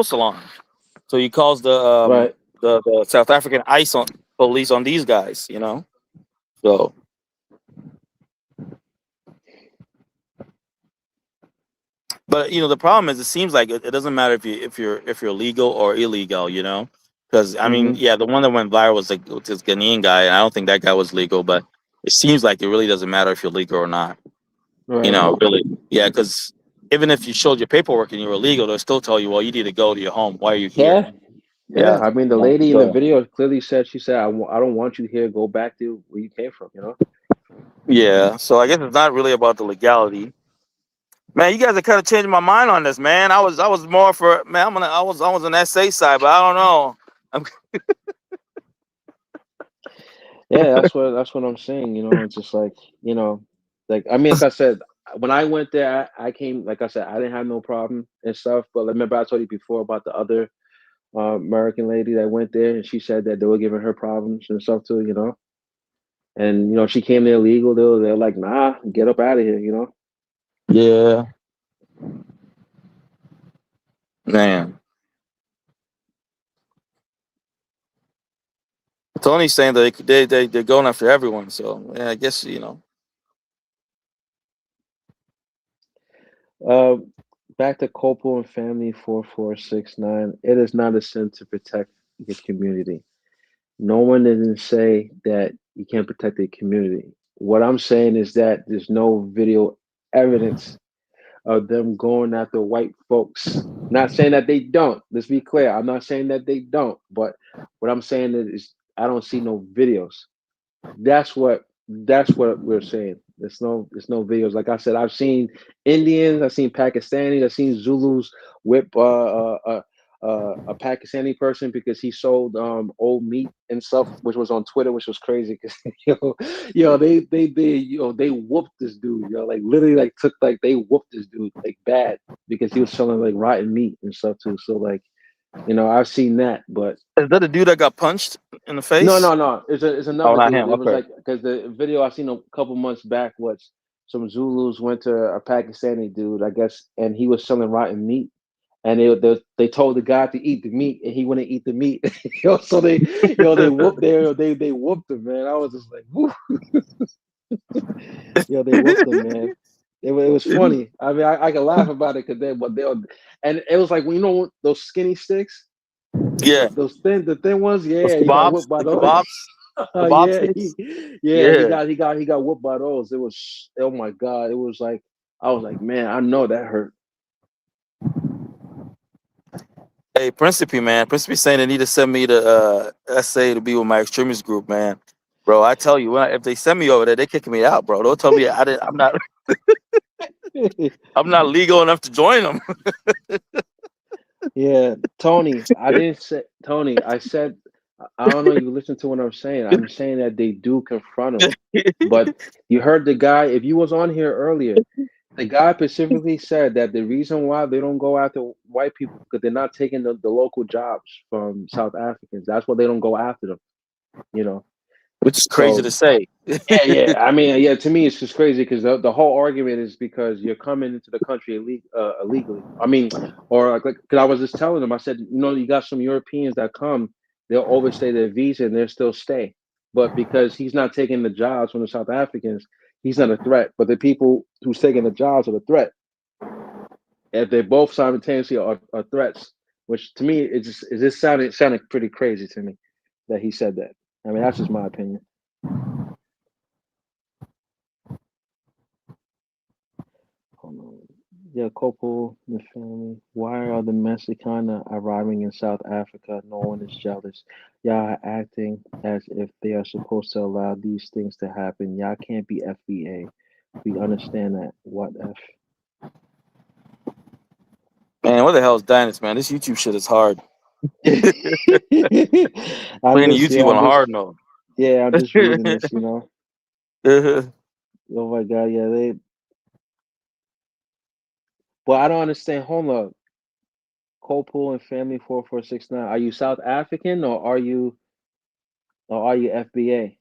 Speaker 15: salon. So he calls
Speaker 12: right.
Speaker 15: the South African ICE police on these guys. So but the problem is it seems like it doesn't matter if you're legal or illegal. Because I mean
Speaker 12: Hmm.
Speaker 15: yeah, the one that went viral was like with this Ghanaian guy, and I don't think that guy was legal, but it seems like it really doesn't matter if you're legal or not.
Speaker 12: Right.
Speaker 15: Really. Yeah, because even if you showed your paperwork and you were illegal, they'll still tell you, well, you need to go to your home. Why are you here?
Speaker 12: Yeah. Yeah.
Speaker 15: Yeah.
Speaker 12: I mean, the lady in the video clearly said, she said, I don't want you here. Go back to where you came from.
Speaker 15: Yeah. So I guess it's not really about the legality. Man, you guys are kind of changing my mind on this, man. I was more for man. I was on that safe side, but I don't know.
Speaker 12: Yeah. That's what I'm saying. It's just like I mean, like I said, when I went there, I came, like I said, I didn't have no problem and stuff. But remember, I told you before about the other American lady that went there, and she said that they were giving her problems and stuff too. And she came there illegal. They're like, nah, get up out of here.
Speaker 15: Yeah, man. Tony's saying that they're going after everyone. So yeah, I guess.
Speaker 12: Uh, back to Copal and Family 4469. It is not a sin to protect your community. No one didn't say that you can't protect the community. What I'm saying is that there's no video evidence of them going after white folks. Not saying that they don't. Let's be clear. I'm not saying that they don't. But what I'm saying is I don't see no videos. That's what we're saying. There's no videos. Like I said, I've seen Indians, I've seen Pakistanis, I've seen Zulus whip a Pakistani person because he sold old meat and stuff, which was on Twitter, which was crazy. Because they whooped this dude. Like literally like took like they whooped this dude like bad because he was selling like rotten meat and stuff too. So like I've seen that, but
Speaker 15: Is that the dude that got punched in the
Speaker 12: no,
Speaker 15: face?
Speaker 12: no, no. It's
Speaker 15: Oh,
Speaker 12: another
Speaker 15: not
Speaker 12: dude.
Speaker 15: him.
Speaker 12: It was
Speaker 15: Okay.
Speaker 12: like because the video I seen a couple months back was some Zulus went to a Pakistani dude, I guess, and he was selling rotten meat, and they told the guy to eat the meat, and he wouldn't eat the meat. So they whooped him, man. I was just like, woo. They whooped him, man. It was funny. I mean, I can laugh about it because and it was like those skinny sticks.
Speaker 15: Yeah.
Speaker 12: Those the thin ones,
Speaker 15: Those
Speaker 12: yeah, he got
Speaker 15: kebabs,
Speaker 12: whipped by
Speaker 15: the
Speaker 12: those.
Speaker 15: kebab
Speaker 12: Yeah,
Speaker 15: sticks.
Speaker 12: he got whooped by those. It was, oh my god, it was like I was like, man, I know that hurt.
Speaker 15: Hey, Principe, man. Principe saying they need to send me the essay to be with my extremist group, man. Bro, I tell you, if they send me over there, they kicking me out, bro. Don't tell me I'm not I'm not legal enough to join them.
Speaker 12: Yeah, Tony, I didn't say Tony. I said I don't know. You listen to what I'm saying. I'm saying that they do confront him, but you heard the guy. If you was on here earlier, the guy specifically said that the reason why they don't go after white people because they're not taking the local jobs from South Africans. That's why they don't go after them.
Speaker 15: Which is crazy
Speaker 12: So
Speaker 15: to say.
Speaker 12: yeah. I mean, yeah. To me, it's just crazy because the whole argument is because you're coming into the country illegally. I mean, or like, because I was just telling them, I said, you got some Europeans that come, they'll overstay their visa and they'll still stay, but because he's not taking the jobs from the South Africans, he's not a threat. But the people who's taking the jobs are the threat. If they both simultaneously are threats, which to me it just sounded pretty crazy to me that he said that. I mean, that's just my opinion. Hold on. Yeah, couple, the family. Why are the Mexicana arriving in South Africa? No one is jealous. Y'all are acting as if they are supposed to allow these things to happen. Y'all can't be FBA. We understand that. What F?
Speaker 15: Man, what the hell is Dynasty, man? This YouTube shit is hard.
Speaker 12: I'm
Speaker 15: Playing
Speaker 12: just
Speaker 15: YouTube on hard mode.
Speaker 12: Yeah, I'm just reading this, Oh my god, yeah, Well, I don't understand. Hold up. Copal and Family 4469. Are you South African or are you FBA?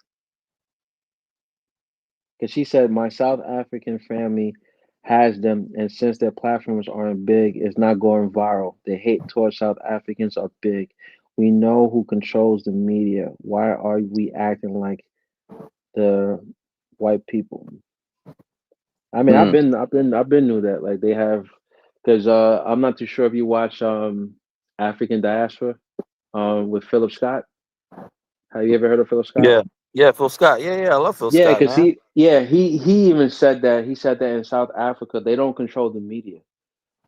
Speaker 12: Because she said my South African family has them, and since their platforms aren't big, it's not going viral. The hate towards South Africans are big. We know who controls the media. Why are we acting like the white people? I mean, I've been knew that like they have, because I'm not too sure if you watch African Diaspora with Philip Scott. Have you ever heard of Philip Scott?
Speaker 15: Yeah, Phil Scott. Yeah, I love Phil
Speaker 12: Yeah,
Speaker 15: Scott,
Speaker 12: because
Speaker 15: man.
Speaker 12: he even said that in South Africa they don't control the media.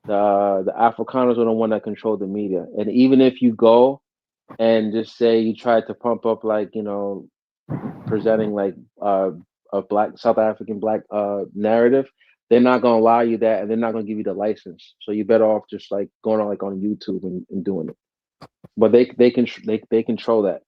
Speaker 12: The Afrikaners are the one that control the media, and even if you go and just say you try to pump up like presenting like a black South African black narrative, they're not gonna allow you that, and they're not gonna give you the license. So you're better off just like going on like on YouTube and doing it. But they control that.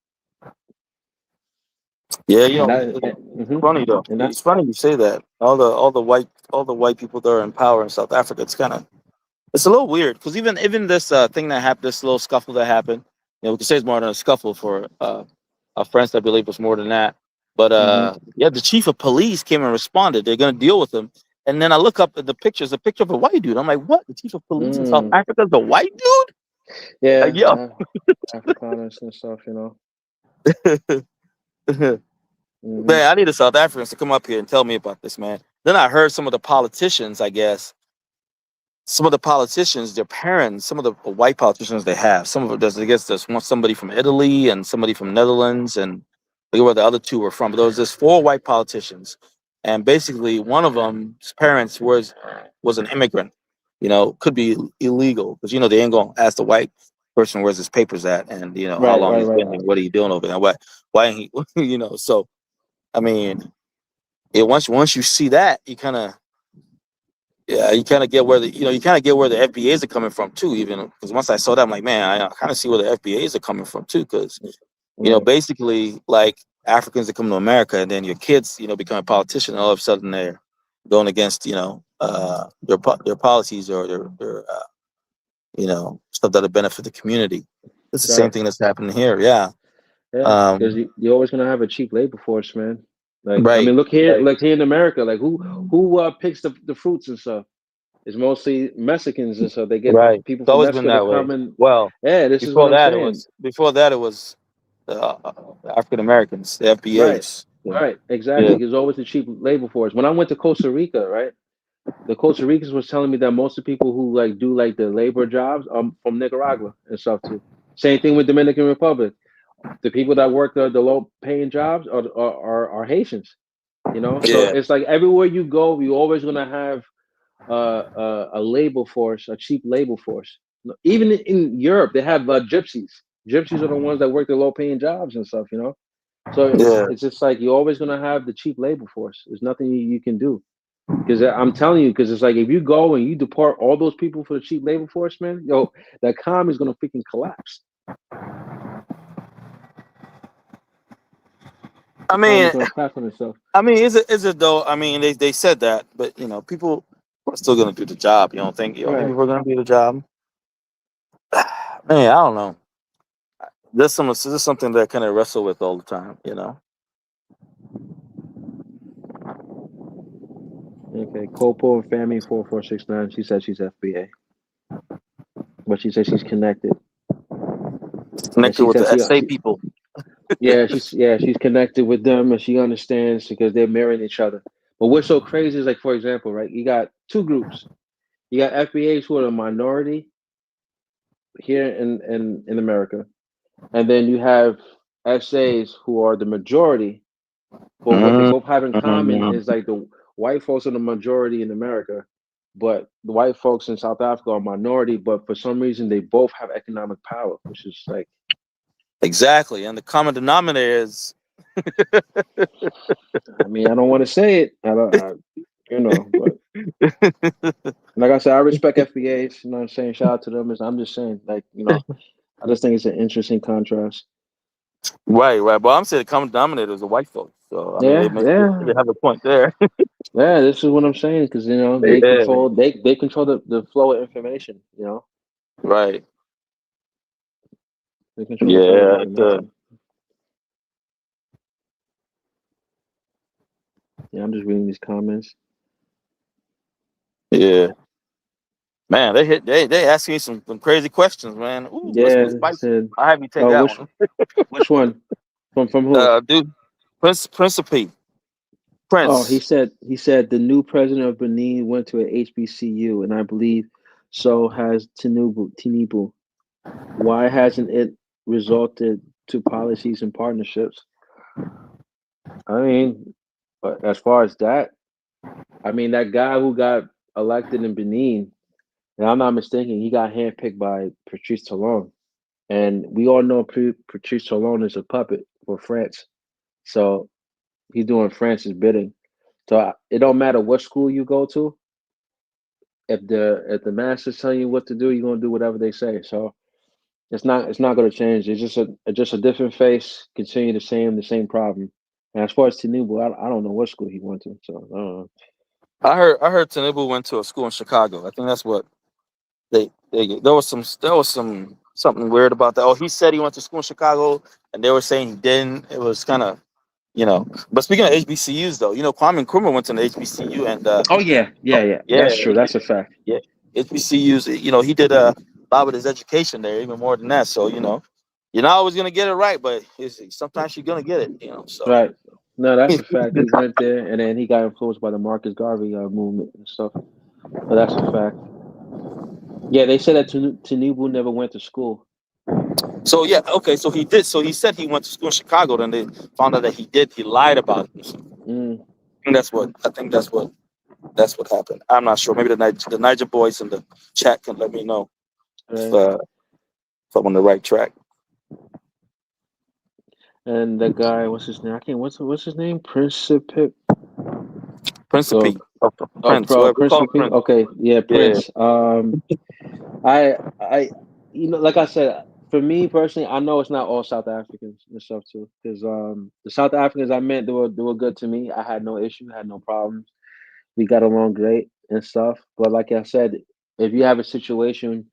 Speaker 15: Yeah,
Speaker 12: Mhm.
Speaker 15: funny though.
Speaker 12: And that
Speaker 15: It's funny you say that. All the white people that are in power in South Africa. It's a little weird because even this thing that happened, this little scuffle that happened. We could say it's more than a scuffle for our friends. I believe it's more than that. But yeah, the chief of police came and responded. They're gonna deal with him. And then I look up at the pictures, a picture of a white dude. I'm like, what? The chief of police in South Africa is a white dude?
Speaker 12: Yeah,
Speaker 15: Yo.
Speaker 12: Afrikaners and stuff,
Speaker 15: Man, I need the South Africans to come up here and tell me about this, man. Then I heard some of the politicians, I guess, some of the politicians, their parents, some of the white politicians they have, some of it does. I guess there's somebody from Italy and somebody from Netherlands, and I forget where the other two were from. But there was just 4 white politicians, and basically one of them's parents was an immigrant. Could be illegal because they ain't gonna ask the white person where's his papers at, and how long he's been here, what are you doing over there, why ain't he, So I mean, once you see that, you kind of get where the FBAs are coming from too. Even because once I saw that, I'm like, man, I kind of see where the FBAs are coming from too. Because basically, like Africans that come to America, and then your kids, become a politician, and all of a sudden they're going against, their policies or their stuff that'll benefit the community. It's the same thing that's happening here. Yeah.
Speaker 12: Yeah, because you're always gonna have a cheap labor force, man. Like, I
Speaker 15: Right.
Speaker 12: mean, look here in America, like who picks the fruits and stuff? It's mostly Mexicans and stuff. They get
Speaker 15: Right.
Speaker 12: people
Speaker 15: It's
Speaker 12: from
Speaker 15: always been
Speaker 12: Mexico to
Speaker 15: that way.
Speaker 12: come and
Speaker 15: Well,
Speaker 12: yeah, this is what I'm saying.
Speaker 15: before that it was African Americans, the
Speaker 12: Right,
Speaker 15: FBAs.
Speaker 12: right, exactly.
Speaker 15: Yeah.
Speaker 12: There's always a cheap labor force. When I went to Costa Rica, right, the Costa Ricans was telling me that most of the people who do the labor jobs are from Nicaragua and stuff too. Same thing with Dominican Republic. The people that work the low paying jobs are Haitians. So
Speaker 15: Yeah.
Speaker 12: it's like everywhere you go, you're always gonna have a labor force, a cheap labor force. Even in Europe, they have gypsies. Gypsies are the ones that work the low paying jobs and stuff. So
Speaker 15: Yeah.
Speaker 12: it's just like you're always gonna have the cheap labor force. There's nothing you can do. Because I'm telling you, because it's like if you go and you deport all those people for the cheap labor force, man, the economy is gonna freaking collapse.
Speaker 15: I mean,
Speaker 12: Gonna collapse on itself.
Speaker 15: is it though? I mean, they said that, but people are still gonna do the job. You don't think think people are gonna do the job? Man, I don't know. This is something that I kind of wrestle with all the time.
Speaker 12: Okay, Copo and Family 4469. She said she's FBA, but she said she's connected.
Speaker 15: Connected with the SA people.
Speaker 12: she's connected with them, and she understands because they're marrying each other. But what's so crazy is, like, for example, right? You got 2 groups. You got FBAs who are a minority here in America, and then you have SAs who are the majority. But what they both have in common is like the white folks are the majority in America, but the white folks in South Africa are minority. But for some reason, they both have economic power, which is like
Speaker 15: exactly. And the common denominator is.
Speaker 12: I mean, I don't want to say it, but like I said, I respect FBAs. You know what I'm saying? Shout out to them. I'm just saying, like, I just think it's an interesting contrast.
Speaker 15: Right. But I'm saying the common denominator is the white folks. So I mean, they have a point there.
Speaker 12: Yeah, this is what I'm saying because they control they control the flow of information.
Speaker 15: Right.
Speaker 12: They control the flow of information. Yeah, I'm just reading these comments.
Speaker 15: Yeah. Man, they ask me some crazy questions, man. Ooh,
Speaker 12: yeah,
Speaker 15: I have you take that
Speaker 12: one. Which one? From who?
Speaker 15: Dude, Principe. Prince.
Speaker 12: Oh, he said the new president of Benin went to a HBCU, and I believe so has Tinubu. Why hasn't it resulted to policies and partnerships? I mean, but as far as that, I mean that guy who got elected in Benin, and I'm not mistaken, he got handpicked by Patrice Talon. And we all know Patrice Talon is a puppet for France. So he's doing France's bidding. So it don't matter what school you go to. If the masters tell you what to do, you're gonna do whatever they say. So it's not gonna change. It's just a different face, continue the same problem. And as far as Tinubu, I don't know what school he went to. So I don't know.
Speaker 15: I heard Tinubu went to a school in Chicago. I think that's what there was something weird about that. Oh, he said he went to school in Chicago, and they were saying he didn't. It was kind of, But speaking of HBCUs, though, Kwame Nkrumah went to an HBCU, and
Speaker 12: Oh yeah. That's true. That's a fact.
Speaker 15: Yeah, HBCUs. He did a lot with his education there, even more than that. So you're not always gonna get it right, but sometimes you're gonna get it. So
Speaker 12: right. No, that's a fact. He went there, and then he got influenced by the Marcus Garvey movement and stuff. So that's a fact. Yeah, they said that Tinubu never went to school.
Speaker 15: So yeah, okay. So he did. So he said he went to school in Chicago. Then they found out that he did. He lied about it.
Speaker 12: Mm.
Speaker 15: And that's what I think. That's what happened. I'm not sure. Maybe the Niger boys in the chat can let me know if I'm on the right track.
Speaker 12: And the guy, what's his name? I can't. What's his name? Principe.
Speaker 15: Principe. Prince.
Speaker 12: Pro
Speaker 15: Whatever. We call him
Speaker 12: Principe.
Speaker 15: Prince.
Speaker 12: Okay, yeah,
Speaker 15: Yeah.
Speaker 12: Prince. I, like I said, for me personally, I know it's not all South Africans and stuff too, because the South Africans I met, they were good to me. I had no issue, had no problems. We got along great and stuff. But like I said, if you have a situation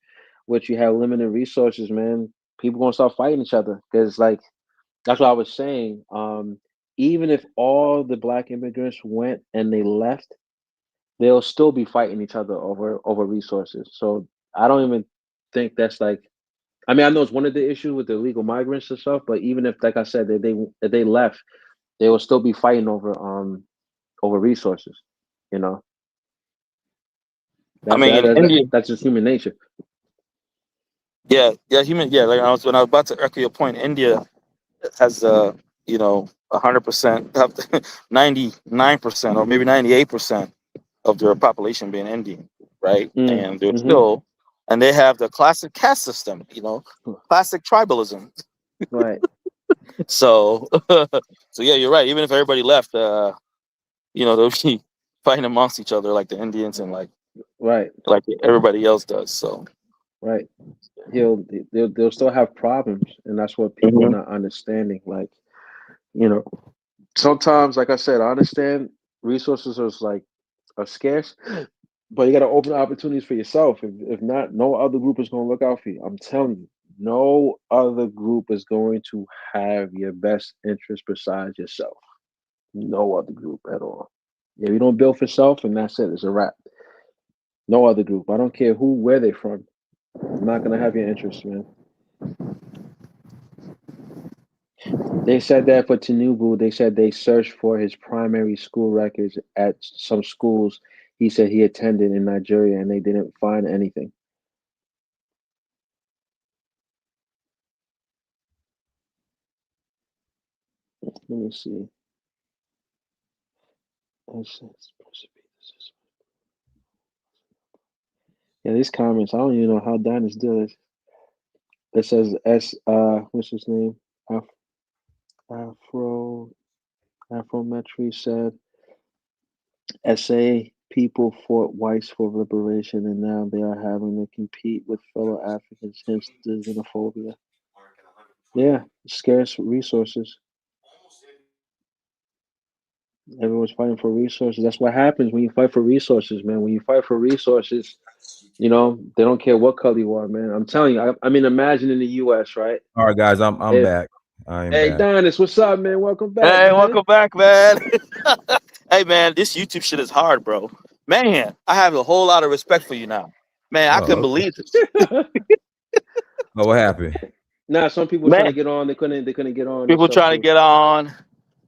Speaker 12: which you have limited resources, man, people gonna start fighting each other. Because like that's what I was saying. Even if all the black immigrants went and they left, they'll still be fighting each other over resources. So I don't even think that's like. I mean, I know it's one of the issues with the illegal migrants and stuff, but even if, like I said, if they left, they will still be fighting over resources. You know,
Speaker 15: I mean, in India.
Speaker 12: that's just human nature.
Speaker 15: Yeah. Human. Yeah. Like when I was about to echo your point, India has 100%, 99% or maybe 98% of their population being Indian, right? And they're still, and they have the classic caste system, classic tribalism.
Speaker 12: Right.
Speaker 15: So yeah, you're right. Even if everybody left, they'll be fighting amongst each other like the Indians and like everybody else does. So
Speaker 12: right, they'll still have problems, and that's what people are not understanding. Like, sometimes, like I said, I understand resources are scarce, but you got to open opportunities for yourself. If not, no other group is going to look out for you. I'm telling you, no other group is going to have your best interest besides yourself. No other group at all. If you don't build for self, and that's it, it's a wrap. No other group. I don't care where they're from. I'm not going to have your interest, man. They said that for Tinubu, they said they searched for his primary school records at some schools he said he attended in Nigeria, and they didn't find anything. Let me see. Yeah, these comments, I don't even know how Dinus do this. It says what's his name? Afrometry said SA people fought whites for liberation, and now they are having to compete with fellow Africans, hence the xenophobia. Yeah, scarce resources. Everyone's fighting for resources. That's what happens when you fight for resources, man. When you fight for resources, they don't care what color you are, man. I'm telling you. I mean, imagine in the U.S., right?
Speaker 2: All right, guys, I'm back. I am
Speaker 12: Hey,
Speaker 2: back.
Speaker 12: Donis, what's up, man? Welcome back.
Speaker 15: Hey,
Speaker 12: man.
Speaker 15: welcome back, man. Hey, man, this YouTube shit is hard, bro. Man, I have a whole lot of respect for you now. Man, I couldn't believe this.
Speaker 2: Oh, what happened?
Speaker 12: Nah, some people were trying to get on. They couldn't get on.
Speaker 15: People trying to get on.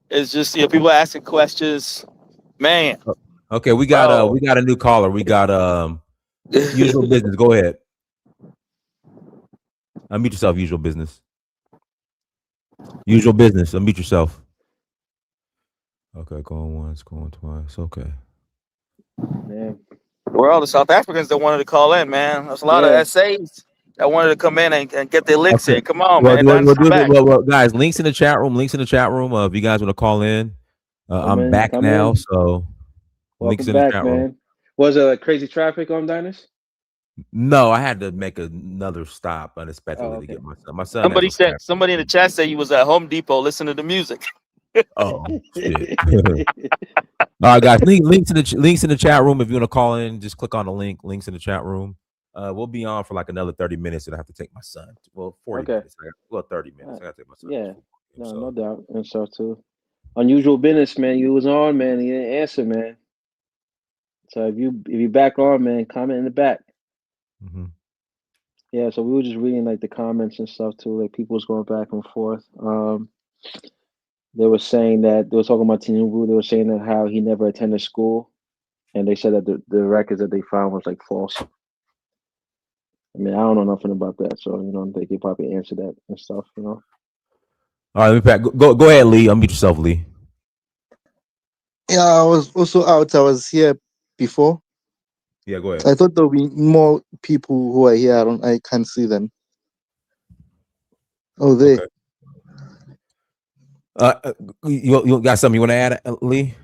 Speaker 15: It's just people asking questions. Man.
Speaker 2: Okay, we got a new caller. We got usual business. Go ahead. Unmute yourself, usual business. Usual business. Unmute yourself. Okay, going once, going twice. Okay.
Speaker 12: Man.
Speaker 15: We're all the South Africans that wanted to call in, man. There's a lot of SAs that wanted to come in and get their licks in. Come on, man.
Speaker 2: Guys, links in the chat room. Links in the chat room. If you guys want to call in, I'm back now. In. So links in the chat room.
Speaker 12: Was it crazy traffic on Dinus?
Speaker 2: No, I had to make another stop unexpectedly to get my son. My son.
Speaker 15: Somebody in the chat said you was at Home Depot listening to music.
Speaker 2: Oh shit. All right, guys. Links in the chat room. If you want to call in, just click on the link. Links in the chat room. We'll be on for like another 30 minutes, and I have to take my son. Well, 40 minutes. 30 minutes. I got to take my son.
Speaker 12: Yeah, no doubt, and stuff too. Unusual business, man. You was on, man. You didn't answer, man. So if you back on, man, comment in the back.
Speaker 2: Mm-hmm.
Speaker 12: Yeah, so we were just reading like the comments and stuff too. Like people was going back and forth. They were saying that they were talking about Tinubu. They were saying that how he never attended school, and they said that the records that they found was like false. I mean, I don't know nothing about that, so they could probably answer that and stuff.
Speaker 2: All right, let me back. Go ahead, Lee. Unmute yourself, Lee.
Speaker 14: Yeah, I was also out. I was here before.
Speaker 2: Yeah, go ahead.
Speaker 14: I thought there would be more people who are here. I can't see them. Oh, they.
Speaker 2: Okay. You got something you want to add, Lee?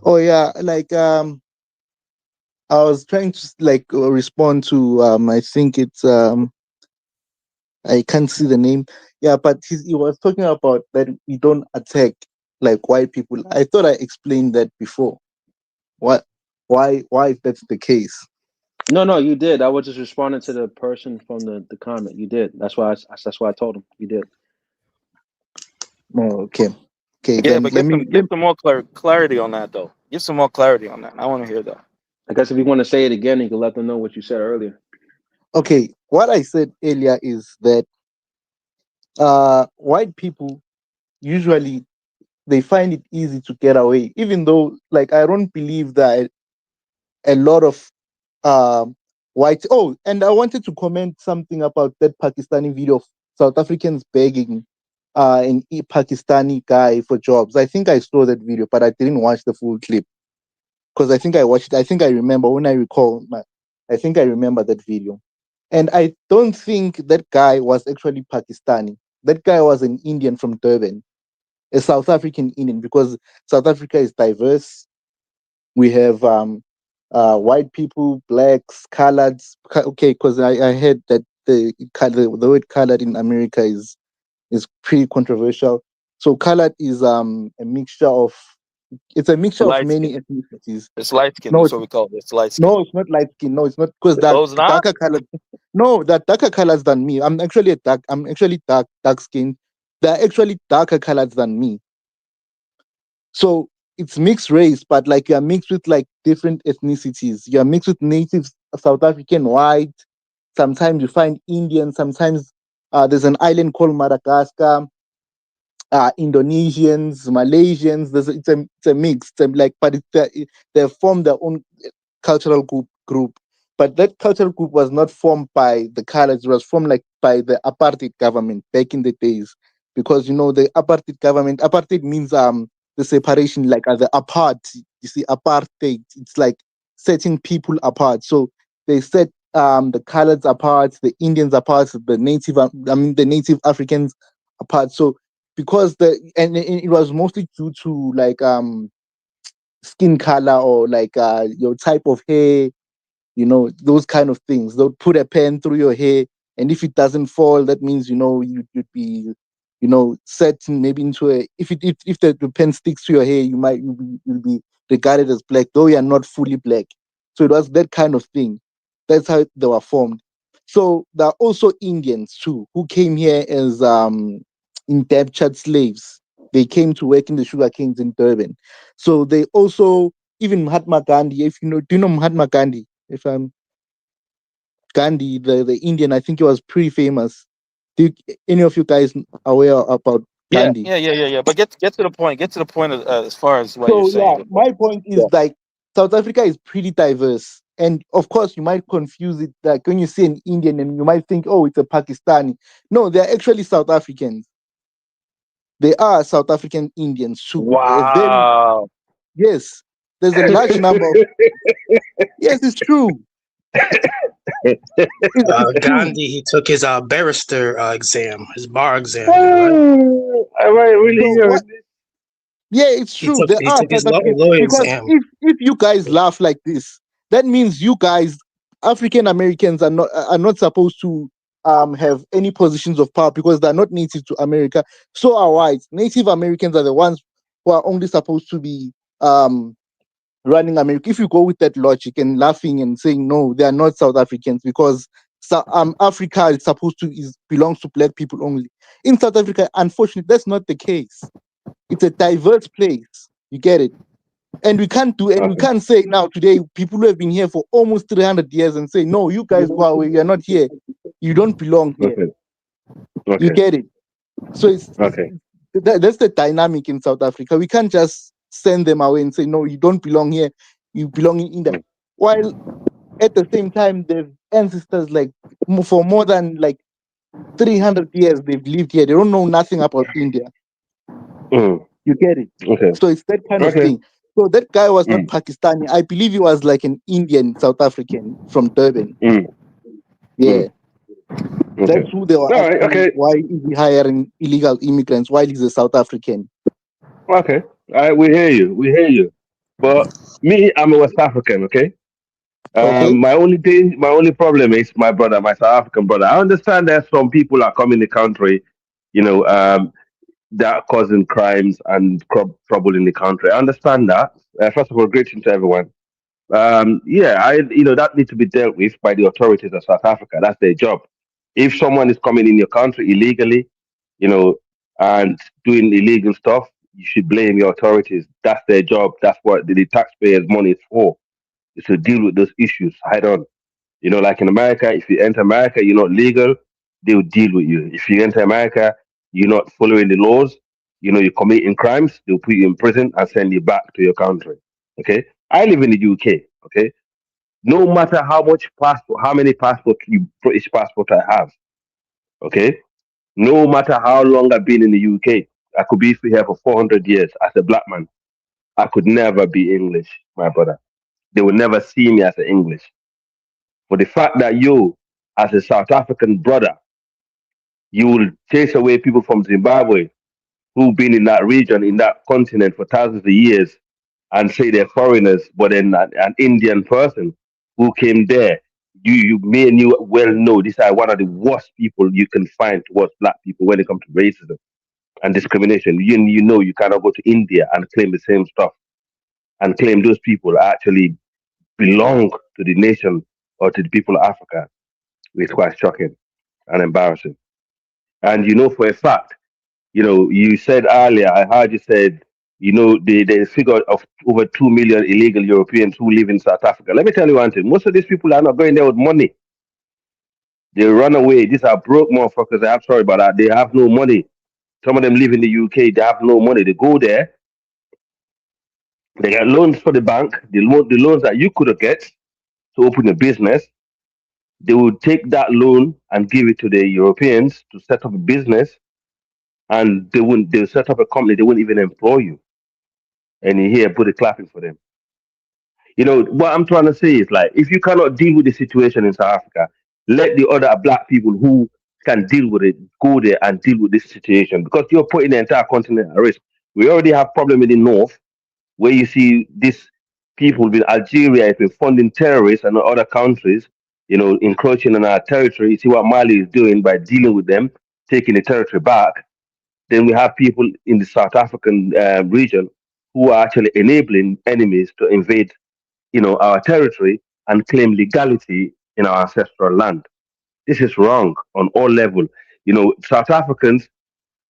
Speaker 14: Oh yeah, like I was trying to respond to I think it's I can't see the name. Yeah, but he was talking about that we don't attack like white people. I thought I explained that before. Why that's the case?
Speaker 12: No, you did. I was just responding to the person from the comment. You did. That's why I told him. You did.
Speaker 14: Oh, okay. Okay,
Speaker 15: Yeah,
Speaker 14: then
Speaker 15: but
Speaker 14: let me
Speaker 15: give some more clarity on that though. Give some more clarity on that. I want to hear that.
Speaker 12: I guess if you want to say it again, you can let them know what you said earlier.
Speaker 14: Okay, what I said earlier is that white people usually they find it easy to get away, even though like I don't believe that a lot of white. Oh, and I wanted to comment something about that Pakistani video of South Africans begging an Pakistani guy for jobs. I think I saw that video, but I didn't watch the full clip because I think I watched. I think I remember when I recall. I think I remember that video, and I don't think that guy was actually Pakistani. That guy was an Indian from Durban, a South African Indian, because South Africa is diverse. We have white people, blacks, coloreds. Okay, because I heard that the word colored in America is pretty controversial. So colored is a mixture of
Speaker 15: Light
Speaker 14: many
Speaker 15: skin.
Speaker 14: ethnicities.
Speaker 15: It's light skin.
Speaker 14: No,
Speaker 15: That's what we call it. It's light skin.
Speaker 14: no, it's not light skin. No, it's not because that
Speaker 15: Those not?
Speaker 14: darker colors. No, that darker colors than me. I'm actually dark skinned. They're actually darker colors than me. So it's mixed race, but like you're mixed with like different ethnicities. You're mixed with native South African white. Sometimes you find Indian. Sometimes there's an island called Madagascar. Indonesians, Malaysians. It's a mix. But they form their own cultural group. But that cultural group was not formed by the colors. It was formed like by the apartheid government back in the days, because the apartheid government. Apartheid means the separation, like the apart. You see, apartheid. It's like setting people apart. So they set the colors apart, the Indians apart, the native Africans apart. So because and it was mostly due to like skin color or like your type of hair, those kind of things. They'll put a pen through your hair, and if it doesn't fall, that means you'd be set maybe into a if the pen sticks to your hair, you'll be regarded as black, though you're not fully black. So it was that kind of thing. That's how they were formed. So there are also Indians too who came here as indentured slaves. They came to work in the sugar canes in Durban. So they also, even Mahatma Gandhi, if do you know Mahatma Gandhi? If I'm Gandhi, the Indian, I think he was pretty famous. Any of you guys aware about
Speaker 15: Yeah,
Speaker 14: Gandhi?
Speaker 15: yeah. But get to the point. Get to the point of, as far as what you're
Speaker 14: So yeah,
Speaker 15: saying.
Speaker 14: my point is like South Africa is pretty diverse. And of course, you might confuse it, like when you see an Indian and you might think, oh, it's a Pakistani. No, they're actually South Africans. They are South African Indians too.
Speaker 15: Wow.
Speaker 14: Yes, there's a large number of. Yes, it's true. It's true.
Speaker 16: Gandhi, he took his barrister exam, his bar exam.
Speaker 15: I might really
Speaker 14: So
Speaker 15: hear
Speaker 14: what? Yeah, it's true. There
Speaker 16: He
Speaker 14: are
Speaker 16: took his
Speaker 14: South Africans,
Speaker 16: lawyer
Speaker 14: because
Speaker 16: exam.
Speaker 14: if you guys laugh like this, that means you guys, African Americans, are not supposed to have any positions of power because they're not native to America. So are whites. Native Americans are the ones who are only supposed to be running America. If you go with that logic and laughing and saying no, they are not South Africans because Africa is supposed to belongs to black people only. In South Africa, unfortunately, that's not the case. It's a diverse place. You get it? And we can't say now today people who have been here for almost 300 years and say, no, you guys go away, you're not here. You don't belong here. You get it? So that's the dynamic in South Africa. We can't just send them away and say, no, you don't belong here. You belong in India. While At the same time, their ancestors, like for more than like 300 years, they've lived here. They don't know nothing about India.
Speaker 17: Mm.
Speaker 14: You get it?
Speaker 17: Okay.
Speaker 14: So it's that kind of
Speaker 17: Okay.
Speaker 14: thing. So that guy was not
Speaker 17: Mm.
Speaker 14: Pakistani. I believe he was like an Indian South African from Durban.
Speaker 17: Mm.
Speaker 14: Yeah.
Speaker 17: Okay.
Speaker 14: That's who they were
Speaker 17: All right.
Speaker 14: asking.
Speaker 17: Okay.
Speaker 14: Why is he hiring illegal immigrants while he's a South African?
Speaker 17: Okay. All right. We hear you. We hear you. But me, I'm a West African. Okay.
Speaker 14: Okay.
Speaker 17: My only problem is my brother, my South African brother. I understand that some people are coming in the country, you know, that are causing crimes and trouble in the country. I understand that. First of all, greeting to everyone. Yeah, that needs to be dealt with by the authorities of South Africa. That's their job. If someone is coming in your country illegally, you know, and doing illegal stuff, you should blame your authorities. That's their job. That's what the taxpayers' money is for, is to deal with those issues head on. Like in America, if you enter America, you're not legal, they will deal with you. If you enter America, you're not following the laws, you're committing crimes, they'll put you in prison and send you back to your country. Okay? I live in the UK. Okay? No matter how much passport, how many passports, British passport I have. Okay? No matter how long I've been in the UK, I could be here for 400 years as a black man. I could never be English, my brother. They will never see me as an English. For the fact that you, as a South African brother, you will chase away people from Zimbabwe who've been in that region, in that continent for thousands of years, and say they're foreigners, but then an Indian person who came there, me and you well know these are one of the worst people you can find towards black people when it comes to racism and discrimination. You know you cannot go to India and claim the same stuff and claim those people actually belong to the nation or to the people of Africa. It's quite shocking and embarrassing. And you know for a fact, you said earlier, I heard you said, the figure of over 2 million illegal Europeans who live in South Africa. Let me tell you one thing. Most of these people are not going there with money. They run away. These are broke motherfuckers. I'm sorry about that. They have no money. Some of them live in the UK. They have no money. They go there. They get loans for the bank. The loans that you could have get to open a business. They would take that loan and give it to the Europeans to set up a business, and they'll set up a company. They wouldn't even employ you. And you hear put it clapping for them. What I'm trying to say is, like, if you cannot deal with the situation in South Africa, let the other black people who can deal with it go there and deal with this situation, because you're putting the entire continent at risk. We already have problem in the north, where you see these people in Algeria has been funding terrorists and other countries, encroaching on our territory. You see what Mali is doing by dealing with them, taking the territory back. Then we have people in the South African region who are actually enabling enemies to invade, our territory and claim legality in our ancestral land. This is wrong on all level. South Africans,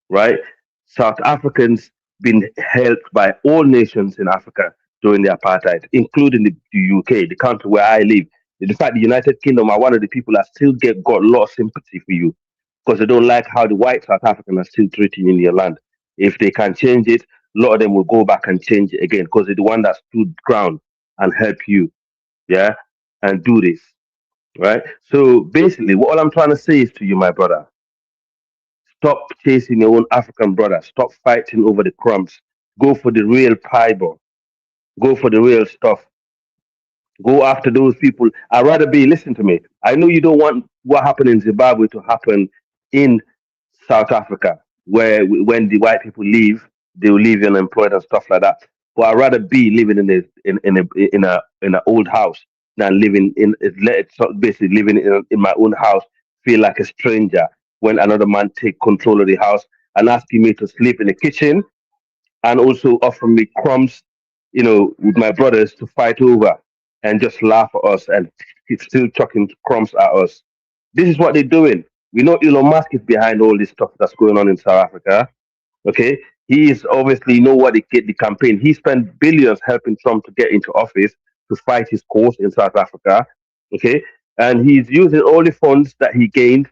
Speaker 17: right? South Africans been helped by all nations in Africa during the apartheid, including the UK, the country where I live. In fact, the United Kingdom are one of the people that still got a lot of sympathy for you, because they don't like how the white South Africans are still treating you in your land. If they can change it, a lot of them will go back and change it again, because they're the one that stood ground and help you, yeah, and do this, right? So basically, what all I'm trying to say is to you, my brother, stop chasing your own African brother. Stop fighting over the crumbs. Go for the real pie, bro. Go for the real stuff. Go after those people. I'd rather be, listen to me. I know you don't want what happened in Zimbabwe to happen in South Africa, where when the white people leave, they will leave you unemployed and stuff like that. But I'd rather be living in a old house than living basically living in my own house, feel like a stranger when another man take control of the house and asking me to sleep in the kitchen and also offer me crumbs, with my brothers to fight over and just laugh at us and keep still chucking crumbs at us. This is what they're doing. We know Elon Musk is behind all this stuff that's going on in South Africa. Okay, he is obviously what they get the campaign. He spent billions helping Trump to get into office to fight his cause in South Africa. Okay, and he's using all the funds that he gained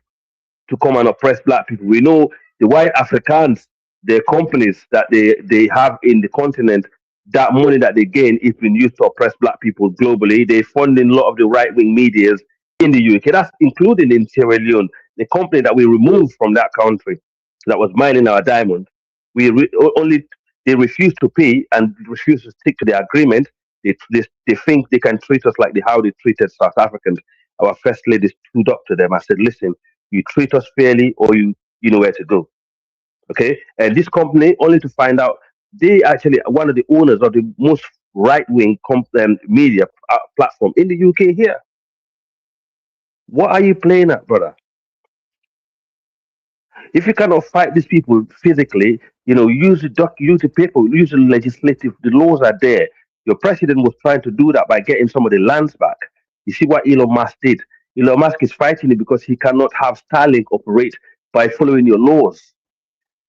Speaker 17: to come and oppress black people. We know the white Africans, their companies that they have in the continent, that money that they gain is being used to oppress black people globally. They're funding a lot of the right-wing medias in the UK. That's including in Sierra Leone, the company that we removed from that country that was mining our diamond. Only they refuse to pay and refuse to stick to the agreement. They think they can treat us like how they treated South Africans. Our first lady stood up to them. I said, listen, you treat us fairly or you know where to go. Okay. And this company, only to find out they actually are one of the owners of the most right-wing media platform in the UK here. What are you playing at, brother? If you cannot fight these people physically, use the people, use the legislative. The laws are there. Your president was trying to do that by getting some of the lands back. You see what Elon Musk did? Elon Musk is fighting it because he cannot have Starlink operate by following your laws.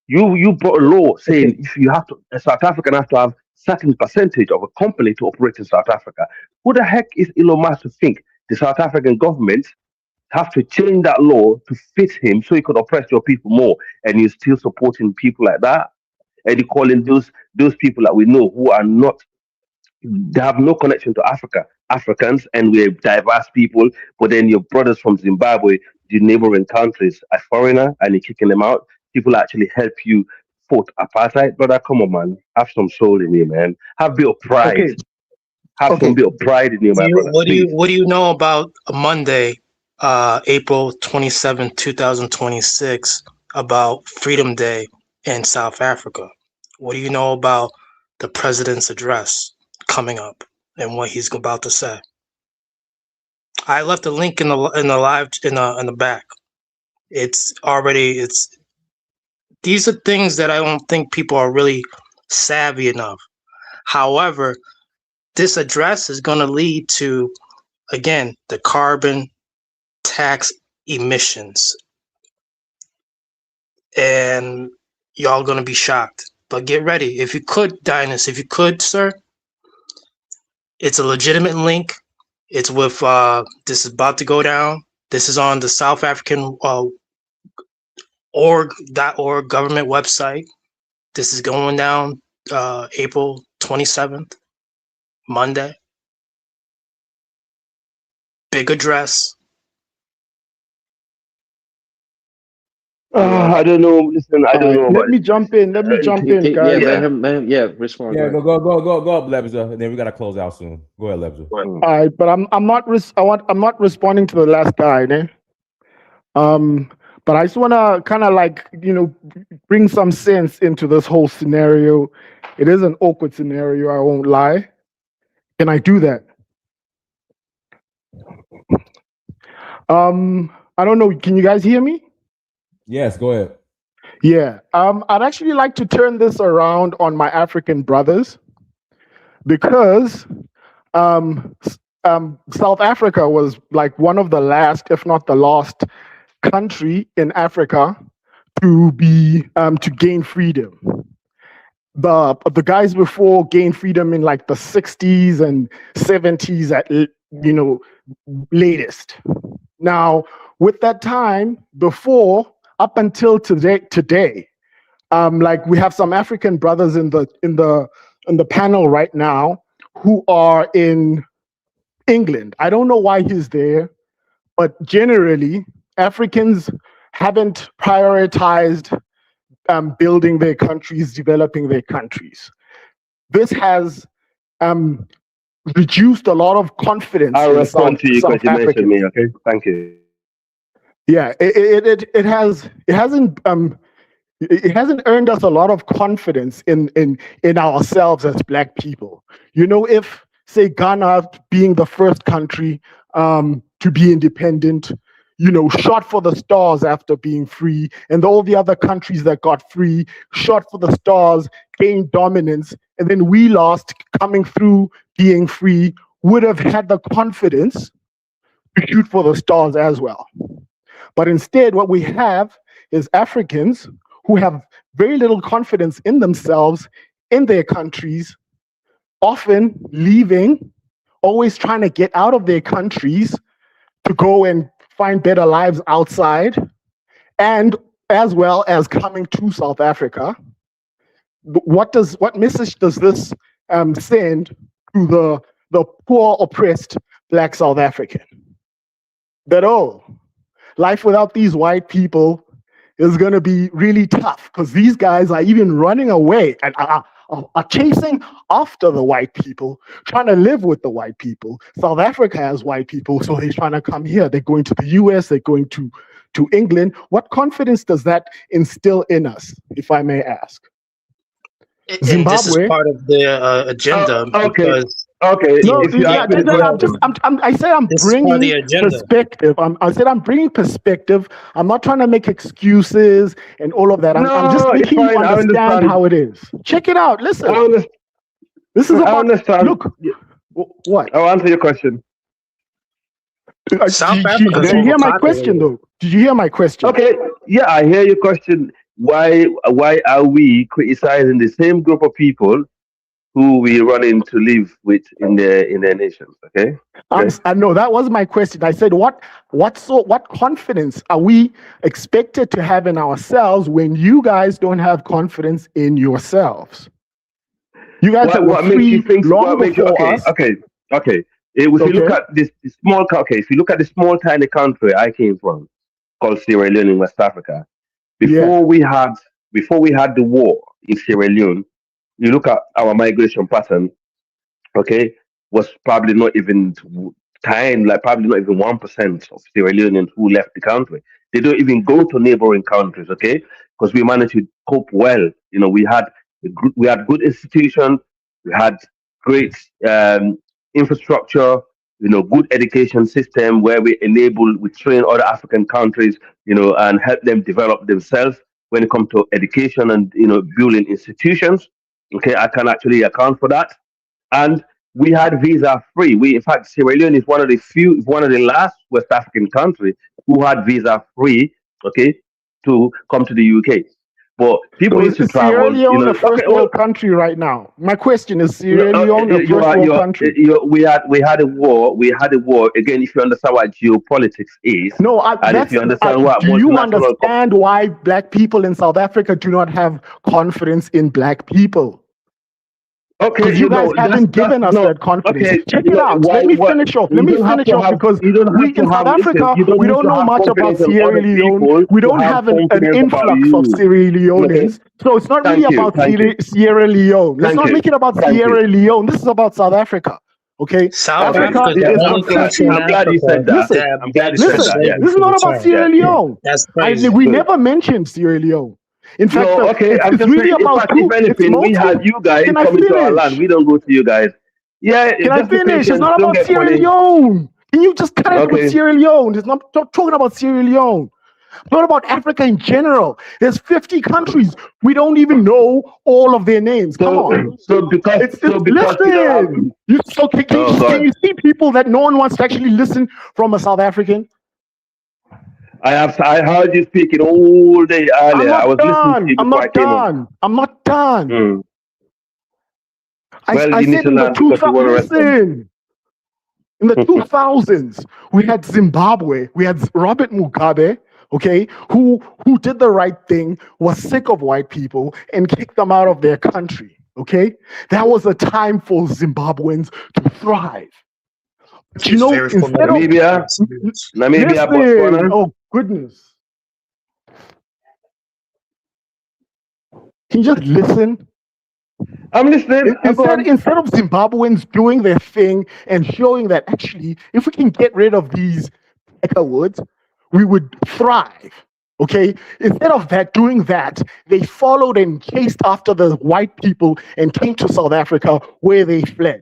Speaker 17: You brought a law saying if you have to, a South African has to have certain percentage of a company to operate in South Africa. Who the heck is Elon Musk to think the South African government have to change that law to fit him so he could oppress your people more? And you're still supporting people like that? And you're calling those people that we know who are not, they have no connection to Africans, and we're diverse people, but then your brothers from Zimbabwe, the neighboring countries, a foreigner, and you're kicking them out. People actually help you fought apartheid. Brother, come on, man. Have some soul in you, man. Have a bit of pride.
Speaker 16: Okay.
Speaker 17: Have some bit of pride in you, my brother.
Speaker 16: What do you know about Monday, April 27, 2026, about Freedom Day in South Africa? What do you know about the president's address coming up and what he's about to say? I left a link in the live in the back. These are things that I don't think people are really savvy enough. However, this address is going to lead to, again, the carbon tax emissions. And y'all going to be shocked. But get ready. If you could, Dynas, if you could, sir, it's a legitimate link. It's with, this is about to go down. This is on the South African org government website. This is going down April 27th, Monday. Big address.
Speaker 17: I don't know. Listen, I don't know.
Speaker 18: Let me jump in. Let me jump in, guys.
Speaker 12: Respond.
Speaker 2: Go up, Lebza, and then we gotta close out soon. Go ahead, Lebza.
Speaker 18: All right, but I'm not responding to the last guy, ne? But I just want to kind of bring some sense into this whole scenario. It is an awkward scenario, I won't lie. Can I do that? I don't know. Can you guys hear me?
Speaker 2: Yes, go ahead.
Speaker 18: Yeah. I'd actually like to turn this around on my African brothers, because South Africa was like one of the last, if not the last, country in Africa to gain freedom. The guys before gained freedom in like the 60s and 70s at latest. Now, with that time before, up until today, like we have some African brothers in the panel right now who are in England. I don't know why he's there, but generally Africans haven't prioritized building their countries, developing their countries. This has reduced a lot of confidence.
Speaker 17: I'll respond to you because you mentioned me. Okay, thank you.
Speaker 18: Yeah, it hasn't earned us a lot of confidence in ourselves as Black people. If say Ghana, being the first country to be independent, shot for the stars after being free, and all the other countries that got free shot for the stars, gained dominance, and then we lost coming through being free, would have had the confidence to shoot for the stars as well. But instead, what we have is Africans who have very little confidence in themselves, in their countries, often leaving, always trying to get out of their countries to go and find better lives outside, and as well as coming to South Africa. What message does this send to the poor, oppressed Black South African. That, oh, life without these white people is going to be really tough because these guys are even running away and are chasing after the white people, trying to live with the white people. South Africa has white people, so they're trying to come here. They're going to the US, they're going to England. What confidence does that instill in us, if I may ask?
Speaker 16: And this is part of their agenda.
Speaker 17: Okay.
Speaker 18: No,
Speaker 17: If you ask me the question,
Speaker 18: I said I'm
Speaker 16: This is part of the
Speaker 18: bringing
Speaker 16: agenda.
Speaker 18: perspective. I said I'm bringing perspective. I'm not trying to make excuses and all of that. I'm just
Speaker 17: no, it's
Speaker 18: making you
Speaker 17: fine. I
Speaker 18: understand
Speaker 17: understand.
Speaker 18: how it is. Check it out. Listen. This is
Speaker 17: I
Speaker 18: about.
Speaker 17: understand.
Speaker 18: Look. What?
Speaker 17: I'll answer your question.
Speaker 16: South
Speaker 18: Did
Speaker 16: Africa's
Speaker 18: you hear my question
Speaker 16: overpopulated.
Speaker 18: though? Did you hear my question?
Speaker 17: Okay, yeah, I hear your question. Why are we criticizing the same group of people who we run in to live with in their nations? Okay.
Speaker 18: I know that was my question. I said, what confidence are we expected to have in ourselves when you guys don't have confidence in yourselves? You guys that were
Speaker 17: What makes
Speaker 18: free
Speaker 17: you think?
Speaker 18: long
Speaker 17: What makes you?
Speaker 18: before
Speaker 17: Okay,
Speaker 18: us.
Speaker 17: okay. If you look at this small, if you look at the small tiny country I came from, called Sierra Leone in West Africa, before we had the war in Sierra Leone, you look at our migration pattern. Okay, was probably not even tiny, like probably not even 1% of Sierra Leoneans who left the country. They don't even go to neighboring countries. Okay, because we managed to cope well. You know, we had good institutions, we had great infrastructure, you know, good education system where we train other African countries, you know, and help them develop themselves when it comes to education and, you know, building institutions. Okay, I can actually account for that. And we had visa free. In fact, Sierra Leone is one of the last West African countries who had visa free, okay, to come to the UK. But people
Speaker 18: So
Speaker 17: used to
Speaker 18: is Sierra
Speaker 17: travel, you
Speaker 18: Leone
Speaker 17: know.
Speaker 18: a
Speaker 17: Okay,
Speaker 18: first world country right now? My question is Sierra
Speaker 17: no,
Speaker 18: Leone a first world country?
Speaker 17: we had a war. We had a war again. If you understand what geopolitics is,
Speaker 18: No,
Speaker 17: and if you understand what
Speaker 18: do you
Speaker 17: multinational,
Speaker 18: understand why Black people in South Africa do not have confidence in Black people?
Speaker 17: okay,
Speaker 18: Because you guys haven't given us that confidence.
Speaker 17: okay.
Speaker 18: Check it out. Let me finish off. Let me finish off because we in South Africa, we don't know much about Sierra Leone. We don't have an influx of Sierra Leoneans. So it's not really about Sierra Leone. Let's not make it about Sierra Leone. This is about South Africa. Okay?
Speaker 16: South
Speaker 18: Africa
Speaker 16: Africa is
Speaker 18: is
Speaker 16: the only country in
Speaker 17: I'm glad you
Speaker 16: Africa
Speaker 17: said that.
Speaker 18: Listen,
Speaker 17: I'm glad you said that. Yeah.
Speaker 18: this is not about Sierra Leone.
Speaker 16: That's crazy.
Speaker 18: We never mentioned Sierra Leone. In fact,
Speaker 17: No, okay. I'm
Speaker 18: it's
Speaker 17: just
Speaker 18: really
Speaker 17: saying. In
Speaker 18: about
Speaker 17: fact, if anything, we had you guys
Speaker 18: Can I
Speaker 17: coming to our
Speaker 18: finish?
Speaker 17: land. We don't go to you guys. Yeah,
Speaker 18: Can I
Speaker 17: just be
Speaker 18: finish? It's
Speaker 17: patient.
Speaker 18: not
Speaker 17: Don't
Speaker 18: about
Speaker 17: get
Speaker 18: Sierra
Speaker 17: funny.
Speaker 18: Leone. Can you just cut it with
Speaker 17: Okay.
Speaker 18: Sierra Leone? It's not talking about Sierra Leone. It's not about Africa in general. There's 50 countries. We don't even know all of their names. Come on. Listen. Can you see people that no one wants to actually listen from a South African?
Speaker 17: I heard you speaking all day earlier. I was listening to you before I came on.
Speaker 18: I'm not done.
Speaker 17: Well,
Speaker 18: I
Speaker 17: you need
Speaker 18: said
Speaker 17: to
Speaker 18: in the
Speaker 17: learn because you want to
Speaker 18: listen. In the 2000s, we had Zimbabwe. We had Robert Mugabe, okay, who did the right thing, was sick of white people, and kicked them out of their country, okay? That was a time for Zimbabweans to thrive. But you know, instead of
Speaker 17: Namibia, Botswana.
Speaker 18: Oh, goodness. Can you just listen?
Speaker 17: I'm listening.
Speaker 18: Instead of Zimbabweans doing their thing and showing that actually, if we can get rid of these woods, we would thrive. Okay? Instead of doing that, they followed and chased after the white people and came to South Africa where they fled.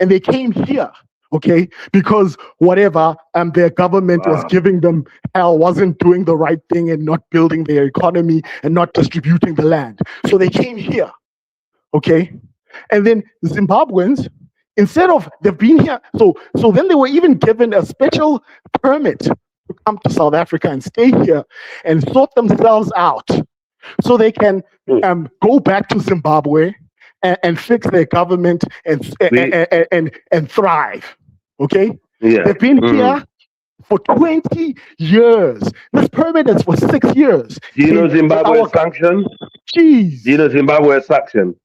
Speaker 18: And they came here, okay? Because whatever their government was giving them hell, wasn't doing the right thing and not building their economy and not distributing the land. So they came here. Okay, and then Zimbabweans, instead of they've been here, so then they were even given a special permit to come to South Africa and stay here and sort themselves out, so they can go back to Zimbabwe and fix their government and thrive. Okay, they've been here for 20 years. This permit is for 6 years.
Speaker 17: Do you know Zimbabwe's sanction?
Speaker 18: Jeez.
Speaker 17: Do you know Zimbabwe's sanction?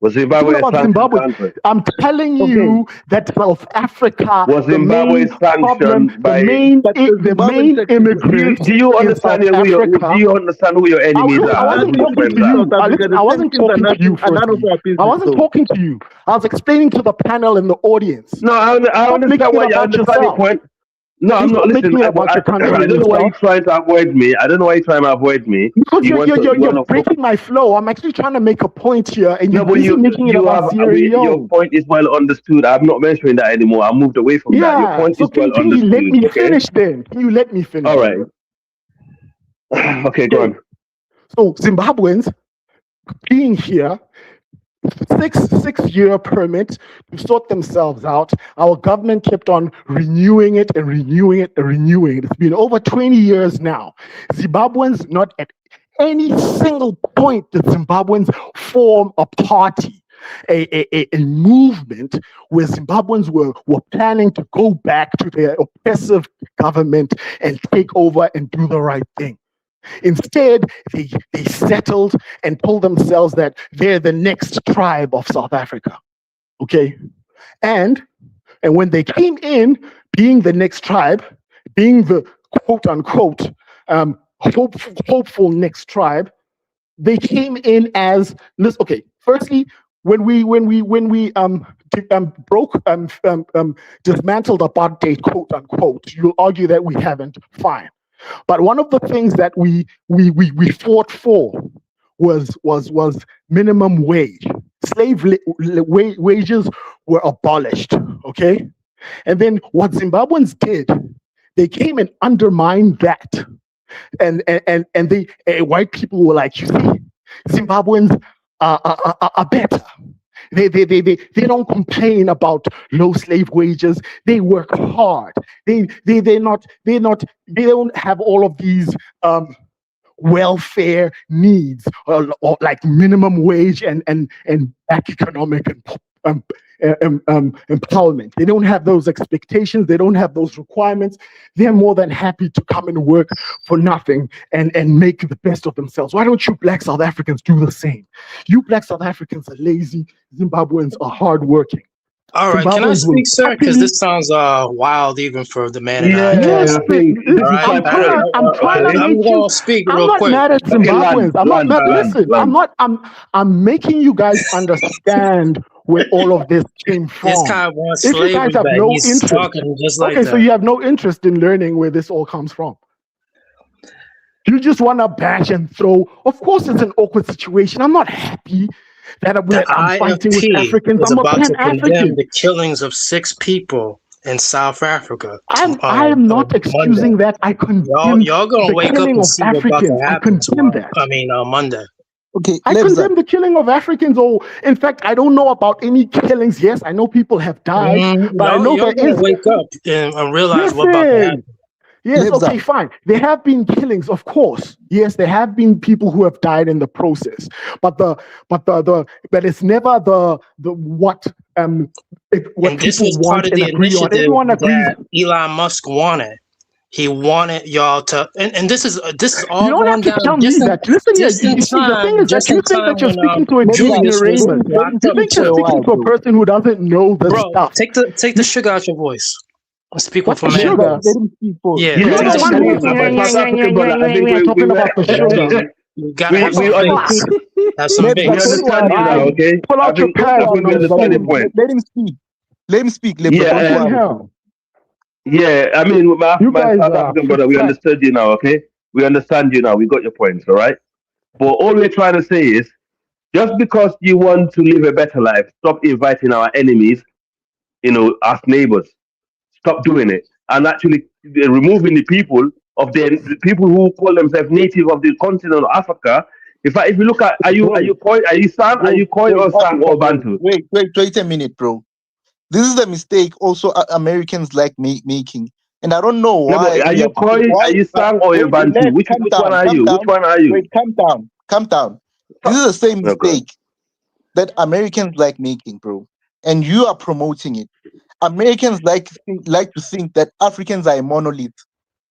Speaker 17: Was
Speaker 18: It's all
Speaker 17: Zimbabwe a
Speaker 18: about
Speaker 17: sanctioned
Speaker 18: Zimbabwe.
Speaker 17: country?
Speaker 18: I'm telling
Speaker 17: Okay.
Speaker 18: you that South Africa,
Speaker 17: Was
Speaker 18: the main
Speaker 17: Zimbabwe
Speaker 18: problem,
Speaker 17: sanctioned by?
Speaker 18: the main immigrant
Speaker 17: Do you
Speaker 18: in
Speaker 17: understand
Speaker 18: South
Speaker 17: who your? Do
Speaker 18: Africa.
Speaker 17: you understand who your enemies
Speaker 18: I
Speaker 17: are and
Speaker 18: wasn't
Speaker 17: who your
Speaker 18: talking
Speaker 17: friends
Speaker 18: to
Speaker 17: are?
Speaker 18: you. Listen, I wasn't talking to you firstly. I wasn't talking to you. I was explaining to the panel and the audience.
Speaker 17: No, I
Speaker 18: Stop
Speaker 17: understand
Speaker 18: making it
Speaker 17: why you
Speaker 18: about
Speaker 17: understand your
Speaker 18: yourself.
Speaker 17: point. No,
Speaker 18: Can
Speaker 17: I'm
Speaker 18: you
Speaker 17: not.
Speaker 18: stop
Speaker 17: Listen,
Speaker 18: making it about your country
Speaker 17: I
Speaker 18: and
Speaker 17: don't know why you're
Speaker 18: yourself?
Speaker 17: trying to avoid me. I don't know why you're trying to avoid me.
Speaker 18: Because
Speaker 17: You want to. You want
Speaker 18: you're
Speaker 17: to
Speaker 18: breaking my flow. I'm actually trying to make a point here, and
Speaker 17: No,
Speaker 18: you're
Speaker 17: but
Speaker 18: busy making it
Speaker 17: you
Speaker 18: about
Speaker 17: have
Speaker 18: Sierra
Speaker 17: your
Speaker 18: Leone.
Speaker 17: point is well understood. I'm not mentioning that anymore. I moved away from that. Your
Speaker 18: Yeah.
Speaker 17: point
Speaker 18: So
Speaker 17: is well
Speaker 18: can you let
Speaker 17: understood.
Speaker 18: me
Speaker 17: Okay.
Speaker 18: finish then? Can you let me finish?
Speaker 17: All right. Okay, go on.
Speaker 18: So Zimbabweans being here, six-year permit to sort themselves out. Our government kept on renewing it and renewing it and renewing it. It's been over 20 years now. Zimbabweans, not at any single point did Zimbabweans form a party, a movement where Zimbabweans were planning to go back to their oppressive government and take over and do the right thing. Instead, they settled and told themselves that they're the next tribe of South Africa. Okay? And when they came in, being the next tribe, being the quote unquote hopeful next tribe, they came in as this. Okay, firstly, when we dismantled apartheid, quote unquote, you'll argue that we haven't. Fine. But one of the things that we fought for was minimum wage. Wages were abolished. Okay, and then what Zimbabweans did, they came and undermined that, and they white people were like, you see, Zimbabweans are better. They don't complain about low slave wages. They work hard. They don't have all of these welfare needs or like minimum wage and back economic empowerment. They don't have those expectations. They don't have those requirements. They're more than happy to come and work for nothing and make the best of themselves. Why don't you black South Africans do the same? You black South Africans are lazy. Zimbabweans are hardworking.
Speaker 16: All right, can I speak, sir? Because this sounds wild even for the man and I.
Speaker 17: Yeah, I think this is
Speaker 16: I'm gonna speak
Speaker 18: I'm
Speaker 16: real
Speaker 18: not
Speaker 16: quick.
Speaker 18: mad at Zimbabweans. I'm not mad. Listen,
Speaker 17: land.
Speaker 18: I'm making you guys understand where all of this came from.
Speaker 16: This guy wants
Speaker 18: If you
Speaker 16: slavery,
Speaker 18: guys have
Speaker 16: but
Speaker 18: no
Speaker 16: he's
Speaker 18: interest,
Speaker 16: talking just like
Speaker 18: okay,
Speaker 16: that.
Speaker 18: so you have no interest in learning where this all comes from. You just want to bash and throw. Of course, it's an awkward situation. I'm not happy that I'm fighting with
Speaker 16: IFP
Speaker 18: Africans.
Speaker 16: is
Speaker 18: I'm a
Speaker 16: about to condemn
Speaker 18: Pan-African.
Speaker 16: the killings of 6 people in South Africa.
Speaker 18: I am not excusing that. I condemn
Speaker 16: Y'all gonna
Speaker 18: the
Speaker 16: wake up
Speaker 18: killing
Speaker 16: and
Speaker 18: of
Speaker 16: see what's about
Speaker 18: Africans.
Speaker 16: to
Speaker 18: I
Speaker 16: happen
Speaker 18: condemn
Speaker 16: tomorrow.
Speaker 18: that.
Speaker 16: Monday.
Speaker 14: Okay,
Speaker 18: I condemn the killing of Africans. Or, in fact, I don't know about any killings. Yes, I know people have died, but I know
Speaker 16: y'all
Speaker 18: there
Speaker 16: gonna
Speaker 18: is.
Speaker 16: wake up and realize what about to happen.
Speaker 18: Yes, okay, fine. There have been killings, of course. Yes, there have been people who have died in the process. But it's never the what
Speaker 16: And this
Speaker 18: people
Speaker 16: was
Speaker 18: want
Speaker 16: part of
Speaker 18: and
Speaker 16: the
Speaker 18: agree on.
Speaker 16: initiative
Speaker 18: Everyone agrees.
Speaker 16: that Elon Musk wanted. He wanted y'all to, and this is all
Speaker 18: You don't have
Speaker 16: going
Speaker 18: to
Speaker 16: down
Speaker 18: tell me
Speaker 16: just in,
Speaker 18: that. Listen,
Speaker 16: just in
Speaker 18: you see, the thing
Speaker 16: time,
Speaker 18: is that
Speaker 16: just
Speaker 18: you
Speaker 16: in
Speaker 18: think
Speaker 16: time
Speaker 18: that you're
Speaker 16: when
Speaker 18: speaking to a
Speaker 16: Julius was
Speaker 18: ignoramus.
Speaker 16: locked
Speaker 18: You
Speaker 16: up
Speaker 18: think you're
Speaker 16: too.
Speaker 18: speaking to a person who doesn't know the
Speaker 16: Bro,
Speaker 18: stuff.
Speaker 16: take the sugar out your voice. I'm speaking
Speaker 18: What's
Speaker 16: from
Speaker 18: the
Speaker 16: a man.
Speaker 18: sugar?
Speaker 16: Yeah,
Speaker 18: You're
Speaker 16: take
Speaker 18: the
Speaker 16: the
Speaker 18: one
Speaker 16: sugar
Speaker 18: who's
Speaker 16: out your voice.
Speaker 17: South African brother, I think
Speaker 18: talking about the sugar.
Speaker 16: You gotta have some
Speaker 17: understood.
Speaker 16: faith. Have some
Speaker 17: We
Speaker 16: faith.
Speaker 17: understand you now, okay?
Speaker 18: Pull out your pads
Speaker 17: I think we understand your point.
Speaker 14: Let him speak. Let him speak.
Speaker 17: Yeah, I mean, my South African brother, we understood you now, okay? We understand you now. We got your points, all right? But all we're trying to say is, just because you want to live a better life, stop inviting our enemies, as neighbors. Stop doing it. And actually removing the people the people who call themselves native of the continent of Africa. In fact, if you look at, are you San, are you Khoi or Sang or Bantu?
Speaker 14: Wait a minute, bro. This is the mistake also Americans like making. And I don't know why.
Speaker 17: Are you Khoi, are you Sang or you Bantu? Which one are you? Which one are you?
Speaker 14: Wait, calm down. This is the same mistake that Americans like making, bro. And you are promoting it. Americans like to think that Africans are a monolith.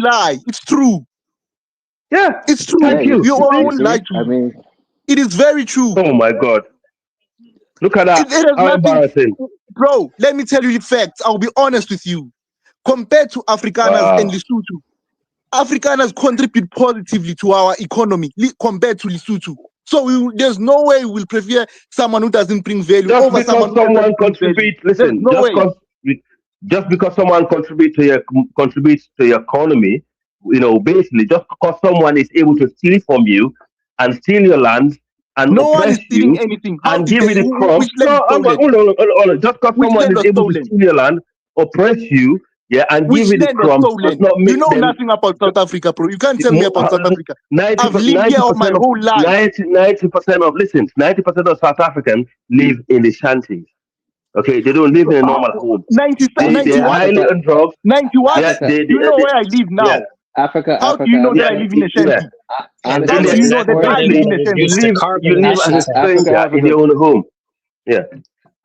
Speaker 14: won't lie. It's true.
Speaker 17: Yeah,
Speaker 14: It's true.
Speaker 17: thank you.
Speaker 14: You all
Speaker 17: See?
Speaker 14: won't lie to
Speaker 12: I
Speaker 14: me.
Speaker 12: mean,
Speaker 14: It is very true.
Speaker 17: Oh my God. Look at that.
Speaker 14: It has
Speaker 17: How
Speaker 14: nothing,
Speaker 17: embarrassing.
Speaker 14: bro. Let me tell you the facts. I'll be honest with you. Compared to Afrikaners and
Speaker 17: Wow.
Speaker 14: Lesotho, Afrikaners contribute positively to our economy compared to Lesotho. So there's no way we'll prefer someone who doesn't bring value
Speaker 17: Just
Speaker 14: over someone
Speaker 17: because
Speaker 14: who actually
Speaker 17: someone
Speaker 14: brings value.
Speaker 17: contributes,
Speaker 14: There's
Speaker 17: listen,
Speaker 14: no way.
Speaker 17: just because someone contributes to your economy, basically just because someone is able to steal from you and steal your land and
Speaker 14: No one
Speaker 17: oppress
Speaker 14: is stealing
Speaker 17: you
Speaker 14: anything. How
Speaker 17: and
Speaker 14: did
Speaker 17: give
Speaker 14: they?
Speaker 17: you the crops.
Speaker 14: Which land is
Speaker 17: No,
Speaker 14: stolen?
Speaker 17: hold on. Just because
Speaker 14: Which
Speaker 17: someone
Speaker 14: land
Speaker 17: is
Speaker 14: was
Speaker 17: able to
Speaker 14: stolen?
Speaker 17: steal your land, oppress you, yeah, and give
Speaker 14: Which
Speaker 17: you the
Speaker 14: land was
Speaker 17: crumbs does
Speaker 14: stolen?
Speaker 17: not
Speaker 14: You
Speaker 17: make
Speaker 14: know
Speaker 17: them
Speaker 14: nothing about South Africa, bro. You can't tell me about South Africa.
Speaker 17: 90
Speaker 14: I've lived here all my whole life.
Speaker 17: 90% of South Africans live in the shanties. Okay, they don't live in a normal home.
Speaker 14: 90
Speaker 17: They're
Speaker 14: what?
Speaker 17: highly on drugs.
Speaker 14: 90 what?
Speaker 17: Yeah,
Speaker 14: You know where I live now.
Speaker 17: yeah.
Speaker 14: How do you know that I live in a shanty?
Speaker 12: Honestly,
Speaker 14: How do you know that I live in a shanty?
Speaker 17: You live as a stranger in your own home. Yeah.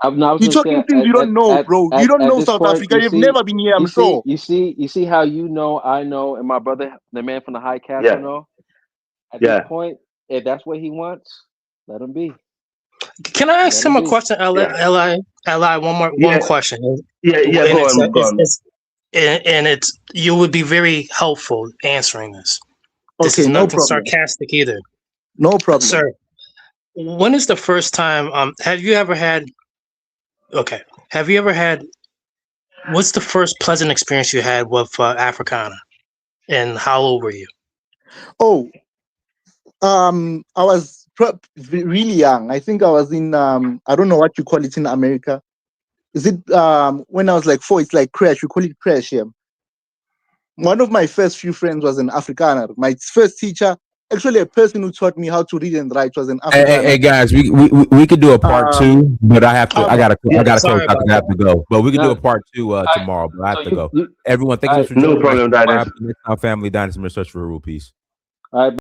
Speaker 12: I was
Speaker 14: You're
Speaker 12: gonna
Speaker 14: talking
Speaker 12: say
Speaker 14: things you don't know, bro. You don't
Speaker 12: at
Speaker 14: know
Speaker 12: this
Speaker 14: South
Speaker 12: point,
Speaker 14: Africa. You've never been here, I'm sure.
Speaker 12: You see how you know, I know, and my brother, the man from the High Castle,
Speaker 17: Yeah.
Speaker 12: know. At
Speaker 17: Yeah.
Speaker 12: this point, if that's what he wants, let him be.
Speaker 16: Can I ask
Speaker 12: Let
Speaker 16: him
Speaker 12: him
Speaker 16: a
Speaker 12: be.
Speaker 16: question, Li? One question.
Speaker 17: Yeah,
Speaker 16: And
Speaker 17: go on.
Speaker 16: it's you would be very helpful answering this. This is
Speaker 14: Okay, no
Speaker 16: nothing
Speaker 14: problem.
Speaker 16: sarcastic either.
Speaker 14: No problem.
Speaker 16: Sir, when is the first time have you ever had what's the first pleasant experience you had with Africana, and how old were you?
Speaker 14: Oh, I was really young. I think I was in I don't know what you call it in America. Is it when I was like 4? It's like crash. We call it crash here. One of my first few friends was an Afrikaner. My first teacher, actually a person who taught me how to read and write, was an Afrikaner.
Speaker 2: Hey guys, we could do a part 2, but I gotta close.
Speaker 16: Sorry
Speaker 2: I have to go. But we could do a part 2 tomorrow. But I have
Speaker 12: So
Speaker 2: to go. Everyone, thank you so much for
Speaker 17: No
Speaker 2: joining.
Speaker 17: problem, Dynasty.
Speaker 2: Our family, Dynasty, search for a rule piece.
Speaker 12: All right.